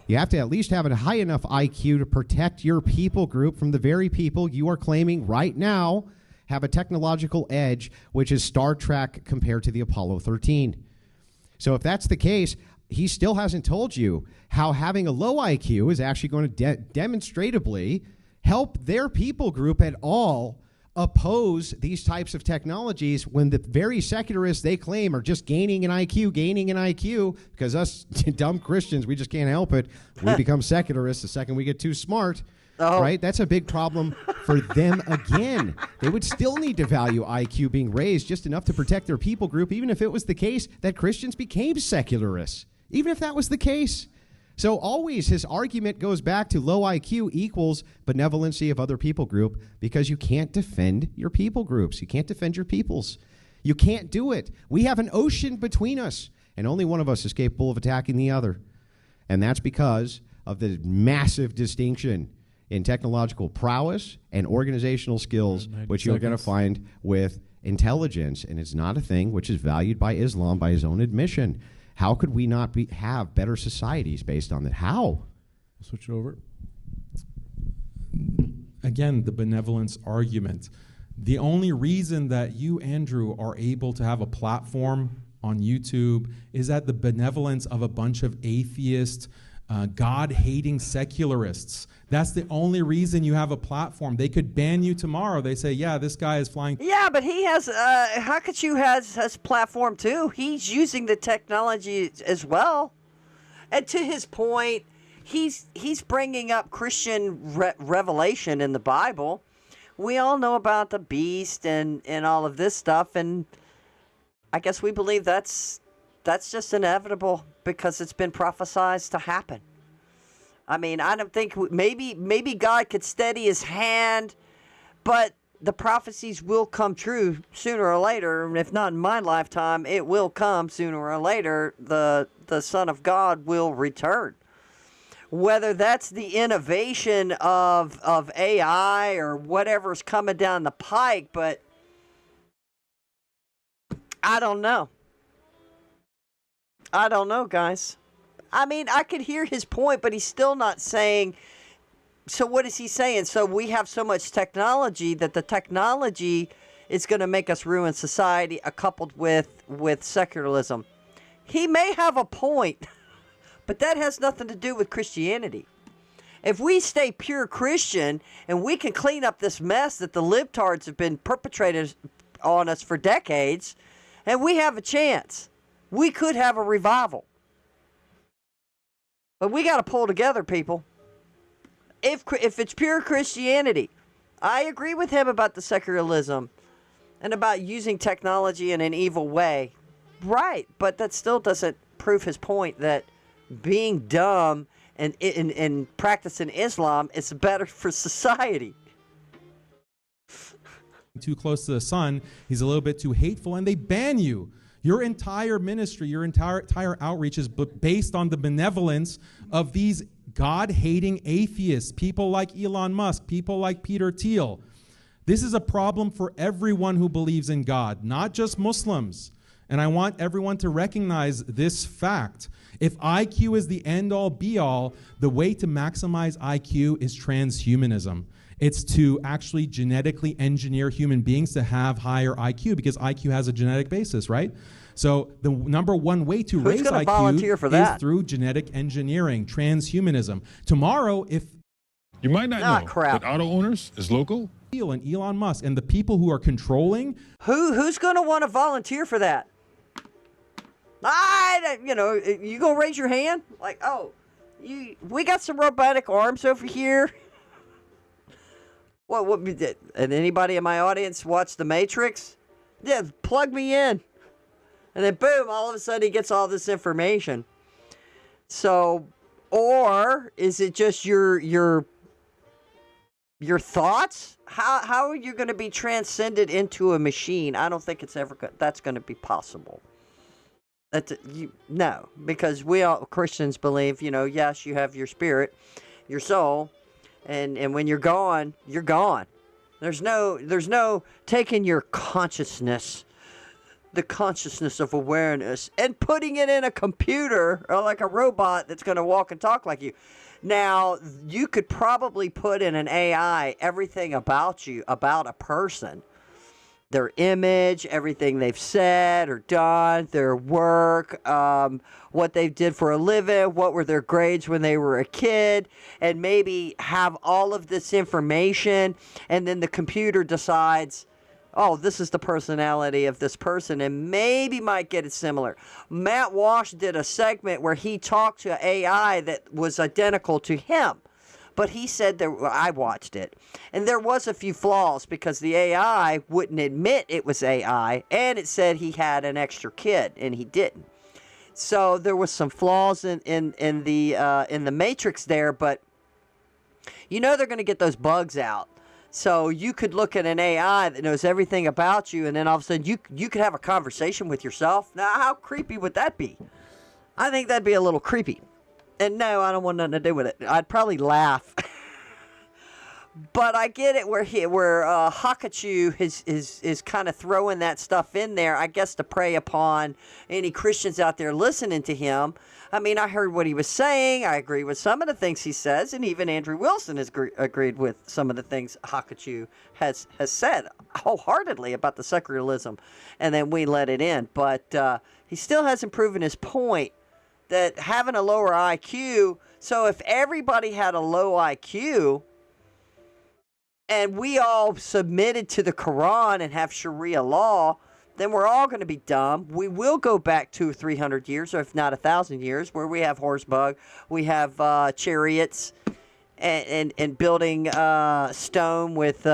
You have to at least have a high enough IQ to protect your people group from the very people you are claiming right now have a technological edge, which is Star Trek compared to the Apollo 13. So if that's the case, he still hasn't told you how having a low IQ is actually going to demonstratably help their people group at all oppose these types of technologies when the very secularists they claim are just gaining an IQ, because us dumb Christians, we just can't help it. We become secularists the second we get too smart. Right? That's a big problem for them again. They would still need to value IQ being raised just enough to protect their people group, even if it was the case that Christians became secularists. Even if that was the case. So always his argument goes back to low IQ equals benevolency of other people group, because you can't defend your people groups. You can't defend your peoples. You can't do it. We have an ocean between us, and only one of us is capable of attacking the other. And that's because of the massive distinction in technological prowess and organizational skills, which you're going to find with intelligence. And it's not a thing which is valued by Islam by his own admission. How could we not have better societies based on that? How? Switch it over. Again, the benevolence argument. The only reason that you, Andrew, are able to have a platform on YouTube is that the benevolence of a bunch of atheist, God-hating secularists. That's the only reason you have a platform. They could ban you tomorrow. They say, yeah, this guy is flying. Yeah, but he has, Haqiqatjou has platform too. He's using the technology as well. And to his point, he's bringing up Christian revelation in the Bible. We all know about the beast and all of this stuff. And I guess we believe that's just inevitable because it's been prophesized to happen. I mean, I don't think maybe God could steady his hand, but the prophecies will come true sooner or later. And if not in my lifetime, it will come sooner or later. The Son of God will return. Whether that's the innovation of AI or whatever's coming down the pike, but I don't know. I don't know, guys. I mean, I could hear his point, but he's still not saying. So what is he saying? So we have so much technology that the technology is going to make us ruin society, coupled with secularism. He may have a point, but that has nothing to do with Christianity. If we stay pure Christian and we can clean up this mess that the libtards have been perpetrated on us for decades, and we have a chance, we could have a revival. But we got to pull together, people. If it's pure Christianity, I agree with him about the secularism and about using technology in an evil way. Right, but that still doesn't prove his point that being dumb and practicing Islam is better for society. Too close to the sun, he's a little bit too hateful, and they ban you. Your entire ministry, your entire outreach is based on the benevolence of these God-hating atheists, people like Elon Musk, people like Peter Thiel. This is a problem for everyone who believes in God, not just Muslims. And I want everyone to recognize this fact. If IQ is the end-all, be-all, the way to maximize IQ is transhumanism. It's to actually genetically engineer human beings to have higher IQ, because IQ has a genetic basis, right? So the number one way to raise IQ is through genetic engineering, transhumanism. Tomorrow, if you might not know that auto owners is local, and Elon Musk and the people who are controlling, who's going to want to volunteer for that? You gonna raise your hand? Like, we got some robotic arms over here. What did? And anybody in my audience watch The Matrix? Yeah, plug me in. And then boom, all of a sudden he gets all this information. So, or is it just your thoughts? How are you going to be transcended into a machine? I don't think that's going to be possible. No, because we all Christians believe, yes, you have your spirit, your soul, and when you're gone, you're gone. There's no taking your consciousness, the consciousness of awareness, and putting it in a computer or like a robot that's going to walk and talk like you. Now, you could probably put in an AI everything about you, about a person. Their image, everything they've said or done, their work, what they did for a living, what were their grades when they were a kid, and maybe have all of this information, and then the computer decides, oh, this is the personality of this person, and maybe might get it similar. Matt Walsh did a segment where he talked to an AI that was identical to him. But he said I watched it, and there was a few flaws because the AI wouldn't admit it was AI, and it said he had an extra kid, and he didn't. So there was some flaws in the matrix there, but they're going to get those bugs out. So you could look at an AI that knows everything about you, and then all of a sudden you could have a conversation with yourself. Now, how creepy would that be? I think that'd be a little creepy. And no, I don't want nothing to do with it. I'd probably laugh. But I get it where Haqiqatjou is kind of throwing that stuff in there, I guess, to prey upon any Christians out there listening to him. I mean, I heard what he was saying. I agree with some of the things he says, and even Andrew Wilson has agreed with some of the things Haqiqatjou has said wholeheartedly about the secularism, and then we let it in. But he still hasn't proven his point that having a lower IQ, so if everybody had a low IQ and we all submitted to the Quran and have Sharia law, then we're all going to be dumb. We will go back 200 or 300 years, or if not 1,000 years, where we have horse bug, we have chariots, and building stone with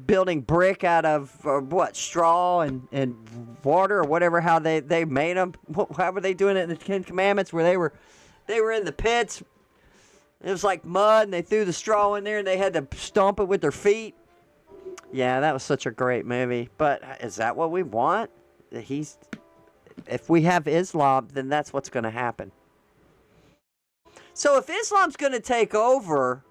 building brick out of straw and water or whatever, how they made them. How were they doing it in the Ten Commandments, where they were in the pits? It was like mud, and they threw the straw in there, and they had to stomp it with their feet. Yeah, that was such a great movie. But is that what we want? If we have Islam, then that's what's going to happen. So if Islam's going to take over,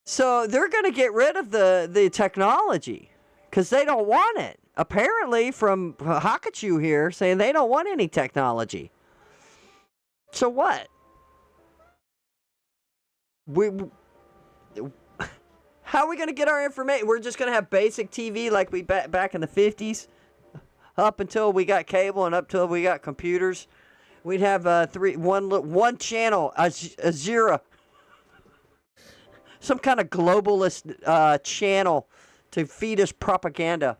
so they're going to get rid of the technology because they don't want it. Apparently, from Haqiqatjou here, saying they don't want any technology. So what? How are we going to get our information? We're just going to have basic TV like we back in the 50s, up until we got cable and up till we got computers. We'd have one channel, Azira, some kind of globalist channel to feed us propaganda.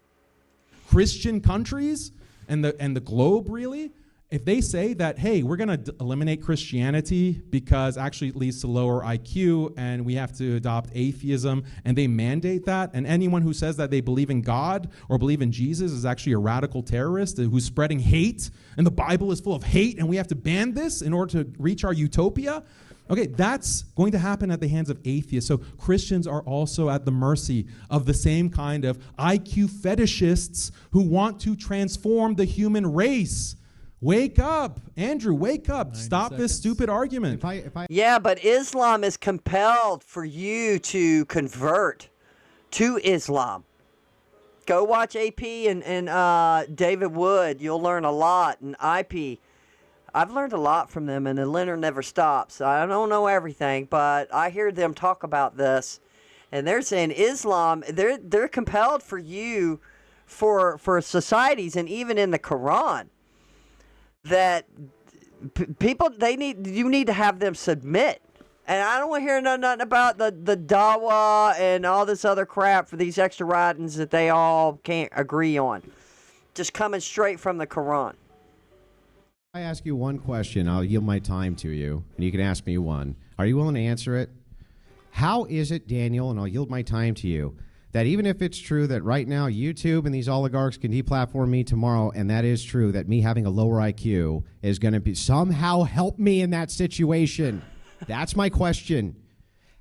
Christian countries and the globe, really? If they say that, hey, we're going to eliminate Christianity because actually it leads to lower IQ and we have to adopt atheism, and they mandate that, and anyone who says that they believe in God or believe in Jesus is actually a radical terrorist who's spreading hate, and the Bible is full of hate, and we have to ban this in order to reach our utopia, okay, that's going to happen at the hands of atheists. So Christians are also at the mercy of the same kind of IQ fetishists who want to transform the human race. Wake up, Andrew, wake up. Stop this stupid argument. Yeah, but Islam is compelled for you to convert to Islam. Go watch AP and David Wood. You'll learn a lot. And IP. I've learned a lot from them, and the learner never stops. I don't know everything, but I hear them talk about this. And they're saying Islam, they're compelled for you, for societies, and even in the Quran, that people, you need to have them submit. And I don't want to hear nothing about the dawah and all this other crap for these extra writings that they all can't agree on. Just coming straight from the Quran. I ask you one question, I'll yield my time to you, and you can ask me one. Are you willing to answer it? How is it, Daniel, and I'll yield my time to you, that even if it's true that right now YouTube and these oligarchs can deplatform me tomorrow, and that is true, that me having a lower IQ is going to be somehow help me in that situation? That's my question.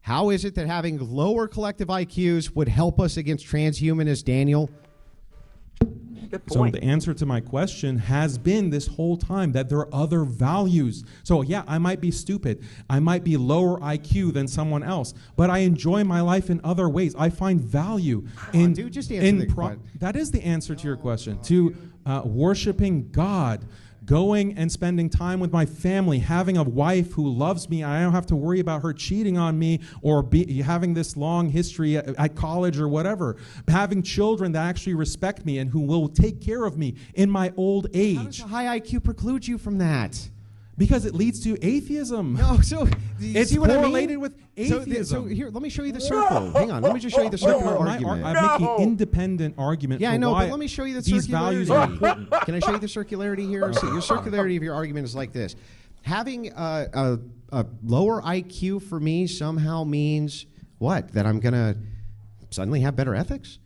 How is it that having lower collective IQs would help us against transhumanists, Daniel? Good point. So the answer to my question has been this whole time that there are other values. So yeah, I might be stupid. I might be lower IQ than someone else, but I enjoy my life in other ways. I find value in, dude, just answer the question. That is the answer to your question. To worshiping God, going and spending time with my family, having a wife who loves me. I don't have to worry about her cheating on me or having this long history at college or whatever. Having children that actually respect me and who will take care of me in my old age. How does a high IQ preclude you from that? Because it leads to atheism. No, so it's see what correlated I mean? with atheism. So here, let me show you the circle. Hang on, let me just show you the circular argument. I'm making independent argument. Yeah, for I know, why but let me show you the these values are important. Can I show you the circularity here? So your circularity of your argument is like this: having a lower IQ for me somehow means what? That I'm going to suddenly have better ethics?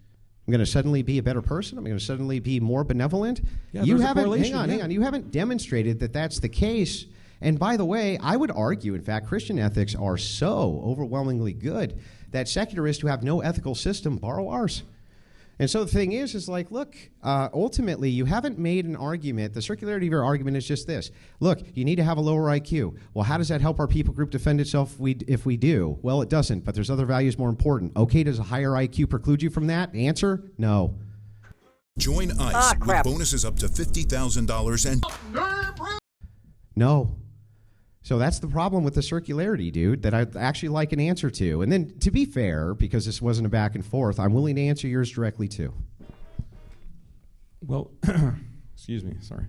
I'm going to suddenly be a better person? I'm going to suddenly be more benevolent? Yeah, You haven't, hang on. You haven't demonstrated that that's the case. And by the way, I would argue, in fact, Christian ethics are so overwhelmingly good that secularists who have no ethical system borrow ours. And so the thing is like, look, ultimately, you haven't made an argument. The circularity of your argument is just this. Look, you need to have a lower IQ. Well, how does that help our people group defend itself if we do? Well, it doesn't, but there's other values more important. Okay, does a higher IQ preclude you from that? Answer, no. Join ICE with bonuses up to $50,000 and... No. So that's the problem with the circularity, dude, that I'd actually like an answer to. And then, to be fair, because this wasn't a back and forth, I'm willing to answer yours directly, too. Well, excuse me, sorry.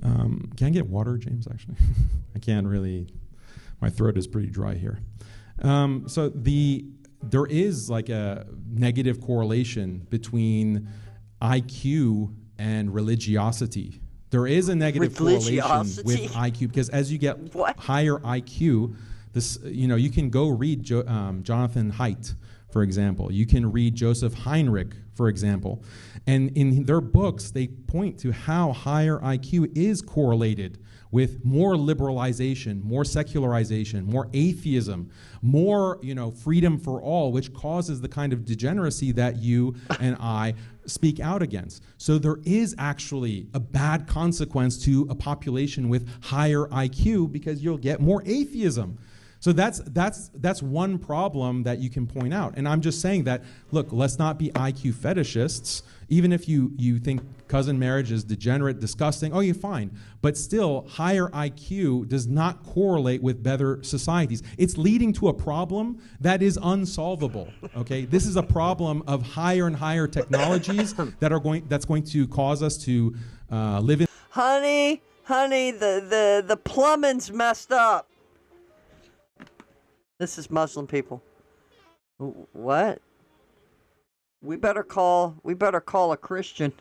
Can I get water, James, actually? I can't really, my throat is pretty dry here. So there is like a negative correlation between IQ and religiosity. There is a negative correlation with IQ because as you get higher IQ, this you can go read Jonathan Haidt for example. You can read Joseph Heinrich, for example. And in their books, they point to how higher IQ is correlated with more liberalization, more secularization, more atheism, more freedom for all, which causes the kind of degeneracy that you and I speak out against. So there is actually a bad consequence to a population with higher IQ because you'll get more atheism. So that's one problem that you can point out. And I'm just saying that, look, let's not be IQ fetishists. Even if you think cousin marriage is degenerate, disgusting, you're fine. But still, higher IQ does not correlate with better societies. It's leading to a problem that is unsolvable, okay? This is a problem of higher and higher technologies that's going to cause us to live in... Honey, the plumbing's messed up. This is Muslim people. What? We better call a Christian.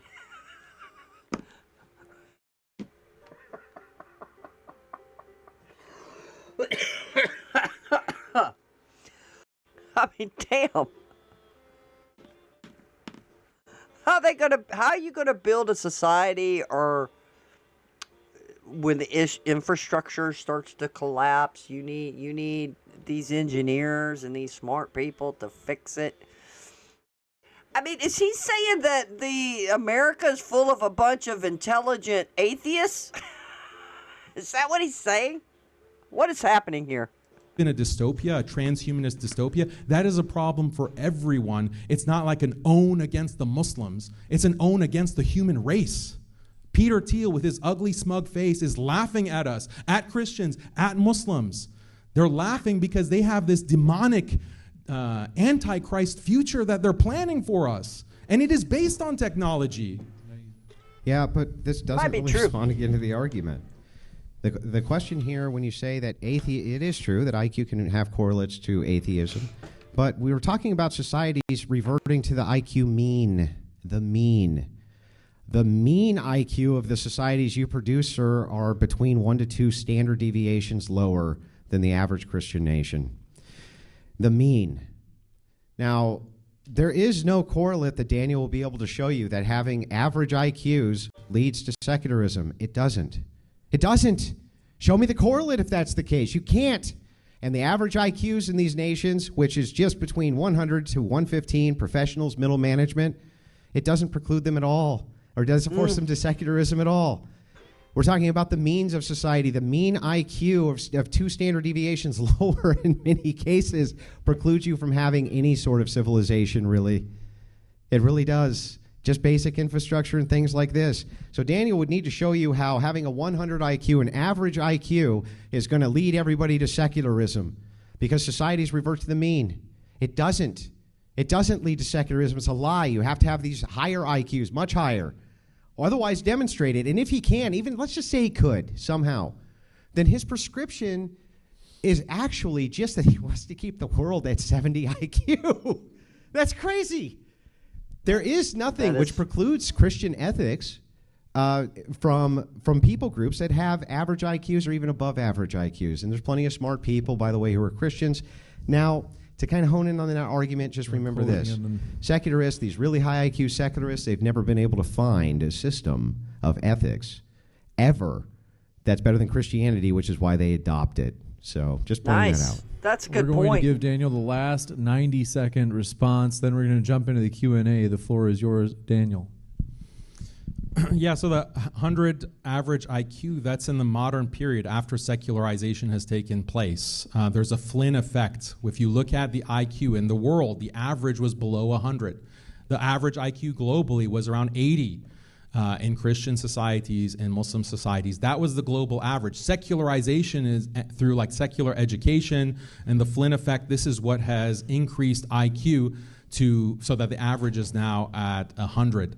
I mean, damn. How are you gonna build a society or when the infrastructure starts to collapse, you need these engineers and these smart people to fix it. I mean, is he saying that the America is full of a bunch of intelligent atheists? Is that what he's saying? What is happening here? In a dystopia, a transhumanist dystopia, that is a problem for everyone. It's not like an own against the Muslims. It's an own against the human race. Peter Thiel, with his ugly, smug face, is laughing at us, at Christians, at Muslims. They're laughing because they have this demonic antichrist future that they're planning for us. And it is based on technology. Yeah, but this doesn't really respond again to the argument. The question here, when you say that it is true that IQ can have correlates to atheism, but we were talking about societies reverting to the IQ mean, the mean. The mean IQ of the societies you produce, sir, are between 1 to 2 standard deviations lower than the average Christian nation. The mean. Now, there is no correlate that Daniel will be able to show you that having average IQs leads to secularism. It doesn't. It doesn't. Show me the correlate if that's the case. You can't. And the average IQs in these nations, which is just between 100 to 115 professionals, middle management, it doesn't preclude them at all, or doesn't force them to secularism at all. We're talking about the means of society. The mean IQ of 2 standard deviations lower in many cases precludes you from having any sort of civilization, really. It really does. Just basic infrastructure and things like this. So Daniel would need to show you how having a 100 IQ, an average IQ, is going to lead everybody to secularism because societies revert to the mean. It doesn't. It doesn't lead to secularism. It's a lie. You have to have these higher IQs, much higher. Otherwise demonstrate it. And if he can, even let's just say he could somehow, then his prescription is actually just that he wants to keep the world at 70 IQ. That's crazy. There is nothing which precludes Christian ethics from people groups that have average IQs or even above average IQs. And there's plenty of smart people, by the way, who are Christians. Now, to kind of hone in on that argument, just remember this. Secularists, these really high IQ secularists, they've never been able to find a system of ethics ever that's better than Christianity, which is why they adopt it. So just pointing that out. That's a good point. We're going to give Daniel the last 90-second response. Then we're going to jump into the Q&A. The floor is yours, Daniel. Yeah, so the 100 average IQ, that's in the modern period after secularization has taken place. There's a Flynn effect. If you look at the IQ in the world, the average was below 100. The average IQ globally was around 80 in Christian societies and Muslim societies. That was the global average. Secularization is through like secular education and the Flynn effect. This is what has increased IQ so that the average is now at 100.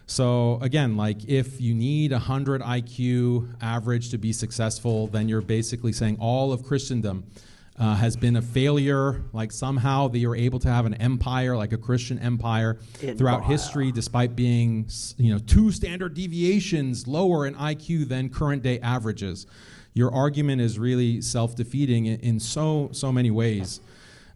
So again, like if you need 100 IQ average to be successful, then you're basically saying all of Christendom has been a failure. Like somehow they are able to have an empire, like a Christian empire, throughout history, despite being 2 standard deviations lower in IQ than current day averages. Your argument is really self-defeating in so many ways.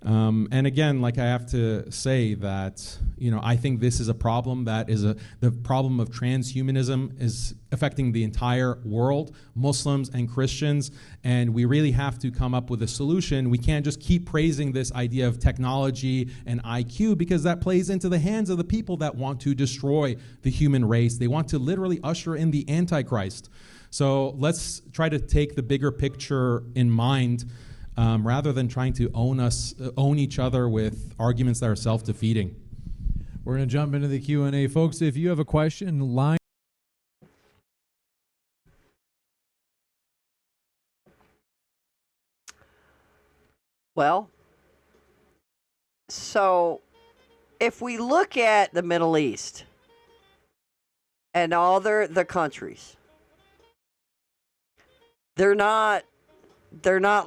And again, like I have to say that, I think this is a problem that is the problem of transhumanism is affecting the entire world, Muslims and Christians, and we really have to come up with a solution. We can't just keep praising this idea of technology and IQ because that plays into the hands of the people that want to destroy the human race. They want to literally usher in the Antichrist. So let's try to take the bigger picture in mind, rather than trying to own each other with arguments that are self-defeating. We're going to jump into the Q&A. Folks, if you have a question, line. Well, so if we look at the Middle East and all the countries, they're not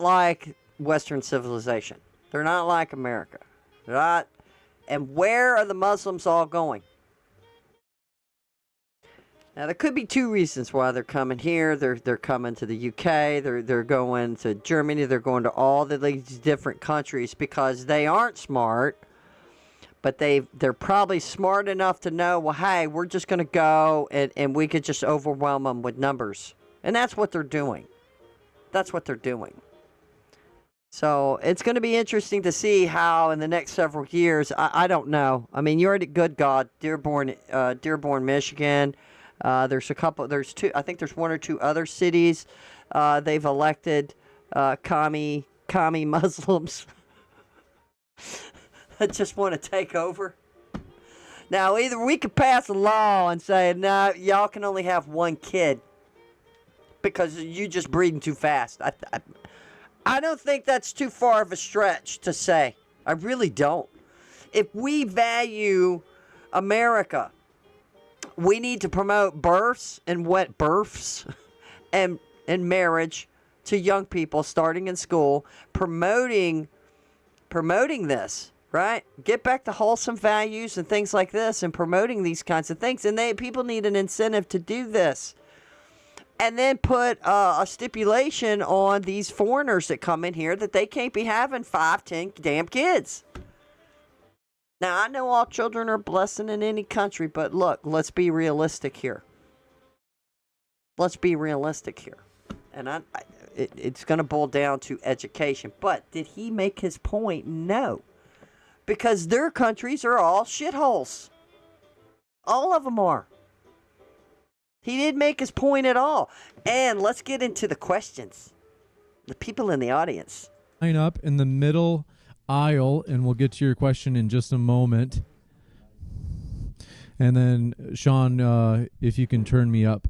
like Western civilization. They're not like America. They're not. And where are the Muslims all going? Now, there could be two reasons why they're coming here. They're coming to the UK. They're going to Germany. They're going to all these different countries because they aren't smart, but they're probably smart enough to know, well, hey, we're just going to go and we could just overwhelm them with numbers. And that's what they're doing. That's what they're doing. So it's going to be interesting to see how in the next several years, I don't know. I mean, you're already good God, Dearborn, Michigan. There's two, I think there's one or two other cities they've elected commie Muslims that just want to take over. Now, either we could pass a law and say, no, y'all can only have one kid because you just breeding too fast. I don't think that's too far of a stretch to say. I really don't. If we value America, we need to promote births and wet births and marriage to young people starting in school, promoting this, right? Get back to wholesome values and things like this and promoting these kinds of things. And people need an incentive to do this. And then put a stipulation on these foreigners that come in here that they can't be having 5, 10 damn kids. Now, I know all children are a blessing in any country, but look, let's be realistic here. Let's be realistic here. And it's going to boil down to education. But did he make his point? No. Because their countries are all shitholes. All of them are. He didn't make his point at all. And let's get into the questions. The people in the audience. Line up in the middle aisle, and we'll get to your question in just a moment. And then, Sean, if you can turn me up.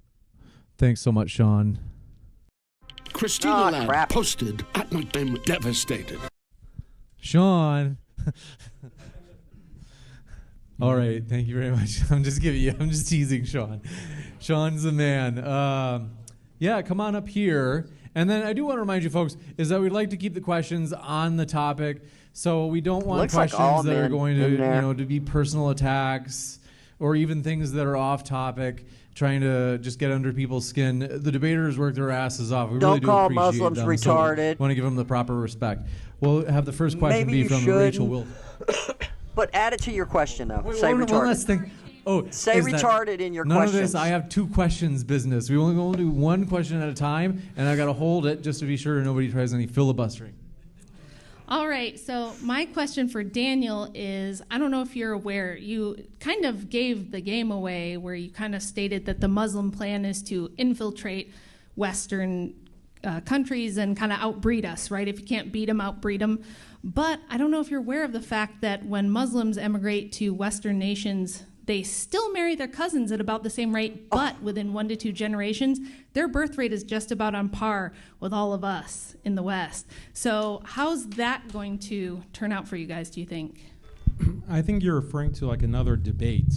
Thanks so much, Sean. Christina Ladd posted at nighttime devastated. Sean. All right, thank you very much. I'm just teasing Sean. Sean's the man. Yeah, come on up here. And then I do want to remind you folks is that we'd like to keep the questions on the topic. So we don't want questions that are going to, to be personal attacks or even things that are off topic, trying to just get under people's skin. The debaters work their asses off. We really do call appreciate Muslims them, retarded. So want to give them the proper respect. We'll have the first question Maybe be from shouldn't. Rachel Will. But add it to your question, though. Wait, say one retarded. last thing. Oh, say retarded in your none questions. None of this. I have 2 questions business. We only do one question at a time, and I got to hold it just to be sure nobody tries any filibustering. All right, so my question for Daniel is, I don't know if you're aware, you kind of gave the game away where you kind of stated that the Muslim plan is to infiltrate Western countries and kind of outbreed us, right? If you can't beat them, outbreed them. But I don't know if you're aware of the fact that when Muslims emigrate to Western nations, they still marry their cousins at about the same rate, but within 1 to 2 generations, their birth rate is just about on par with all of us in the West. So how's that going to turn out for you guys, do you think? I think you're referring to like another debate.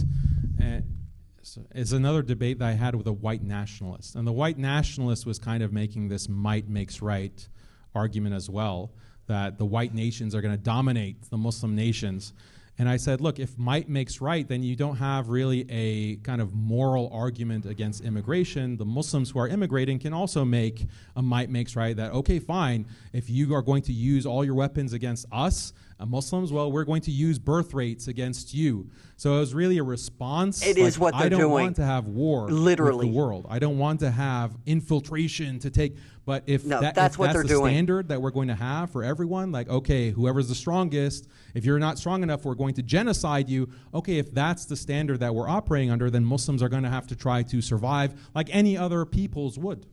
It's another debate that I had with a white nationalist. And the white nationalist was kind of making this might makes right argument as well, that the white nations are going to dominate the Muslim nations. And I said, look, if might makes right, then you don't have really a kind of moral argument against immigration. The Muslims who are immigrating can also make a might makes right that, okay, fine, if you are going to use all your weapons against us, Muslims, well, we're going to use birth rates against you. So it was really a response. It is what they're doing. I don't want to have war literally with the world. I don't want to have infiltration to take. But if that's what they're the doing. standard that we're going to have for everyone, like, okay, whoever's the strongest, if you're not strong enough, we're going to genocide you. Okay, if that's the standard that we're operating under, then Muslims are going to have to try to survive like any other peoples would.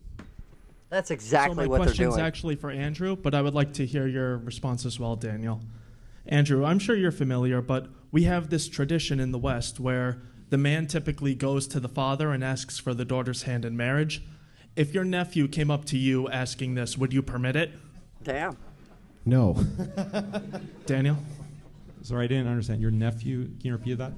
That's exactly So what they're my question's doing. actually for Andrew, but I would like to hear your response as well, Daniel. Andrew, I'm sure you're familiar, but we have this tradition in the West where the man typically goes to the father and asks for the daughter's hand in marriage. If your nephew came up to you asking this, would you permit it? Damn. No. Daniel? Sorry, I didn't understand. Your nephew, can you repeat that?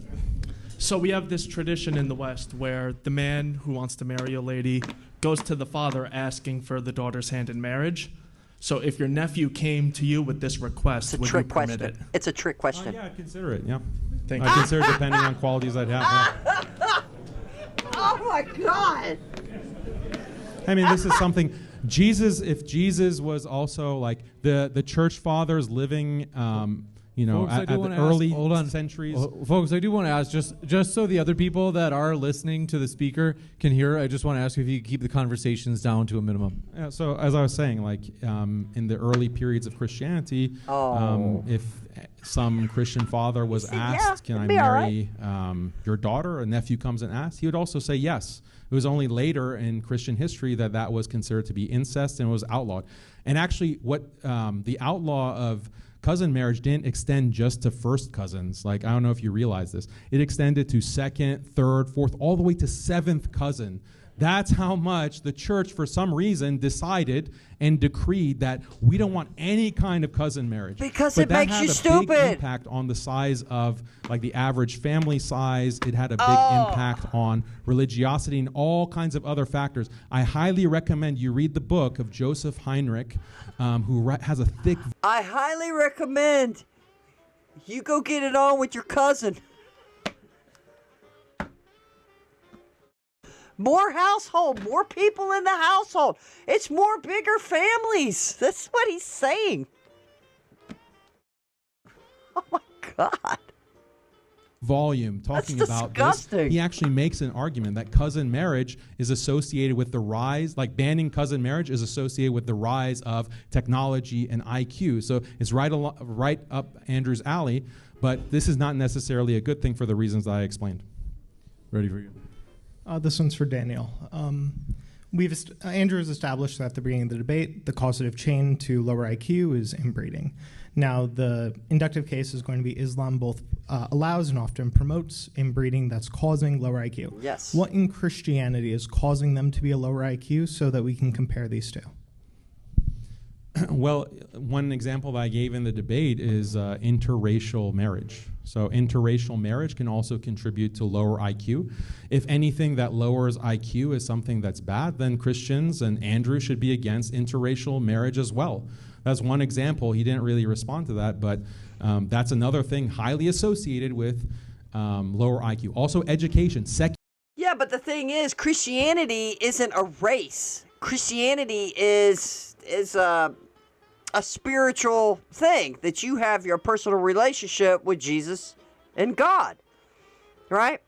So we have this tradition in the West where the man who wants to marry a lady goes to the father asking for the daughter's hand in marriage. So if your nephew came to you with this request, would you permit it? It's a trick question. Yeah, I'd consider it, yeah. Thank I you. consider it depending on qualities I'd have, yeah. Oh my God. I mean, this is something, if Jesus was also like the church fathers living, Folks, at the early centuries. Folks, I do want to ask, just so the other people that are listening to the speaker can hear, I just want to ask if you could keep the conversations down to a minimum. Yeah, so as I was saying, like in the early periods of Christianity, if some Christian father was asked, can I marry your daughter? A nephew comes and asks, he would also say yes. It was only later in Christian history that was considered to be incest and was outlawed. And actually, what the outlaw of cousin marriage didn't extend just to first cousins. Like, I don't know if you realize this. It extended to second, third, fourth, all the way to seventh cousin. That's how much the church, for some reason, decided and decreed that we don't want any kind of cousin marriage. Because it makes you stupid. That had a big impact on the size of, like, the average family size. It had a big impact on religiosity and all kinds of other factors. I highly recommend you read the book of Joseph Heinrich, who has a thick... I highly recommend you go get it on with your cousin. More household, more people in the household. It's more bigger families. That's what he's saying. Oh my God. Volume talking That's about disgusting. this. He actually makes an argument that cousin marriage is associated with the rise, like banning cousin marriage is associated with the rise of technology and IQ. So it's right up Andrew's alley, but this is not necessarily a good thing for the reasons that I explained. Ready for you. This one's for Daniel. Andrew has established that at the beginning of the debate, the causative chain to lower IQ is inbreeding. Now, the inductive case is going to be Islam both allows and often promotes inbreeding that's causing lower IQ. Yes. What in Christianity is causing them to be a lower IQ so that we can compare these two? Well, one example that I gave in the debate is interracial marriage. So interracial marriage can also contribute to lower IQ. If anything that lowers IQ is something that's bad, then Christians and Andrew should be against interracial marriage as well. That's one example. He didn't really respond to that, but that's another thing highly associated with lower IQ. Also education. Yeah, but the thing is, Christianity isn't a race. Christianity is a spiritual thing that you have your personal relationship with Jesus and God, right?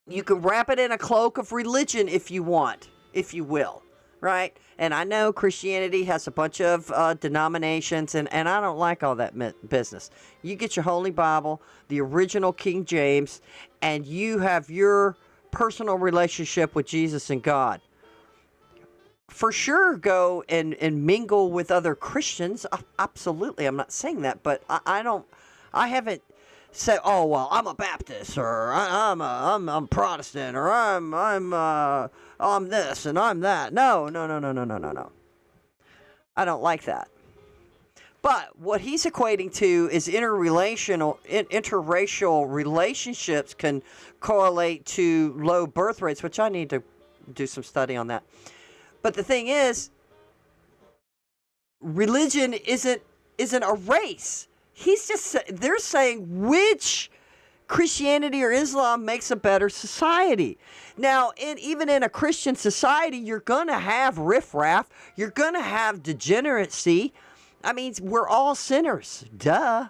You can wrap it in a cloak of religion if you want, if you will, right? And I know Christianity has a bunch of denominations, and I don't like all that business. You get your Holy Bible, the original King James, and you have your personal relationship with Jesus and God. For sure, go and mingle with other Christians. Absolutely, I'm not saying that, but I haven't said, oh well, I'm a Baptist or I'm Protestant or I'm this and I'm that. No. I don't like that. But what he's equating to is interracial relationships can correlate to low birth rates, which I need to do some study on that. But the thing is, religion isn't a race. They're saying which Christianity or Islam makes a better society. Now, even in a Christian society, you're going to have riffraff. You're going to have degeneracy. I mean, we're all sinners. Duh.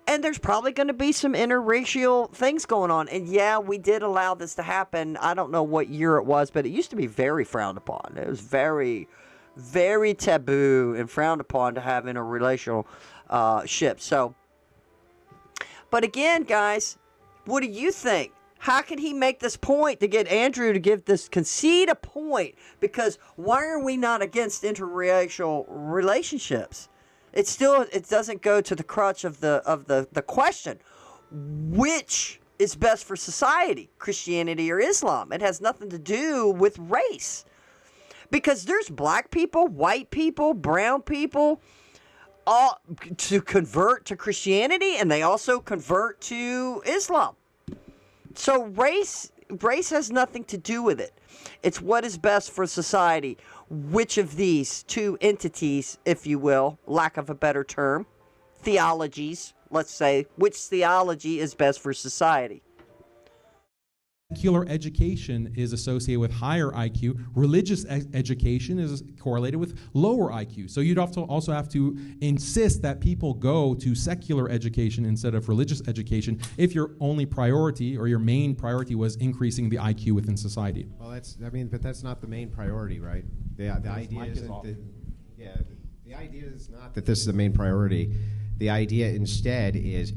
And there's probably going to be some interracial things going on. And yeah, we did allow this to happen. I don't know what year it was, but it used to be very frowned upon. It was very, very taboo and frowned upon to have interrelational ships. So, but again, guys, what do you think? How can he make this point to get Andrew to concede a point? Because why are we not against interracial relationships? It doesn't go to the crutch of the question. Which is best for society, Christianity or Islam? It has nothing to do with race. Because there's black people, white people, brown people, all to convert to Christianity, and they also convert to Islam. So race has nothing to do with it. It's what is best for society. Which of these two entities, if you will, lack of a better term, theologies, let's say, which theology is best for society? Secular education is associated with higher IQ. Religious education is correlated with lower IQ. So you'd also have to insist that people go to secular education instead of religious education if your only priority or your main priority was increasing the IQ within society. Well, but that's not the main priority, right? The idea isn't the idea is not that this is the main priority. The idea instead is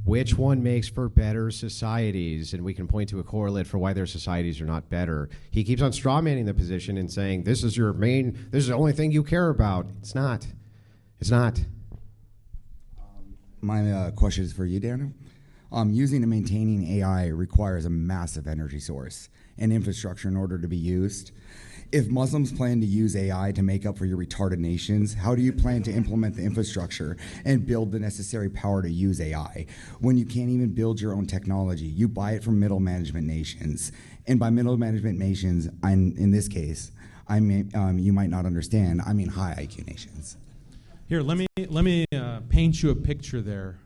which one makes for better societies, and we can point to a correlate for why their societies are not better. He keeps on strawmanning the position and saying, this is the only thing you care about. It's not. It's not. My question is for you, Daniel. Using and maintaining AI requires a massive energy source and infrastructure in order to be used. If Muslims plan to use AI to make up for your retarded nations, how do you plan to implement the infrastructure and build the necessary power to use AI? When you can't even build your own technology, you buy it from middle management nations. And by middle management nations, in this case, you might not understand, I mean high IQ nations. Here, let me paint you a picture there.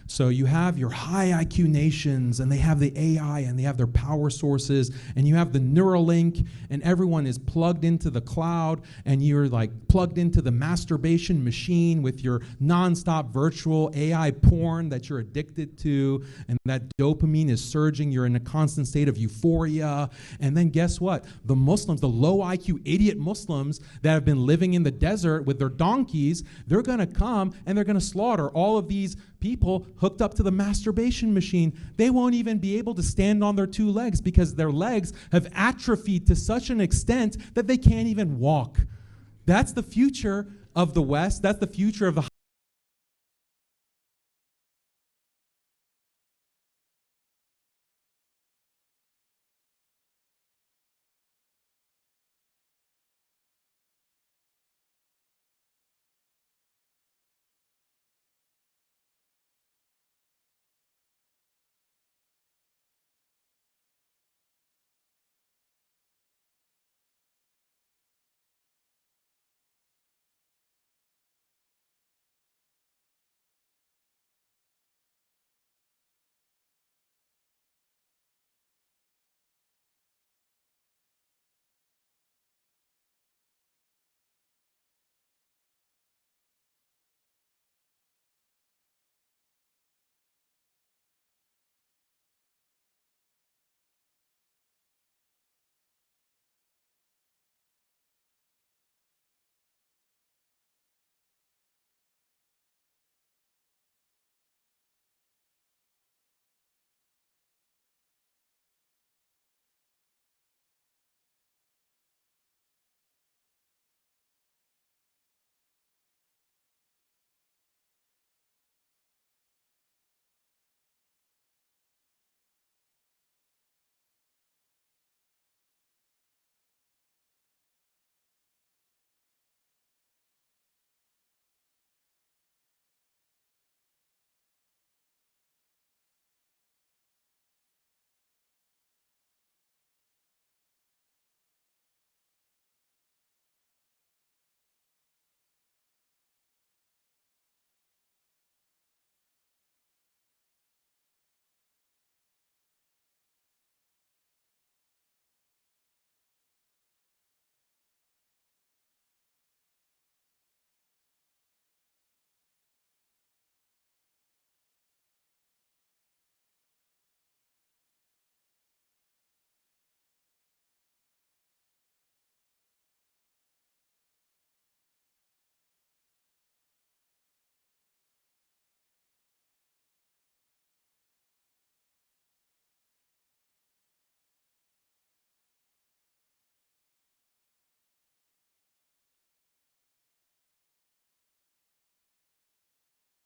So you have your high IQ nations, and they have the AI, and they have their power sources, and you have the Neuralink, and everyone is plugged into the cloud, and you're like plugged into the masturbation machine with your nonstop virtual AI porn that you're addicted to, and that dopamine is surging. You're in a constant state of euphoria. And then guess what? The Muslims, the low IQ idiot Muslims that have been living in the desert with their donkeys, they're going to come and they're going to slaughter all of these people hooked up to the masturbation machine. They won't even be able to stand on their two legs because their legs have atrophied to such an extent that they can't even walk. That's the future of the West. That's the future of the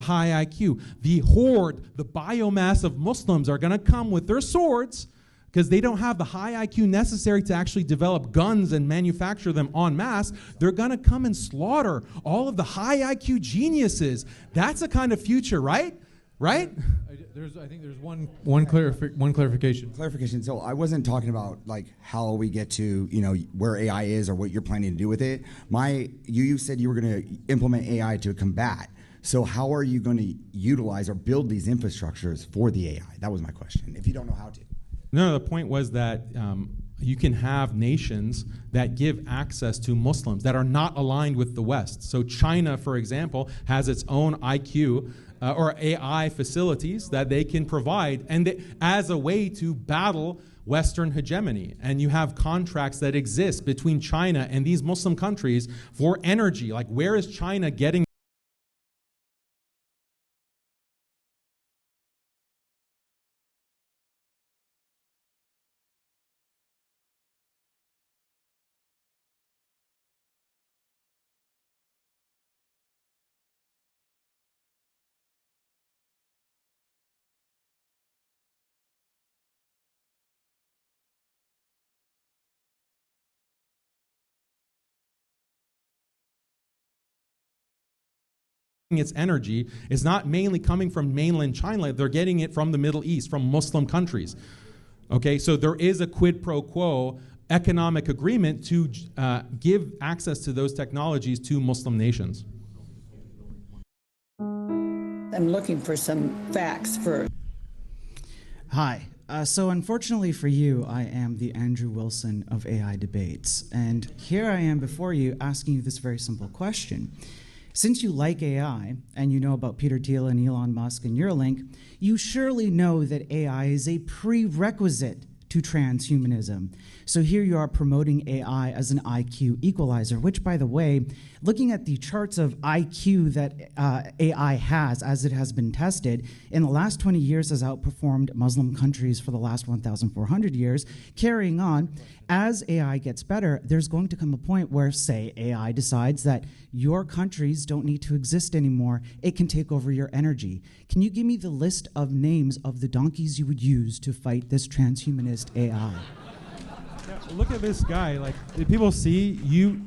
high IQ. The horde, the biomass of Muslims are going to come with their swords because they don't have the high IQ necessary to actually develop guns and manufacture them en masse. They're going to come and slaughter all of the high IQ geniuses. That's a kind of future, right? Right? I think there's one clarification. Clarification. So I wasn't talking about like how we get to where AI is or what you're planning to do with it. You said you were going to implement AI to combat. So how are you going to utilize or build these infrastructures for the AI? That was my question. If you don't know how to. No, the point was that you can have nations that give access to Muslims that are not aligned with the West. So China, for example, has its own IQ or AI facilities that they can provide as a way to battle Western hegemony. And you have contracts that exist between China and these Muslim countries for energy. Like, where is China getting its energy is not mainly coming from mainland China. They're getting it from the Middle East, from Muslim countries. Okay, so there is a quid pro quo economic agreement to give access to those technologies to Muslim nations. I'm looking for some facts first. Hi. So unfortunately for you, I am the Andrew Wilson of AI debates. And here I am before you asking you this very simple question. Since you like AI and you know about Peter Thiel and Elon Musk and Neuralink, you surely know that AI is a prerequisite to transhumanism. So here you are promoting AI as an IQ equalizer, which, by the way, looking at the charts of IQ that AI has as it has been tested, in the last 20 years has outperformed Muslim countries for the last 1,400 years. Carrying on, as AI gets better, there's going to come a point where, say, AI decides that your countries don't need to exist anymore. It can take over your energy. Can you give me the list of names of the donkeys you would use to fight this transhumanist AI? Yeah, look at this guy. Like, did people see you?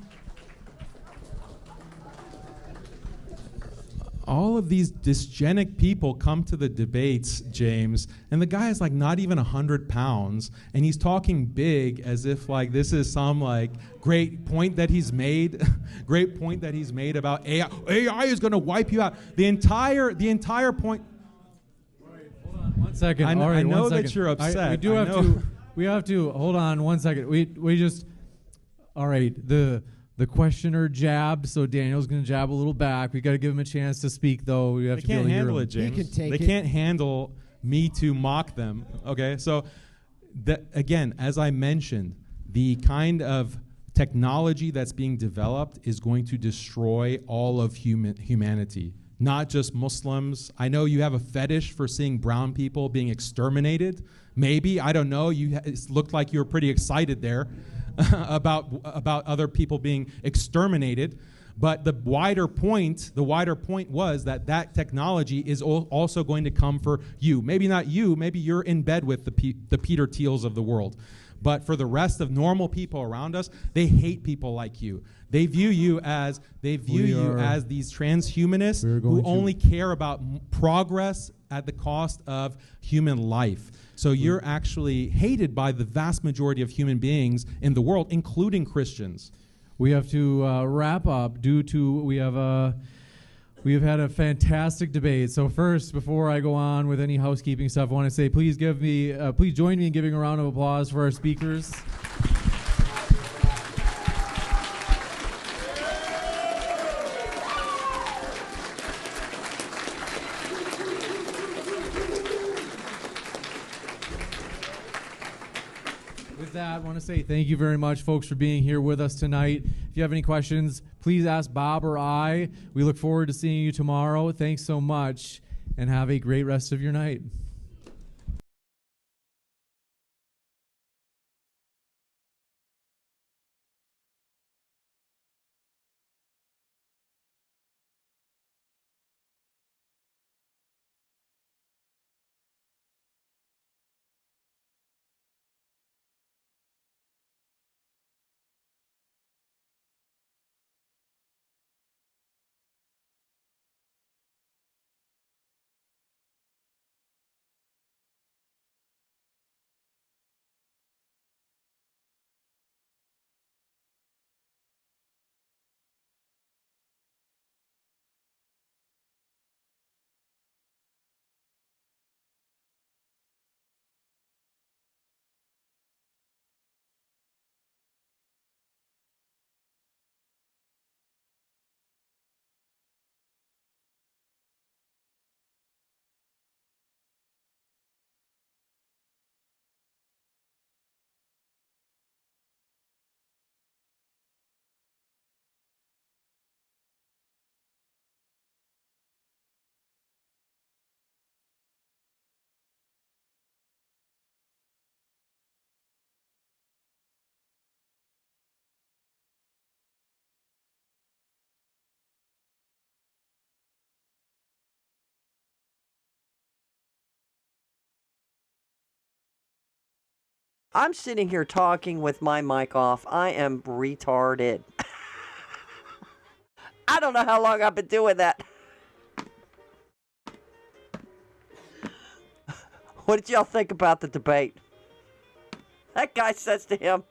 All of these dysgenic people come to the debates, James, and the guy is like not even 100 pounds, and he's talking big as if like this is some like great point that he's made, great point that he's made about AI. AI is going to wipe you out. The entire point. Hold on 1 second. I know that you're upset. We have to hold on 1 second. We just all right. The questioner jabbed, so Daniel's going to jab a little back. We got to give him a chance to speak, though. We have to be able to hear him. They can't handle it, James. He can take they can't handle me to mock them. Okay, so again, as I mentioned, the kind of technology that's being developed is going to destroy all of humanity, not just Muslims. I know you have a fetish for seeing brown people being exterminated. Maybe, I don't know. It looked like you were pretty excited there. about other people being exterminated, but the wider point was that technology is also going to come for you. Maybe not you.Maybe you're in bed with the Peter Thiels of the world, but for the rest of normal people around us, they hate people like you. They view you as these transhumanists who only care about progress at the cost of human life. So you're actually hated by the vast majority of human beings in the world, including Christians. We have to wrap up due to we have had a fantastic debate. So first, before I go on with any housekeeping stuff, I want to say please join me in giving a round of applause for our speakers. I want to say thank you very much, folks, for being here with us tonight. If you have any questions, please ask Bob or I. We look forward to seeing you tomorrow. Thanks so much, and have a great rest of your night. I'm sitting here talking with my mic off. I am retarded. I don't know how long I've been doing that. What did y'all think about the debate? That guy says to him,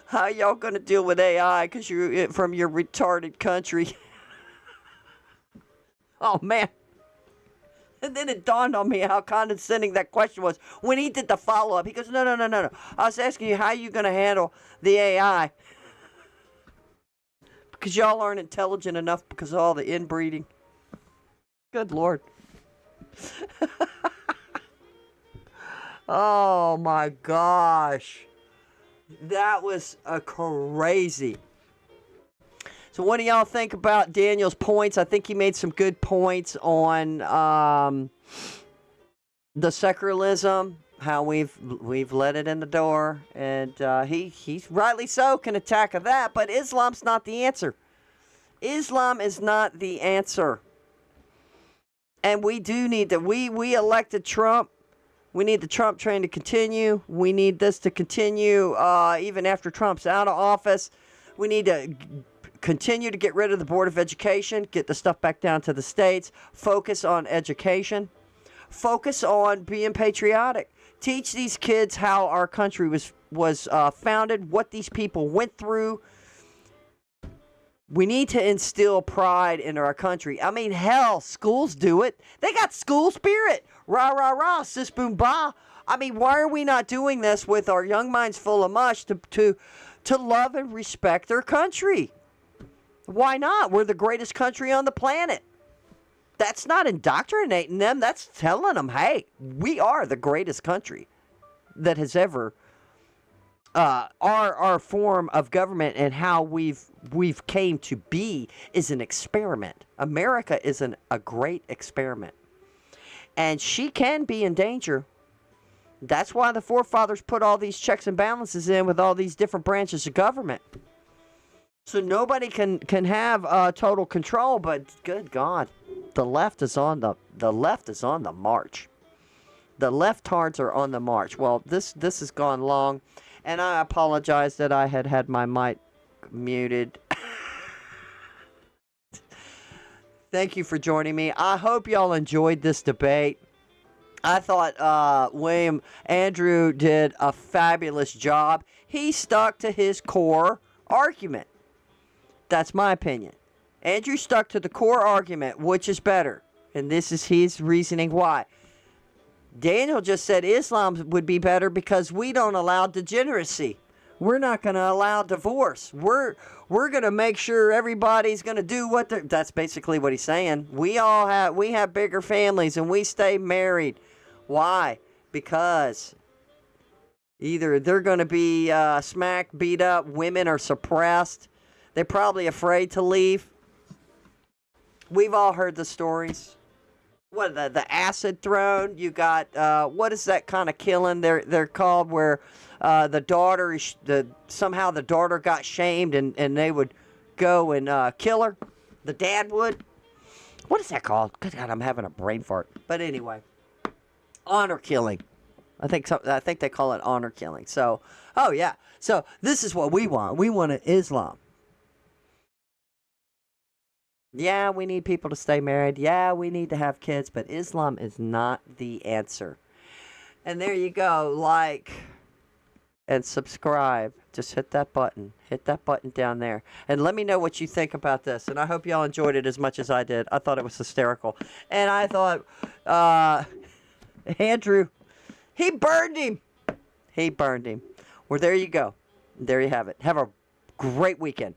how y'all gonna deal with AI because you're from your retarded country? Oh, man. And then it dawned on me how condescending that question was. When he did the follow-up, he goes, no. I was asking you how you going to handle the AI. Because y'all aren't intelligent enough because of all the inbreeding. Good Lord. Oh, my gosh. That was a crazy. So what do y'all think about Daniel's points? I think he made some good points on the secularism, how we've let it in the door, and he's rightly so can attack that. But Islam's not the answer. Islam is not the answer, and we do need to. We elected Trump. We need the Trump train to continue. We need this to continue even after Trump's out of office. We need to continue to get rid of the Board of Education, get the stuff back down to the states, focus on education, focus on being patriotic. Teach these kids how our country was founded, what these people went through. We need to instill pride in our country. I mean, hell, schools do it. They got school spirit. Rah, rah, rah, sis, boom, bah. I mean, why are we not doing this with our young minds full of mush to love and respect their country? Why not? We're the greatest country on the planet. That's not indoctrinating them. That's telling them, hey, we are the greatest country that has ever. Our form of government and how we've came to be is an experiment. America is a great experiment. And she can be in danger. That's why the forefathers put all these checks and balances in with all these different branches of government. So nobody can have total control, but good God, the left is on the march. The leftards are on the march. Well, this has gone long, and I apologize that I had my mic muted. Thank you for joining me. I hope y'all enjoyed this debate. I thought Andrew did a fabulous job. He stuck to his core argument. That's my opinion. Andrew stuck to the core argument, which is better. And this is his reasoning why. Daniel just said Islam would be better because we don't allow degeneracy. We're not going to allow divorce. We're going to make sure everybody's going to do what they're... That's basically what he's saying. We have bigger families and we stay married. Why? Because either they're going to be smacked, beat up, women are suppressed. They're probably afraid to leave. We've all heard the stories. What, the acid thrown? You got, what is that kind of killing they're called where the daughter, somehow the daughter got shamed and they would go and kill her? The dad would? What is that called? Good God, I'm having a brain fart. But anyway, honor killing. I think they call it honor killing. So, oh yeah. So this is what we want. We want an Islam. Yeah, we need people to stay married. Yeah, we need to have kids, but Islam is not the answer. And there you go. Like and subscribe. Just hit that button. Hit that button down there. And let me know what you think about this. And I hope y'all enjoyed it as much as I did. I thought it was hysterical. And I thought, Andrew, he burned him. He burned him. Well, there you go. There you have it. Have a great weekend.